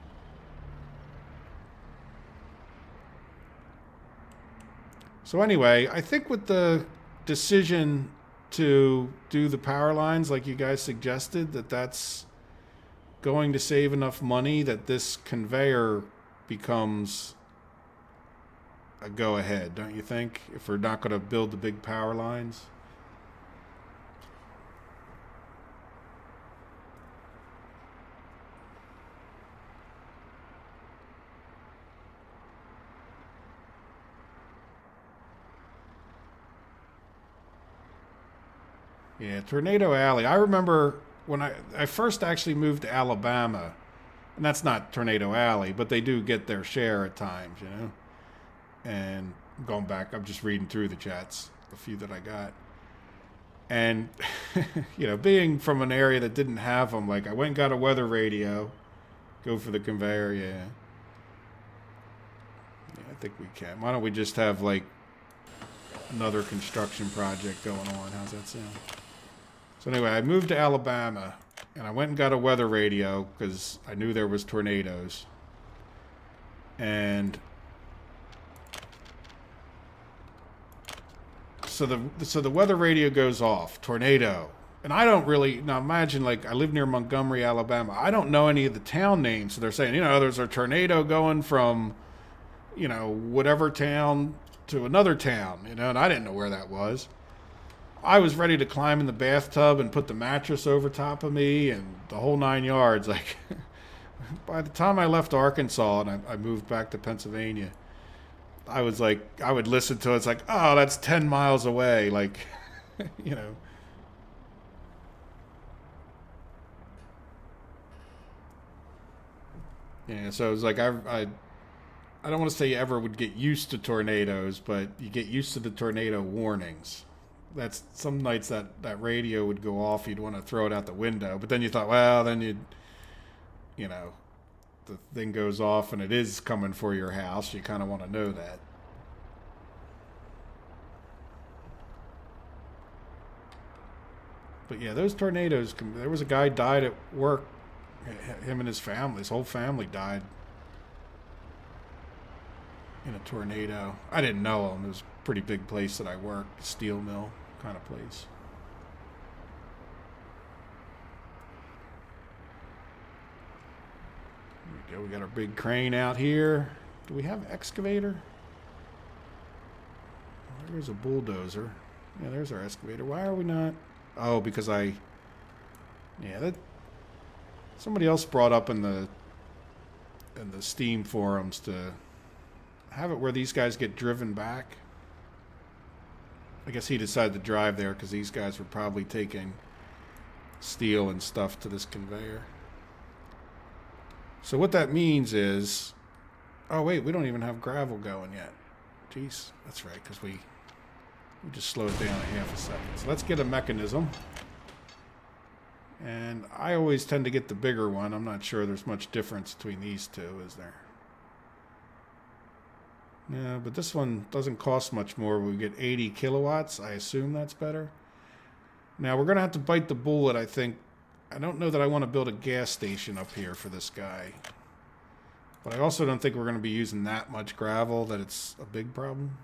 So anyway, I think with the decision to do the power lines like you guys suggested, that's going to save enough money that this conveyor becomes a go-ahead, don't you think? If we're not going to build the big power lines. Yeah, Tornado Alley. I remember when I first actually moved to Alabama, and that's not Tornado Alley, but they do get their share at times, you know? And going back, I'm just reading through the chats, a few that I got. And, you know, being from an area that didn't have them, like I went and got a weather radio, go for the conveyor, yeah. Yeah, I think we can. Why don't we just have, like, another construction project going on. How's that sound? So anyway, I moved to Alabama, and I went and got a weather radio because I knew there was tornadoes. And so the weather radio goes off, tornado. And I don't really, now imagine, like, I live near Montgomery, Alabama. I don't know any of the town names. So they're saying, you know, there's a tornado going from, you know, whatever town to another town, you know, and I didn't know where that was. I was ready to climb in the bathtub and put the mattress over top of me and the whole 9 yards. Like, by the time I left Arkansas and I moved back to Pennsylvania, I was like, I would listen to it. It's like, oh, that's 10 miles away. Like, you know. Yeah, so it was like, I don't want to say you ever would get used to tornadoes, but you get used to the tornado warnings. That's some nights that radio would go off, you'd want to throw it out the window. But then you thought, well, then you know, the thing goes off and it is coming for your house. You kind of want to know that. But yeah, those tornadoes, there was a guy died at work. Him and his family, his whole family died in a tornado. I didn't know him. It was a pretty big place that I worked, steel mill kind of place. There we go. We got our big crane out here. Do we have an excavator? Oh, there's a bulldozer. Yeah, there's our excavator. Why are we not? Oh, because yeah, that somebody else brought up in the Steam forums to have it where these guys get driven back. I guess he decided to drive there because these guys were probably taking steel and stuff to this conveyor. So what that means is, oh wait, we don't even have gravel going yet. Jeez, that's right, because we just slowed it down a half a second. So let's get a mechanism. And I always tend to get the bigger one. I'm not sure there's much difference between these two, is there? Yeah, but this one doesn't cost much more. We get 80 kilowatts. I assume that's better. Now, we're going to have to bite the bullet, I think. I don't know that I want to build a gas station up here for this guy. But I also don't think we're going to be using that much gravel that it's a big problem.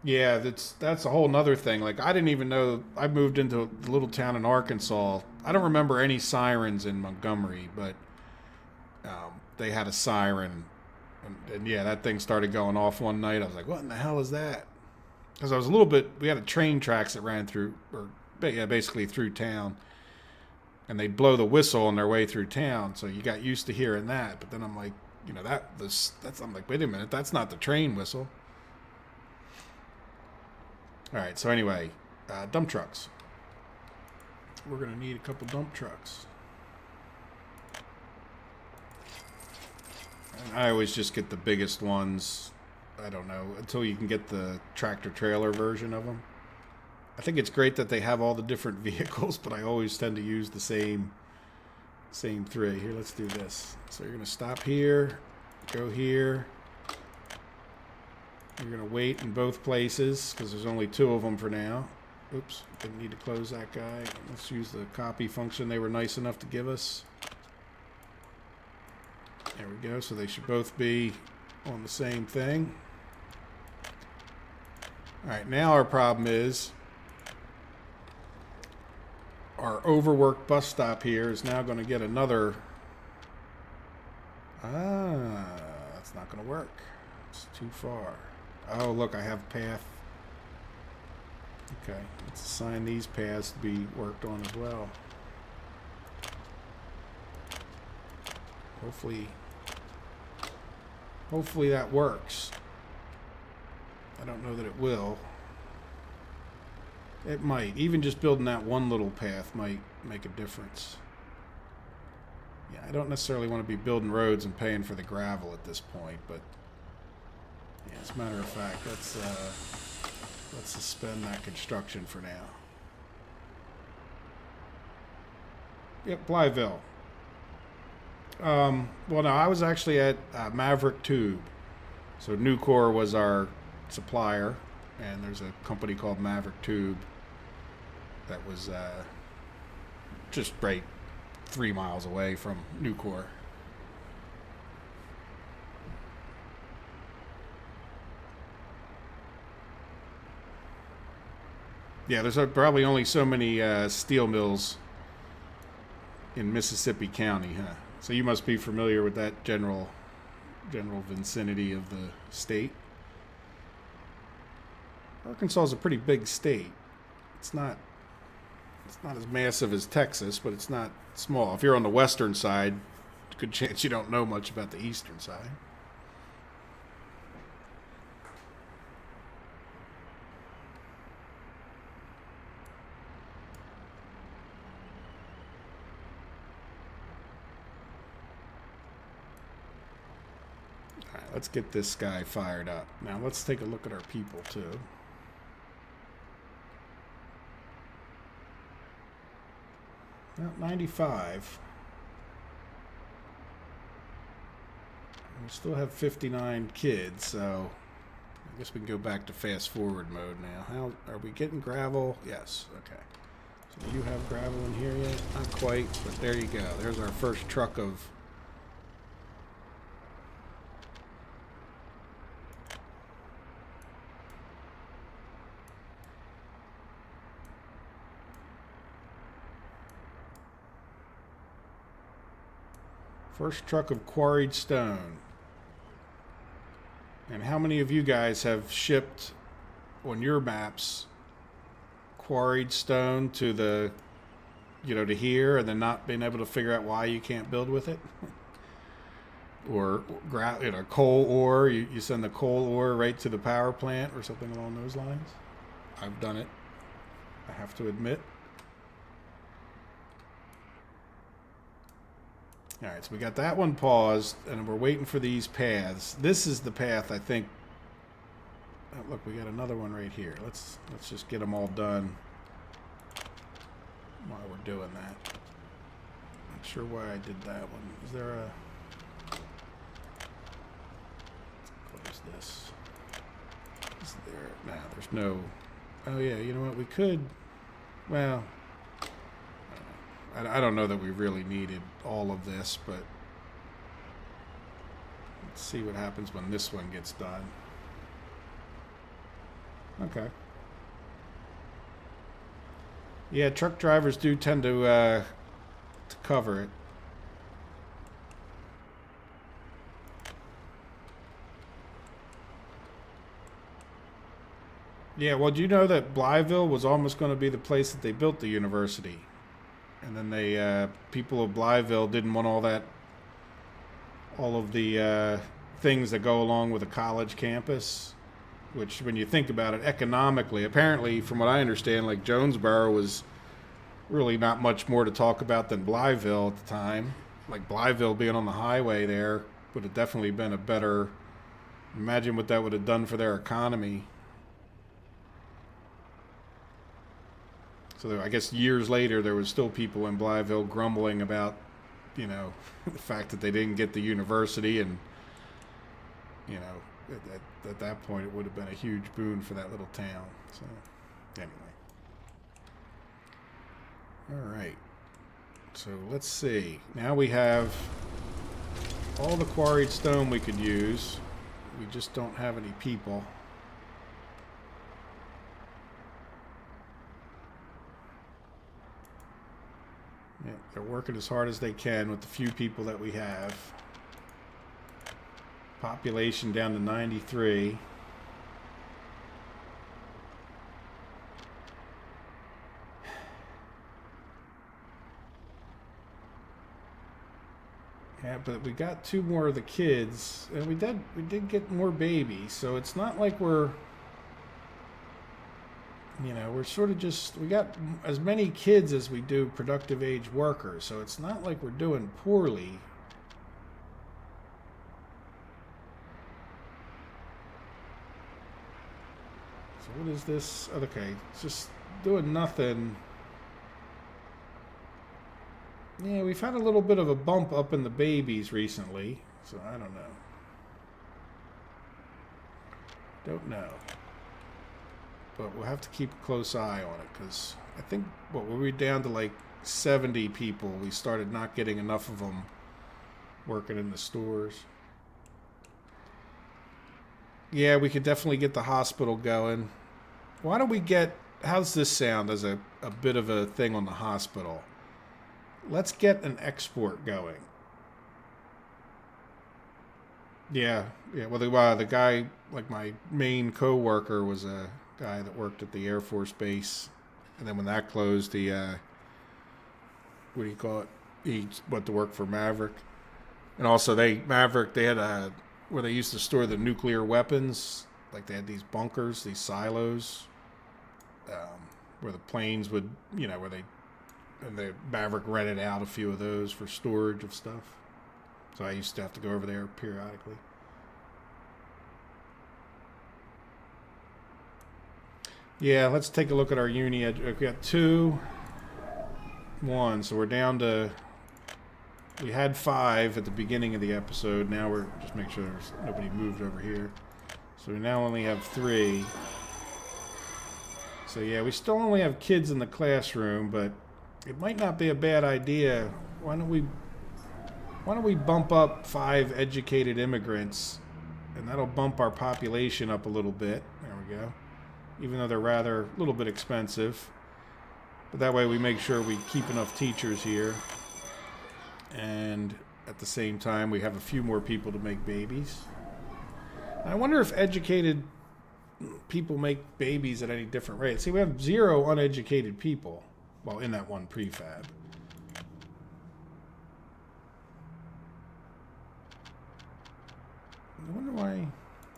Yeah, that's a whole nother thing. Like, I didn't even know. I moved into a little town in Arkansas. I don't remember any sirens in Montgomery, but they had a siren. And yeah, that thing started going off one night. I was like, what in the hell is that? Because I was a little bit, we had a train tracks that ran through, or yeah, basically through town. And they'd blow the whistle on their way through town. So you got used to hearing that. But then I'm like, you know, I'm like, wait a minute, that's not the train whistle. All right, so anyway, dump trucks. We're going to need a couple dump trucks. And I always just get the biggest ones. I don't know, until you can get the tractor trailer version of them. I think it's great that they have all the different vehicles, but I always tend to use the same three. Here, let's do this. So you're going to stop here, go here. You're going to wait in both places because there's only two of them for now. Oops, didn't need to close that guy. Let's use the copy function they were nice enough to give us. There we go. So they should both be on the same thing. All right, now our problem is our overworked bus stop here is now going to get another... that's not going to work. It's too far. Oh, look, I have path. Okay, let's assign these paths to be worked on as well. Hopefully that works. I don't know that it will. It might. Even just building that one little path might make a difference. Yeah, I don't necessarily want to be building roads and paying for the gravel at this point, but yeah, as a matter of fact, let's suspend that construction for now. Yep, Blytheville. Well, no, I was actually at Maverick Tube. So Nucor was our supplier, and there's a company called Maverick Tube that was just right 3 miles away from Nucor. Yeah, there's probably only so many steel mills in Mississippi County, huh? So you must be familiar with that general vicinity of the state. Arkansas is a pretty big state. It's not as massive as Texas, but it's not small. If you're on the western side, good chance you don't know much about the eastern side. All right, let's get this guy fired up. Now let's take a look at our people too. Well, 95. We still have 59 kids, so I guess we can go back to fast forward mode now. How are we getting gravel? Yes. Okay. So do you have gravel in here yet? Not quite, but there you go. There's our first truck of quarried stone. And how many of you guys have shipped on your maps quarried stone to the, to here, and then not being able to figure out why you can't build with it? Or coal ore, you send the coal ore right to the power plant or something along those lines? I've done it, I have to admit. All right, so we got that one paused, and we're waiting for these paths. This is the path, I think. Oh, look, we got another one right here. Let's just get them all done while we're doing that. Not sure why I did that one. Is there a... Let's close this. Is there... Nah, there's no... Oh, yeah, you know what? We could... Well... I don't know that we really needed all of this, but let's see what happens when this one gets done. Okay. Yeah, truck drivers do tend to cover it. Yeah, well, do you know that Blytheville was almost going to be the place that they built the university? And then they, people of Blytheville didn't want all of the things that go along with a college campus, which when you think about it economically, apparently from what I understand, like Jonesboro was really not much more to talk about than Blytheville at the time. Like Blytheville being on the highway there would have definitely been a better, imagine what that would have done for their economy. So I guess years later, there was still people in Blytheville grumbling about, the fact that they didn't get the university, and, at that point, it would have been a huge boon for that little town. So, anyway. All right. So let's see. Now we have all the quarried stone we could use. We just don't have any people. Yeah, they're working as hard as they can with the few people that we have. Population down to 93. Yeah, but we got 2 more of the kids, and we did get more babies, so it's not like we're we're sort of we got as many kids as we do productive age workers, so it's not like we're doing poorly. So what is this? Okay, it's just doing nothing. Yeah, we've had a little bit of a bump up in the babies recently, so I don't know. Don't know. But we'll have to keep a close eye on it, because I think, what, were we down to like 70 people? We started not getting enough of them working in the stores. Yeah, we could definitely get the hospital going. Why don't we get, how's this sound as a bit of a thing on the hospital? Let's get an export going. Yeah. Well, the guy, like my main co-worker, was a guy that worked at the Air Force Base, and then when that closed, he what do you call it? He went to work for Maverick, and also they had a where they used to store the nuclear weapons. Like they had these bunkers, these silos, where the planes would, where they and the Maverick rented out a few of those for storage of stuff. So I used to have to go over there periodically. Yeah, let's take a look at our uni. We got 2, 1, so we're down to. We had 5 at the beginning of the episode. Now we're just make sure there's nobody moved over here. So we now only have 3. So yeah, we still only have kids in the classroom, but it might not be a bad idea. Why don't we bump up 5 educated immigrants, and that'll bump our population up a little bit. There we go. Even though they're rather a little bit expensive. But that way we make sure we keep enough teachers here. And at the same time, we have a few more people to make babies. I wonder if educated people make babies at any different rate. See, we have 0 uneducated people, well, in that one prefab. I wonder why.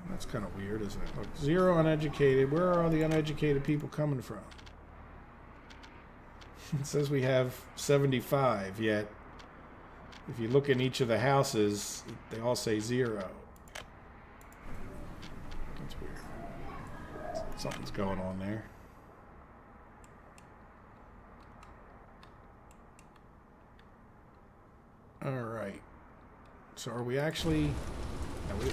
That's kind of weird, isn't it? Look, 0 uneducated. Where are all the uneducated people coming from? It says we have 75, yet if you look in each of the houses, they all say 0. That's weird. Something's going on there. All right. So are we actually...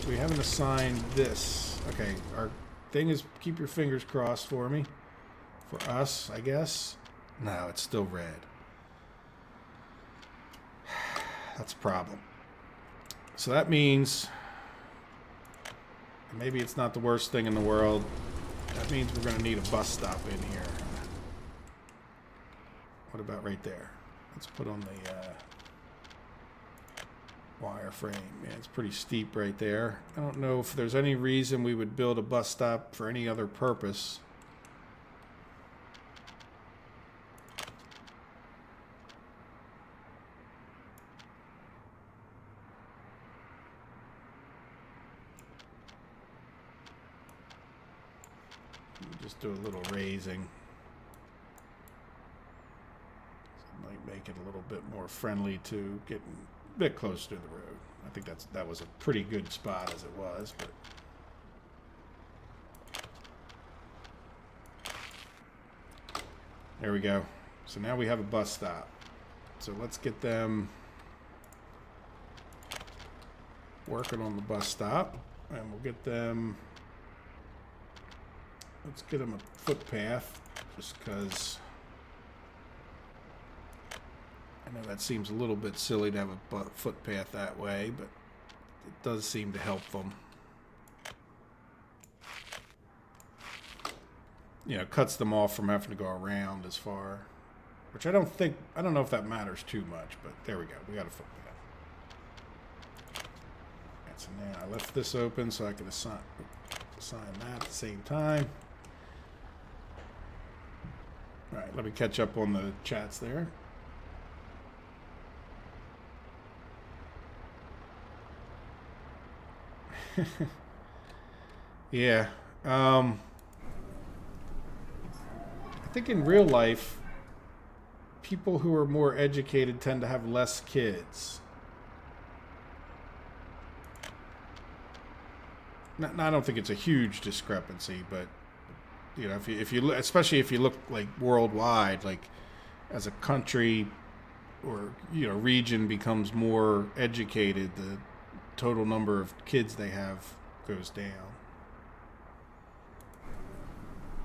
We haven't assigned this. Okay, our thing is keep your fingers crossed for me. For us, I guess. No, it's still red. That's a problem. So that means maybe it's not the worst thing in the world. That means we're going to need a bus stop in here. What about right there? Let's put on the wireframe. Yeah, it's pretty steep right there. I don't know if there's any reason we would build a bus stop for any other purpose. Just do a little raising. So might make it a little bit more friendly to getting a bit closer to the road. I think that was a pretty good spot as it was, but there we go. So now we have a bus stop. So let's get them working on the bus stop, and we'll get them. Let's get them a footpath, just because I know that seems a little bit silly to have a footpath that way, but it does seem to help them. Cuts them off from having to go around as far, which I don't know if that matters too much, but there we go. We got a footpath. Right, so now I left this open so I can assign that at the same time. All right, let me catch up on the chats there. Yeah. I think in real life, people who are more educated tend to have less kids. I don't think it's a huge discrepancy, but if you look, especially if you look like worldwide, like as a country, or region becomes more educated, the total number of kids they have goes down.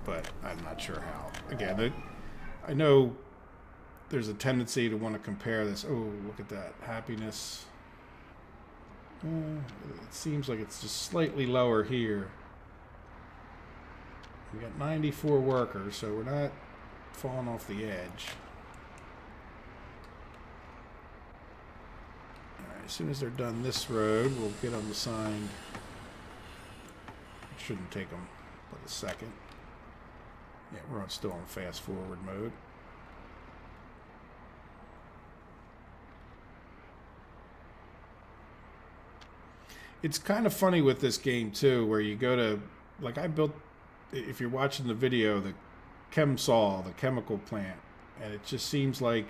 But I'm not sure how. Again, I know there's a tendency to want to compare this. Oh, look at that. Happiness. It seems like it's just slightly lower here. We got 94 workers, so we're not falling off the edge. All right, as soon as they're done this road, we'll get them assigned. It shouldn't take them but a second. Yeah, we're still in fast forward mode. It's kind of funny with this game too, where you go to, like I built, if you're watching the video, the ChemSol, the chemical plant, and it just seems like,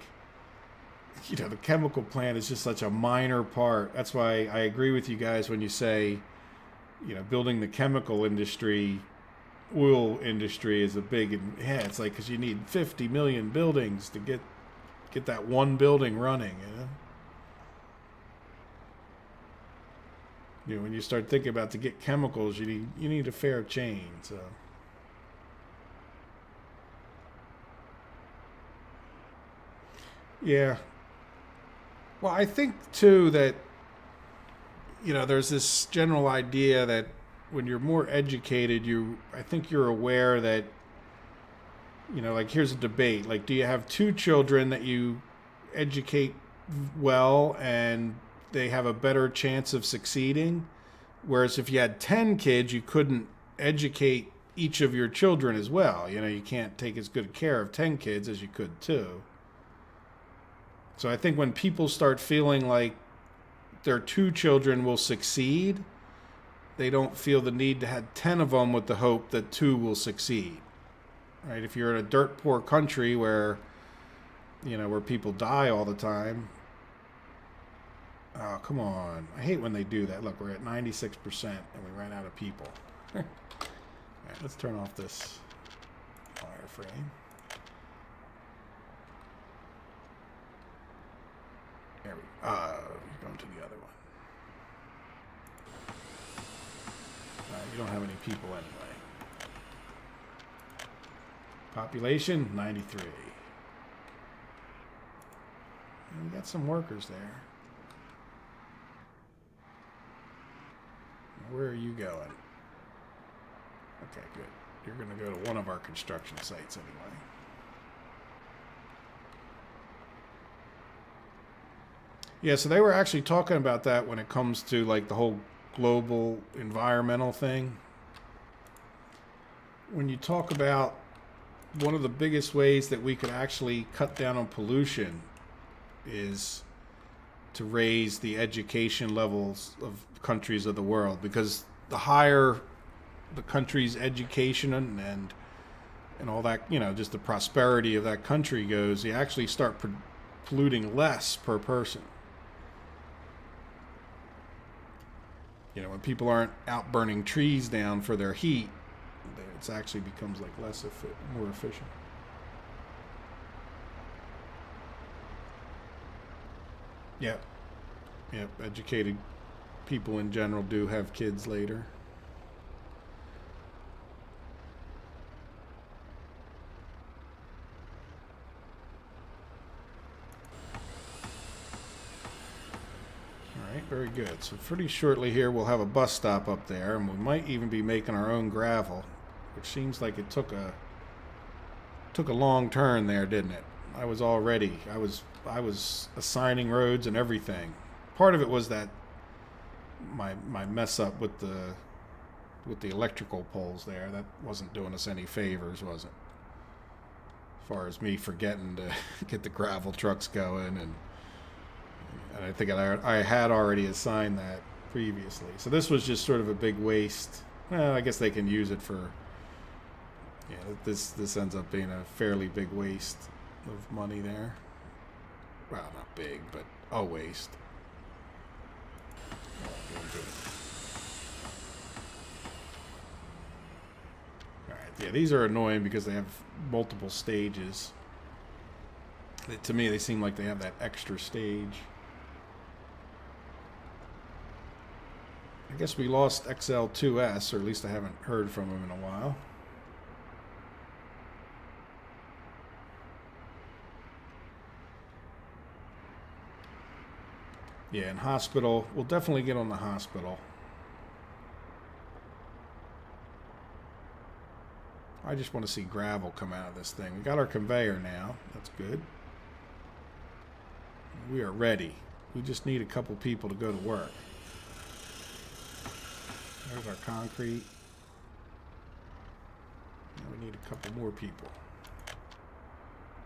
the chemical plant is just such a minor part. That's why I agree with you guys when you say, building the chemical industry, oil industry is a big, it's like, because you need 50 million buildings to get that one building running, when you start thinking about to get chemicals, you need a fair chain. So, yeah. Well, I think too that there's this general idea that when you're more educated, I think you're aware that like here's a debate. Like, do you have two children that you educate well and they have a better chance of succeeding? Whereas if you had 10 kids, you couldn't educate each of your children as well. You can't take as good care of 10 kids as you could 2. So I think when people start feeling like their 2 children will succeed, they don't feel the need to have 10 of them with the hope that 2 will succeed. Right? If you're in a dirt poor country where people die all the time, oh, come on. I hate when they do that. Look, we're at 96% and we ran out of people. All right, let's turn off this wireframe. There we go. You're going to the other one. You don't have any people anyway. Population, 93. And we got some workers there. Where are you going? Okay, good. You're going to go to one of our construction sites anyway. Yeah, so they were actually talking about that when it comes to like the whole global environmental thing. When you talk about one of the biggest ways that we could actually cut down on pollution is to raise the education levels of countries of the world, because the higher the country's education and all that, just the prosperity of that country goes, you actually start polluting less per person. When people aren't out burning trees down for their heat, it actually becomes like more efficient. Yep. Educated people in general do have kids later. All right, very good. So pretty shortly here we'll have a bus stop up there, and we might even be making our own gravel, which seems like it took a long turn there, didn't it? I was assigning roads and everything. Part of it was that my mess up with the electrical poles there. That wasn't doing us any favors, was it? As far as me forgetting to get the gravel trucks going, and I think I had already assigned that previously. So this was just sort of a big waste. Well, I guess they can use it for. Yeah, this ends up being a fairly big waste of money there. Well, not big, but a waste. Alright, yeah, these are annoying because they have multiple stages. To me, they seem like they have that extra stage. I guess we lost XL2S, or at least I haven't heard from him in a while. Yeah, and hospital. We'll definitely get on the hospital. I just want to see gravel come out of this thing. We got our conveyor now. That's good. We are ready. We just need a couple people to go to work. There's our concrete. Now we need a couple more people.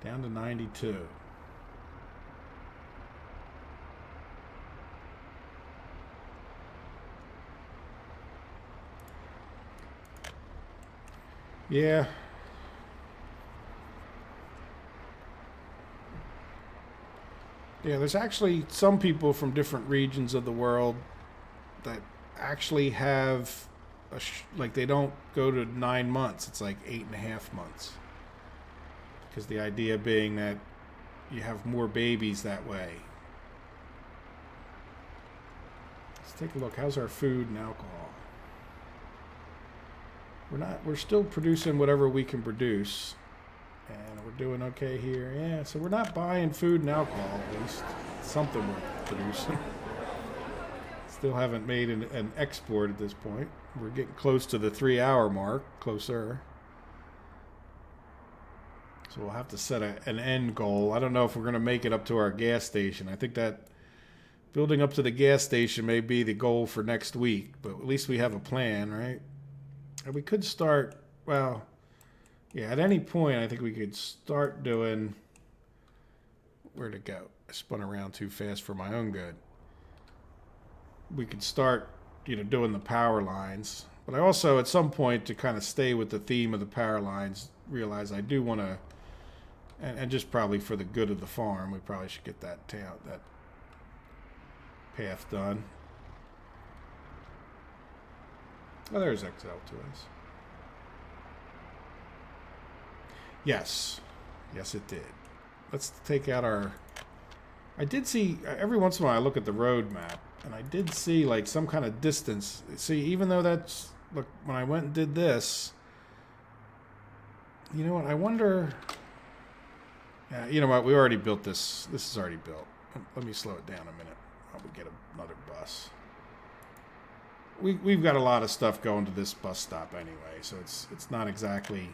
Down to 92. Yeah. Yeah, there's actually some people from different regions of the world that actually have like they don't go to 9 months. It's like 8.5 months. Because the idea being that you have more babies that way. Let's take a look. How's our food and alcohol? We're still producing whatever we can produce. And we're doing okay here. Yeah, so we're not buying food and alcohol, at least. Something we're producing. Still haven't made an export at this point. We're getting close to the 3-hour mark. Closer. So we'll have to set an end goal. I don't know if we're going to make it up to our gas station. I think that building up to the gas station may be the goal for next week. But at least we have a plan, right? And we could start, well, yeah, at any point, I think we could start doing, where'd it go? I spun around too fast for my own good. We could start, doing the power lines. But I also, at some point, to kind of stay with the theme of the power lines, realize I do want to, and just probably for the good of the farm, we probably should get that path done. Oh, there's XL2S. Yes. Yes, it did. Let's take out our... I did see... Every once in a while I look at the road map, and I did see, like, some kind of distance. See, even though that's... Look, when I went and did this... You know what? I wonder... Yeah, you know what? We already built this. This is already built. Let me slow it down a minute while we get another bus. We've got a lot of stuff going to this bus stop anyway, so it's not exactly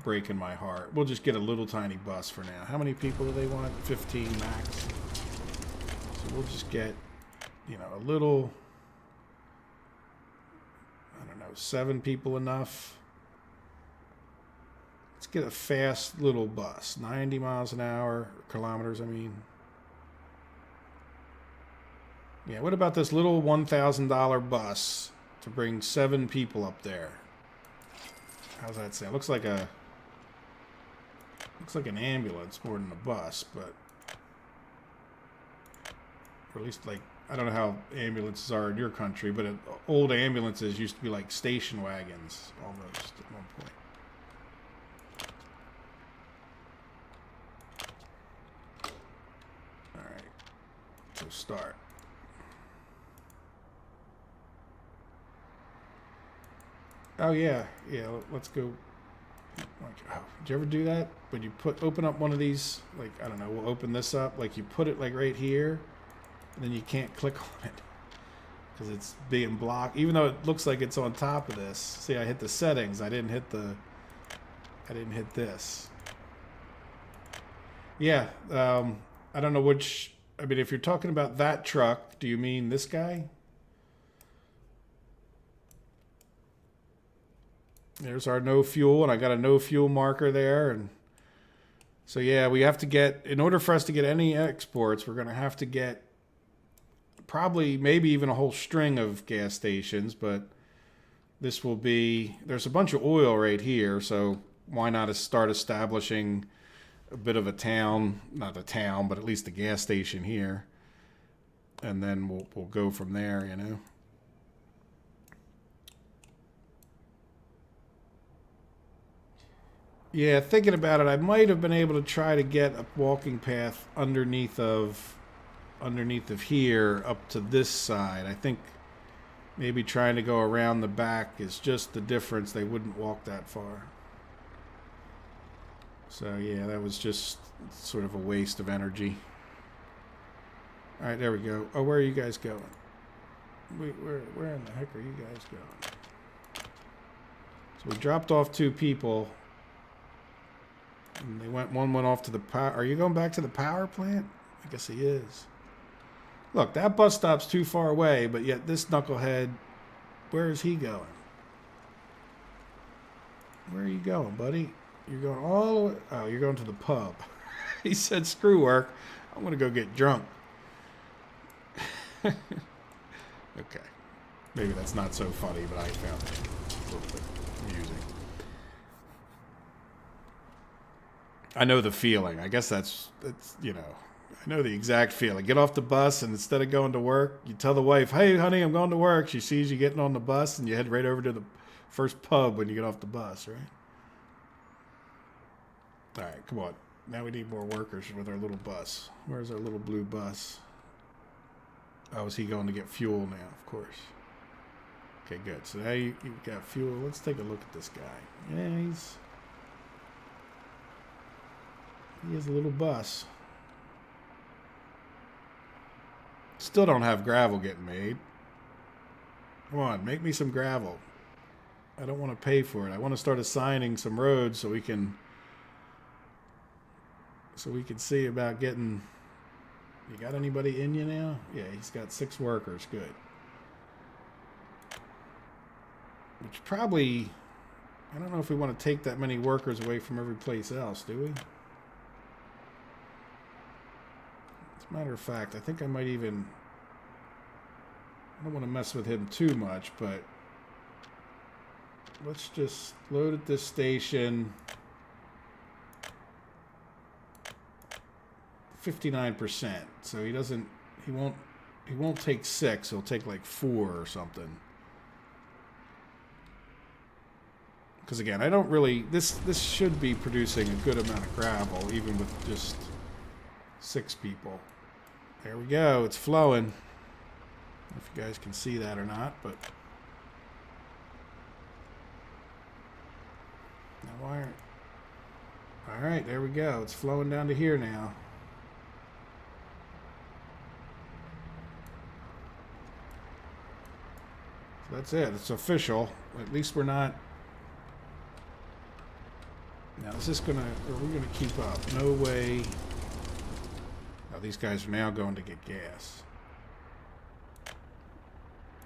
breaking my heart. We'll just get a little tiny bus for now. How many people do they want? 15 max. So we'll just get, a little, I don't know, 7 people enough. Let's get a fast little bus. 90 miles an hour, kilometers, I mean. Yeah, what about this little $1,000 bus to bring 7 people up there? How's that sound? Looks like an ambulance more than a bus, but or at least like I don't know how ambulances are in your country, but old ambulances used to be like station wagons almost at one point. All right, so start. Oh yeah, let's go. Oh, did you ever do that? When you open up one of these, like, I don't know, we'll open this up, like you put it like right here, and then you can't click on it because it's being blocked, even though it looks like it's on top of this. See, I hit the settings. I didn't hit this. Yeah, I don't know which. I mean, if you're talking about that truck, do you mean this guy? There's our no fuel, and I got a no fuel marker there. And so, yeah, we have to get, in order for us to get any exports, we're going to have to get probably maybe even a whole string of gas stations. But this will be, there's a bunch of oil right here. So why not start establishing a bit of a town, not a town, but at least a gas station here. And then we'll go from there, Yeah, thinking about it, I might have been able to try to get a walking path underneath of here up to this side. I think maybe trying to go around the back is just the difference. They wouldn't walk that far. So yeah, that was just sort of a waste of energy. All right, there we go. Oh, where are you guys going? Where in the heck are you guys going? So we dropped off 2 people. And one went off to the power. Are you going back to the power plant? I guess he is. Look, that bus stop's too far away, but yet this knucklehead, where is he going? Where are you going, buddy? You're going all the way. Oh, you're going to the pub. He said, screw work. I'm going to go get drunk. Okay. Maybe that's not so funny, but I found it a little bit amusing. I know the feeling. I guess that's I know the exact feeling. Get off the bus, and instead of going to work, you tell the wife, hey, honey, I'm going to work. She sees you getting on the bus, and you head right over to the first pub when you get off the bus, right? All right, come on. Now we need more workers with our little bus. Where's our little blue bus? Oh, is he going to get fuel now? Of course. Okay, good. So now you've got fuel. Let's take a look at this guy. Yeah, he has a little bus. Still don't have gravel getting made. Come on, make me some gravel. I don't want to pay for it. I want to start assigning some roads so we can see about getting. You got anybody in you now? Yeah, he's got 6 workers. Good. Which probably, I don't know if we want to take that many workers away from every place else, do we? As a matter of fact, I think I might even, I don't want to mess with him too much, but let's just load at this station. 59%. So he won't take 6. He'll take like 4 or something. Because again, I don't really, this should be producing a good amount of gravel, even with just 6 people. There we go. It's flowing. If you guys can see that or not, but now why aren't? All right, there we go. It's flowing down to here now. So that's it. It's official. At least we're not. Now, is this gonna? Are we gonna keep up? No way. Oh, these guys are now going to get gas.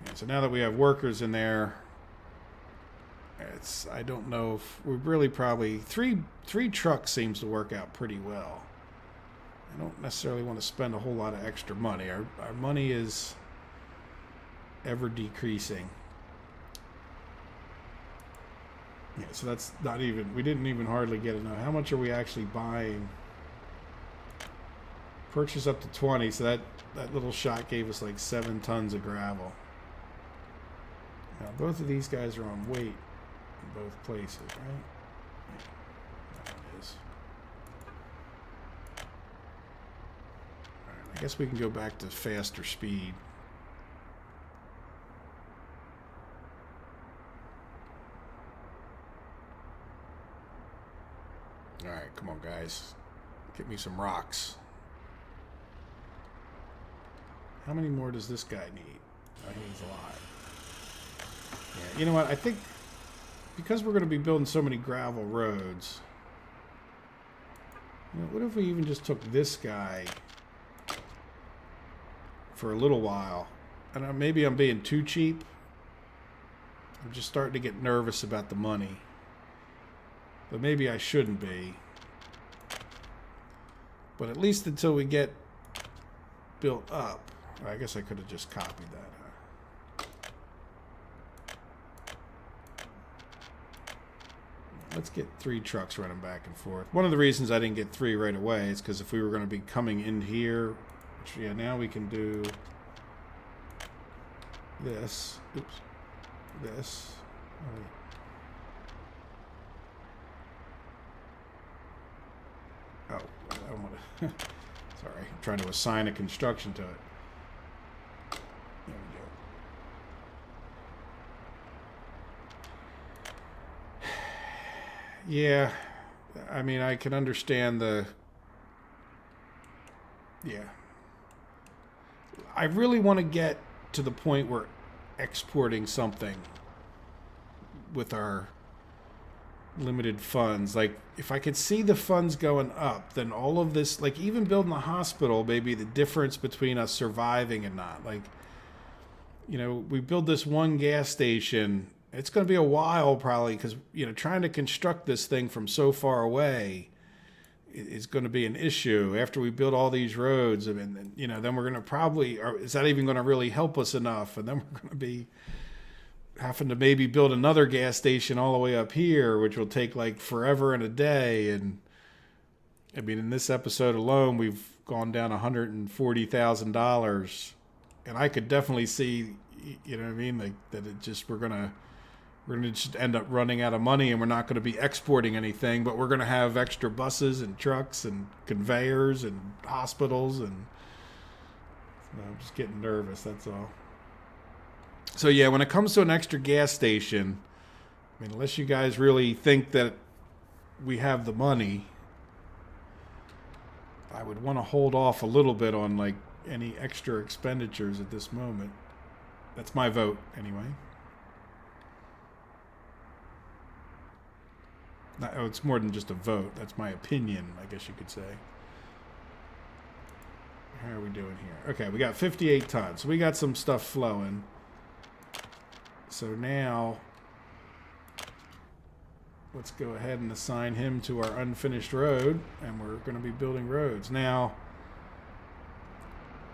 Yeah, so now that we have workers in there, I don't know if we really probably three trucks seems to work out pretty well. I don't necessarily want to spend a whole lot of extra money. Our money is ever decreasing. Yeah, so that's not even, we didn't even hardly get enough. How much are we actually buying? Purchase up to 20, so that little shot gave us like 7 tons of gravel. Now both of these guys are on weight in both places, right? Yeah, that one is. Alright, I guess we can go back to faster speed. Alright, come on guys. Get me some rocks. How many more does this guy need? Oh, he needs a lot. Yeah, you know what? I think because we're going to be building so many gravel roads, you know, what if we even just took this guy for a little while? And maybe I'm being too cheap. I'm just starting to get nervous about the money. But maybe I shouldn't be. But at least until we get built up. I guess I could have just copied that. Let's get 3 trucks running back and forth. One of the reasons I didn't get 3 right away is because if we were going to be coming in here, which, yeah, now we can do this. Oops. This. Sorry, I'm trying to assign a construction to it. There we go. Yeah, I mean, I can understand the... Yeah. I really want to get to the point where exporting something with our limited funds. Like, if I could see the funds going up, then all of this, like even building the hospital, maybe the difference between us surviving and not. Like, you know, we build this one gas station. It's going to be a while probably because, you know, trying to construct this thing from so far away is going to be an issue. After we build all these roads, I mean, you know, then we're going to probably, or is that even going to really help us enough? And then we're going to be having to maybe build another gas station all the way up here, which will take like forever and a day. And I mean, in this episode alone, we've gone down $140,000, and I could definitely see, you know what I mean, like that it just we're gonna just end up running out of money, and we're not going to be exporting anything, but we're going to have extra buses and trucks and conveyors and hospitals, and I'm just getting nervous. That's all. So yeah, when it comes to an extra gas station, I mean, unless you guys really think that we have the money, I would want to hold off a little bit on like any extra expenditures at this moment. That's my vote anyway. Oh, it's more than just a vote. That's my opinion, I guess you could say. How are we doing here? Okay, we got 58 tons. So we got some stuff flowing. So now, let's go ahead and assign him to our unfinished road, and we're going to be building roads. Now,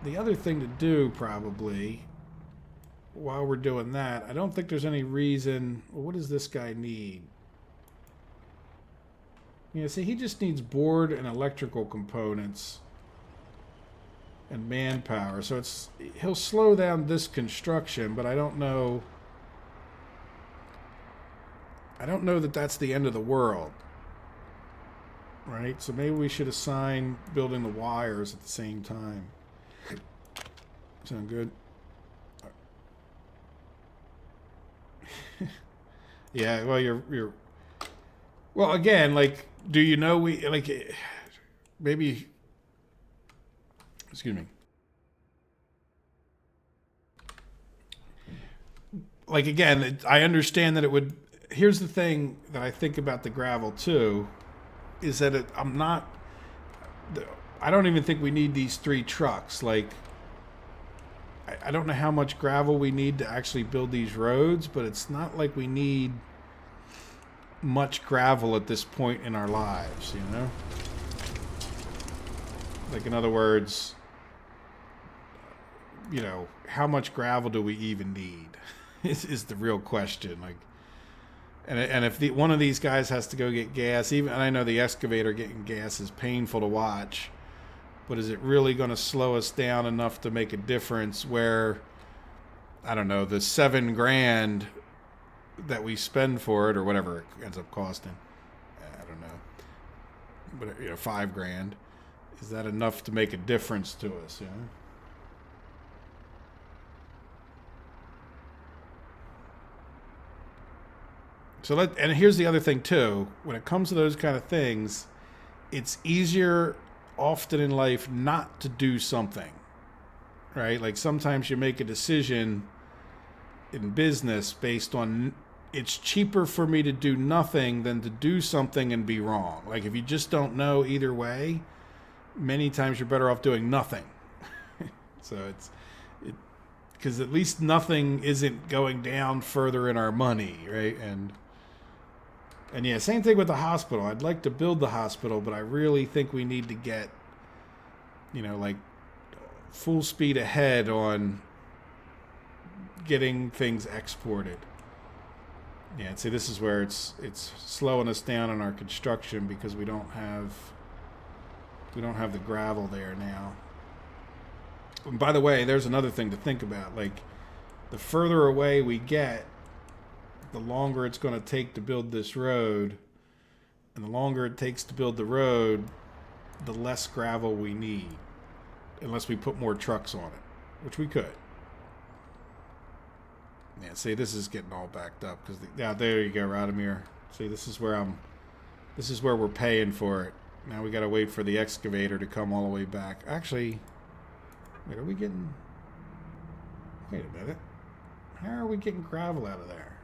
the other thing to do probably, while we're doing that, I don't think there's any reason, well, what does this guy need? Yeah, see, he just needs board and electrical components and manpower. So he'll slow down this construction, but I don't know that that's the end of the world. Right? So maybe we should assign building the wires at the same time. Sound good? Yeah, well, you're well, again, like, do you know we, like, maybe, excuse me. Like, again, I understand that it would, here's the thing that I think about the gravel, too, is that I don't even think we need these 3 trucks. Like, I don't know how much gravel we need to actually build these roads, but it's not like we need much gravel at this point in our lives, you know? Like, in other words, you know, how much gravel do we even need is the real question. Like, and if one of these guys has to go get gas, even, and I know the excavator getting gas is painful to watch, but is it really going to slow us down enough to make a difference where, I don't know, the $7,000 that we spend for it, or whatever it ends up costing, I don't know, but, you know, $5,000, is that enough to make a difference to us? You know? So and here's the other thing too. When it comes to those kind of things, it's easier often in life not to do something, right? Like sometimes you make a decision in business based on it's cheaper for me to do nothing than to do something and be wrong. Like if you just don't know either way, many times you're better off doing nothing. So because at least nothing isn't going down further in our money, right? And yeah, same thing with the hospital. I'd like to build the hospital, but I really think we need to get, you know, like full speed ahead on getting things exported. Yeah, see, this is where it's slowing us down on our construction because we don't have the gravel there now. And by the way, there's another thing to think about. Like, the further away we get, the longer it's going to take to build this road. And the longer it takes to build the road, the less gravel we need. Unless we put more trucks on it, which we could. Yeah, see, this is getting all backed up because yeah, there you go, Radomir. See, this is where we're paying for it. Now we got to wait for the excavator to come all the way back. Actually, wait, are we getting? Wait a minute. How are we getting gravel out of there?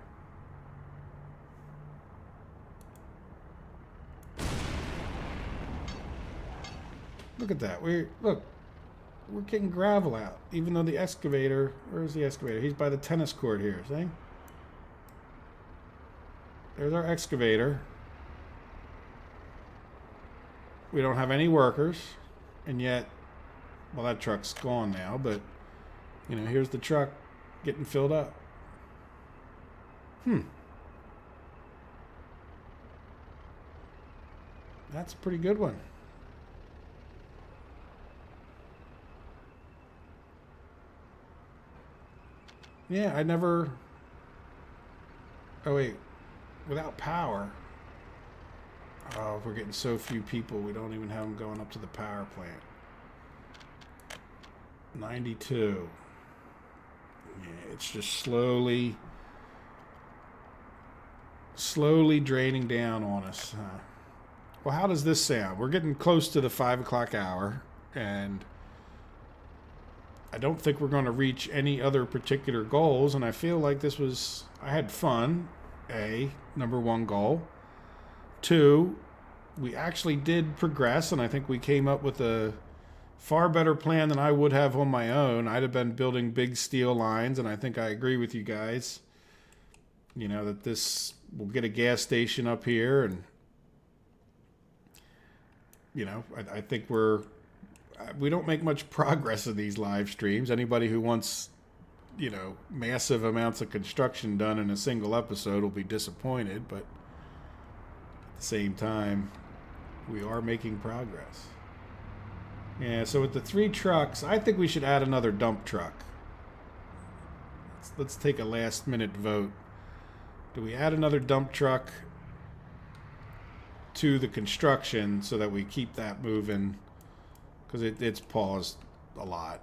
Look at that. We're getting gravel out, even though the excavator... Where's the excavator? He's by the tennis court here, see? There's our excavator. We don't have any workers, and yet... Well, that truck's gone now, but... You know, here's the truck getting filled up. That's a pretty good one. Yeah, I never... Oh, wait. Without power... Oh, we're getting so few people, we don't even have them going up to the power plant. 92. Yeah, it's just slowly draining down on us. Well, how does this sound? We're getting close to the 5 o'clock hour, and... I don't think we're going to reach any other particular goals, and I feel like this was... I had fun, number one goal. 2, we actually did progress, and I think we came up with a far better plan than I would have on my own. I'd have been building big steel lines, and I think I agree with you guys. You know, that this... We'll get a gas station up here, and... You know, I think we don't make much progress in these live streams. Anybody who wants, you know, massive amounts of construction done in a single episode will be disappointed, but at the same time, we are making progress. Yeah, so with the 3 trucks, I think we should add another dump truck. Let's take a last minute vote. Do we add another dump truck to the construction so that we keep that moving? Because it's paused a lot.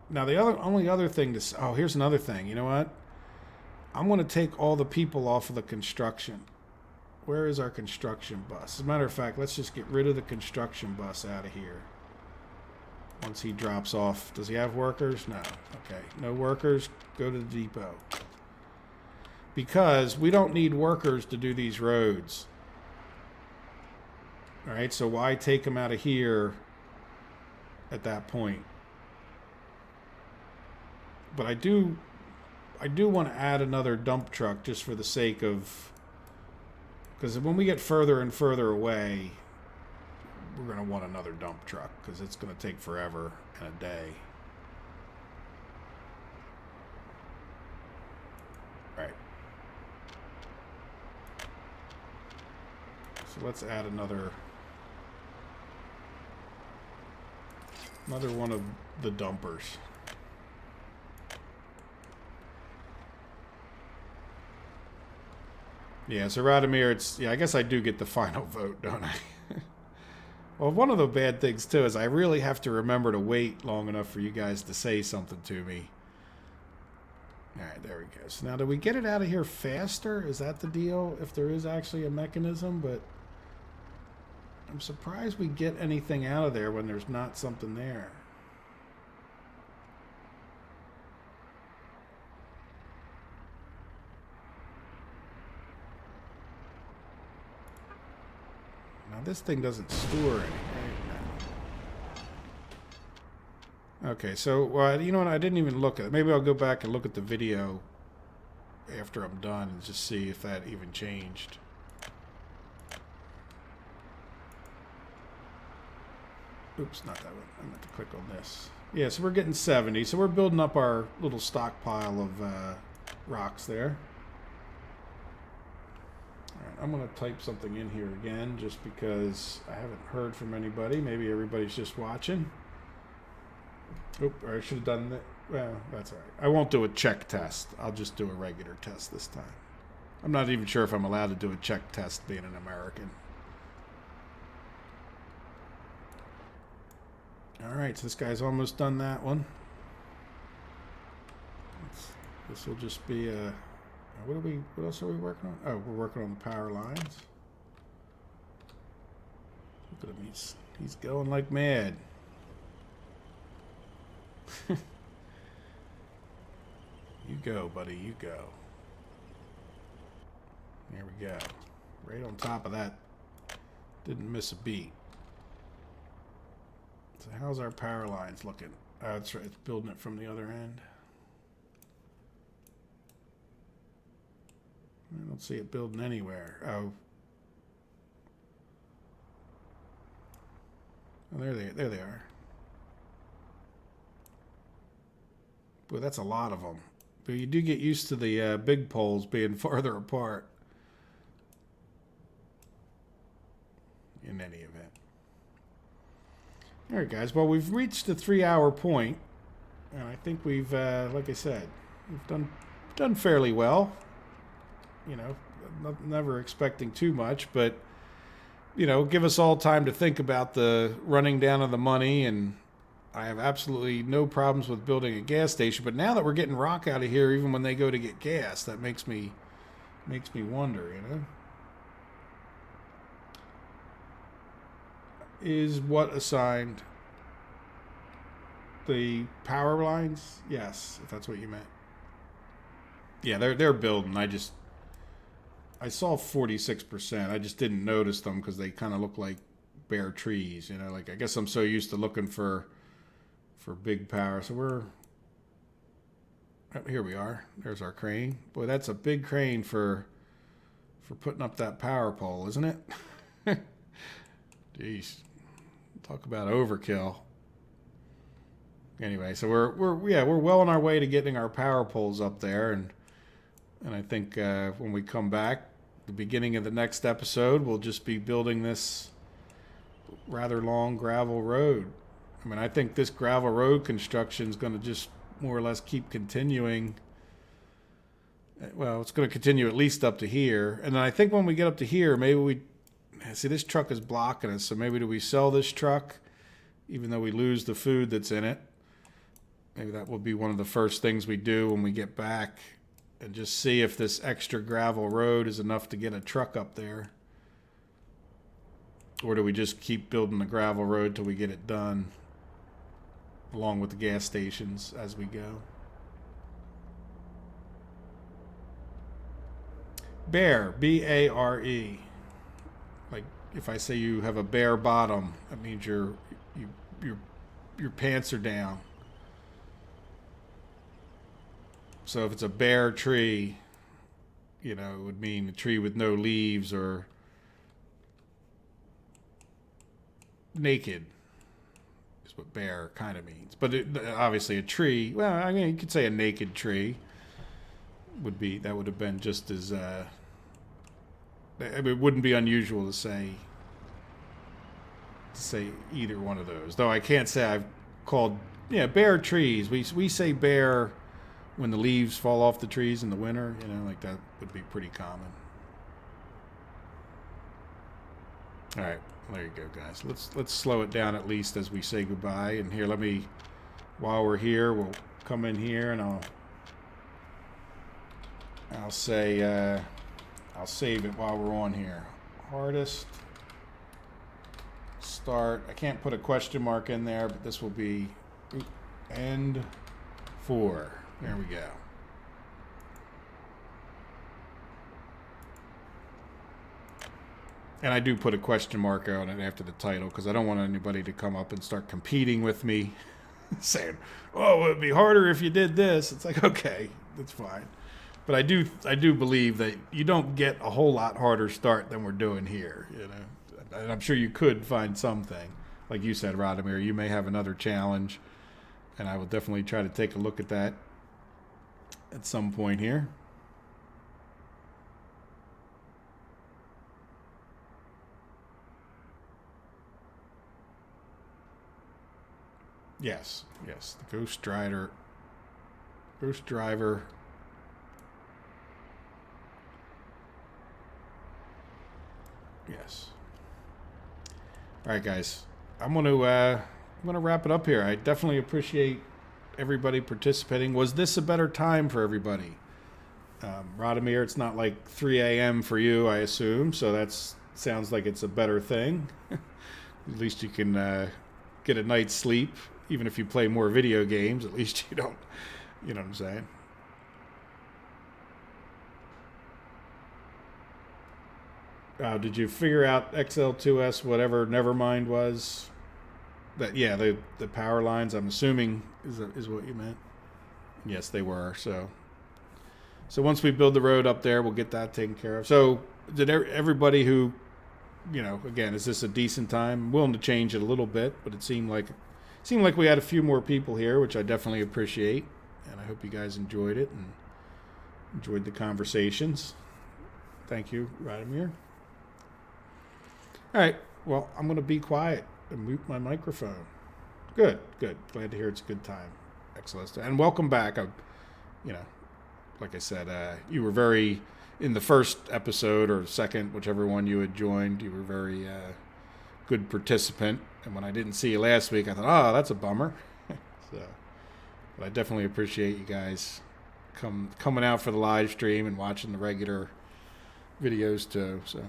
Now, the only other thing to... Oh, here's another thing. You know what? I'm going to take all the people off of the construction. Where is our construction bus? As a matter of fact, let's just get rid of the construction bus out of here. Once he drops off. Does he have workers? No. Okay. No workers. Go to the depot. Because we don't need workers to do these roads. All right, so why take them out of here... at that point? But I do want to add another dump truck just for the sake of... Because when we get further and further away, we're going to want another dump truck because it's going to take forever and a day. Right. So let's add another one of the dumpers. Yeah, so Radomir, it's... Yeah, I guess I do get the final vote, don't I? Well, one of the bad things, too, is I really have to remember to wait long enough for you guys to say something to me. Alright, there we go. So now, do we get it out of here faster? Is that the deal? If there is actually a mechanism, but... I'm surprised we get anything out of there when there's not something there. Now this thing doesn't store anything now. Okay, so well, you know what? I didn't even look at it. Maybe I'll go back and look at the video after I'm done and just see if that even changed. Oops, not that one. I meant to click on this. Yeah, so we're getting 70. So we're building up our little stockpile of rocks there. All right, I'm going to type something in here again just because I haven't heard from anybody. Maybe everybody's just watching. Oop, or I should have done that. Well, that's all right. I won't do a check test. I'll just do a regular test this time. I'm not even sure if I'm allowed to do a check test being an American. All right, so this guy's almost done that one. This will just be a. What else are we working on? Oh, we're working on the power lines. Look at him. He's going like mad. You go, buddy. You go. There we go. Right on top of that. Didn't miss a beat. So how's our power lines looking? Oh, that's right. It's building it from the other end. I don't see it building anywhere. Oh. Oh, there they are. Boy, that's a lot of them. But you do get used to the big poles being farther apart. In any event. All right, guys. Well, we've reached the 3-hour point, and I think we've, like I said, we've done fairly well. You know, never expecting too much, but you know, give us all time to think about the running down of the money, and I have absolutely no problems with building a gas station. But now that we're getting rock out of here, even when they go to get gas, that makes me wonder. You know, is what assigned the power lines? Yes, if that's what you meant. Yeah, they're building. I saw 46%. I just didn't notice them because they kind of look like bare trees. You know, like I guess I'm so used to looking for big power. So we're here. We are. There's our crane. Boy, that's a big crane for putting up that power pole, isn't it? Jeez, talk about overkill. Anyway, so we're well on our way to getting our power poles up there, and I think when we come back, the beginning of the next episode, we'll just be building this rather long gravel road. I mean, I think this gravel road construction is going to just more or less keep continuing. Well, it's going to continue at least up to here. And then I think when we get up to here, maybe we... See, this truck is blocking us, so maybe do we sell this truck, even though we lose the food that's in it? Maybe that will be one of the first things we do when we get back, and just see if this extra gravel road is enough to get a truck up there. Or do we just keep building the gravel road till we get it done, along with the gas stations as we go? Bare, B-A-R-E. Like if I say you have a bare bottom, that means your pants are down. So if it's a bare tree, you know, it would mean a tree with no leaves or naked is what bare kind of means. But obviously a tree, well, I mean, you could say a naked tree would have been just as, I mean, it wouldn't be unusual to say either one of those. Though I can't say I've called, bare trees. We say bare when the leaves fall off the trees in the winter, you know, like that would be pretty common. All right, there you go, guys. Let's slow it down at least as we say goodbye. And here, while we're here, we'll come in here and I'll say I'll save it while we're on here. Hardest start. I can't put a question mark in there, but this will be end 4. There we go. And I do put a question mark on it after the title because I don't want anybody to come up and start competing with me saying, oh, it would be harder if you did this. It's like, okay, that's fine. But I do believe that you don't get a whole lot harder start than we're doing here, you know. And I'm sure you could find something. Like you said, Radomir, you may have another challenge, and I will definitely try to take a look at that at some point here. Yes, the Ghost Driver. Yes. All right, guys. I'm going to gonna wrap it up here. I definitely appreciate everybody participating. Was this a better time for everybody? Radomir, it's not like 3 a.m. for you, I assume, so that's sounds like it's a better thing. At least you can get a night's sleep, even if you play more video games. At least you don't, you know what I'm saying? Did you figure out XL2S, whatever Nevermind was? That yeah, the power lines. I'm assuming is what you meant. Yes, they were. So once we build the road up there, we'll get that taken care of. So did everybody who, again, is this a decent time? I'm willing to change it a little bit, but it seemed like we had a few more people here, which I definitely appreciate, and I hope you guys enjoyed it and enjoyed the conversations. Thank you, Radomir. All right, well, I'm going to be quiet and mute my microphone. Good. Glad to hear it's a good time. Excellent. And welcome back. Like I said, you were very, in the first episode or second, whichever one you had joined, you were very good participant. And when I didn't see you last week, I thought, that's a bummer. But I definitely appreciate you guys coming out for the live stream and watching the regular videos too. So,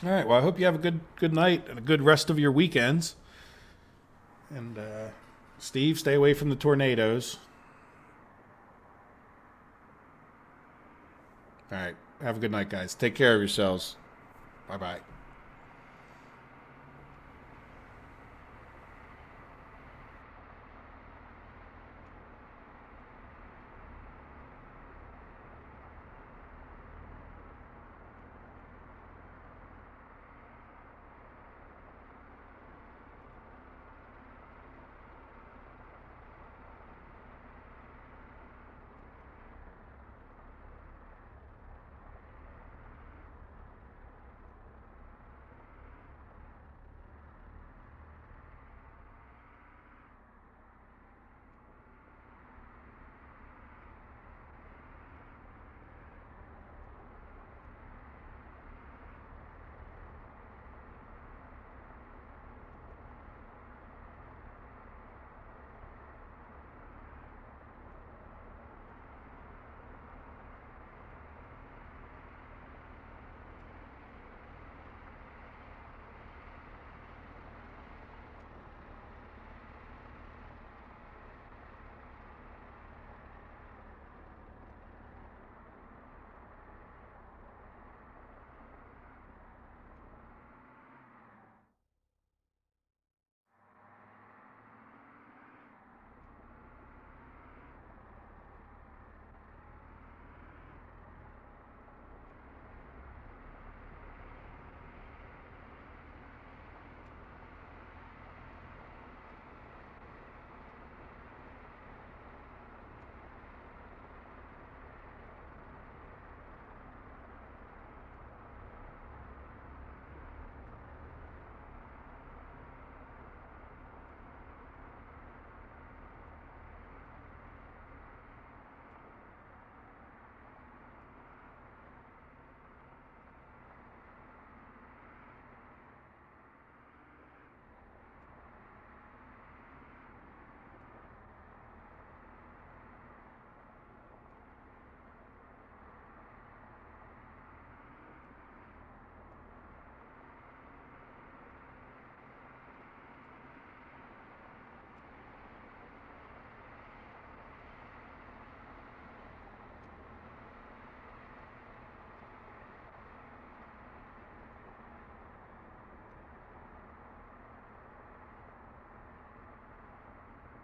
all right. Well, I hope you have a good night and a good rest of your weekends. And Steve, stay away from the tornadoes. All right. Have a good night, guys. Take care of yourselves. Bye-bye.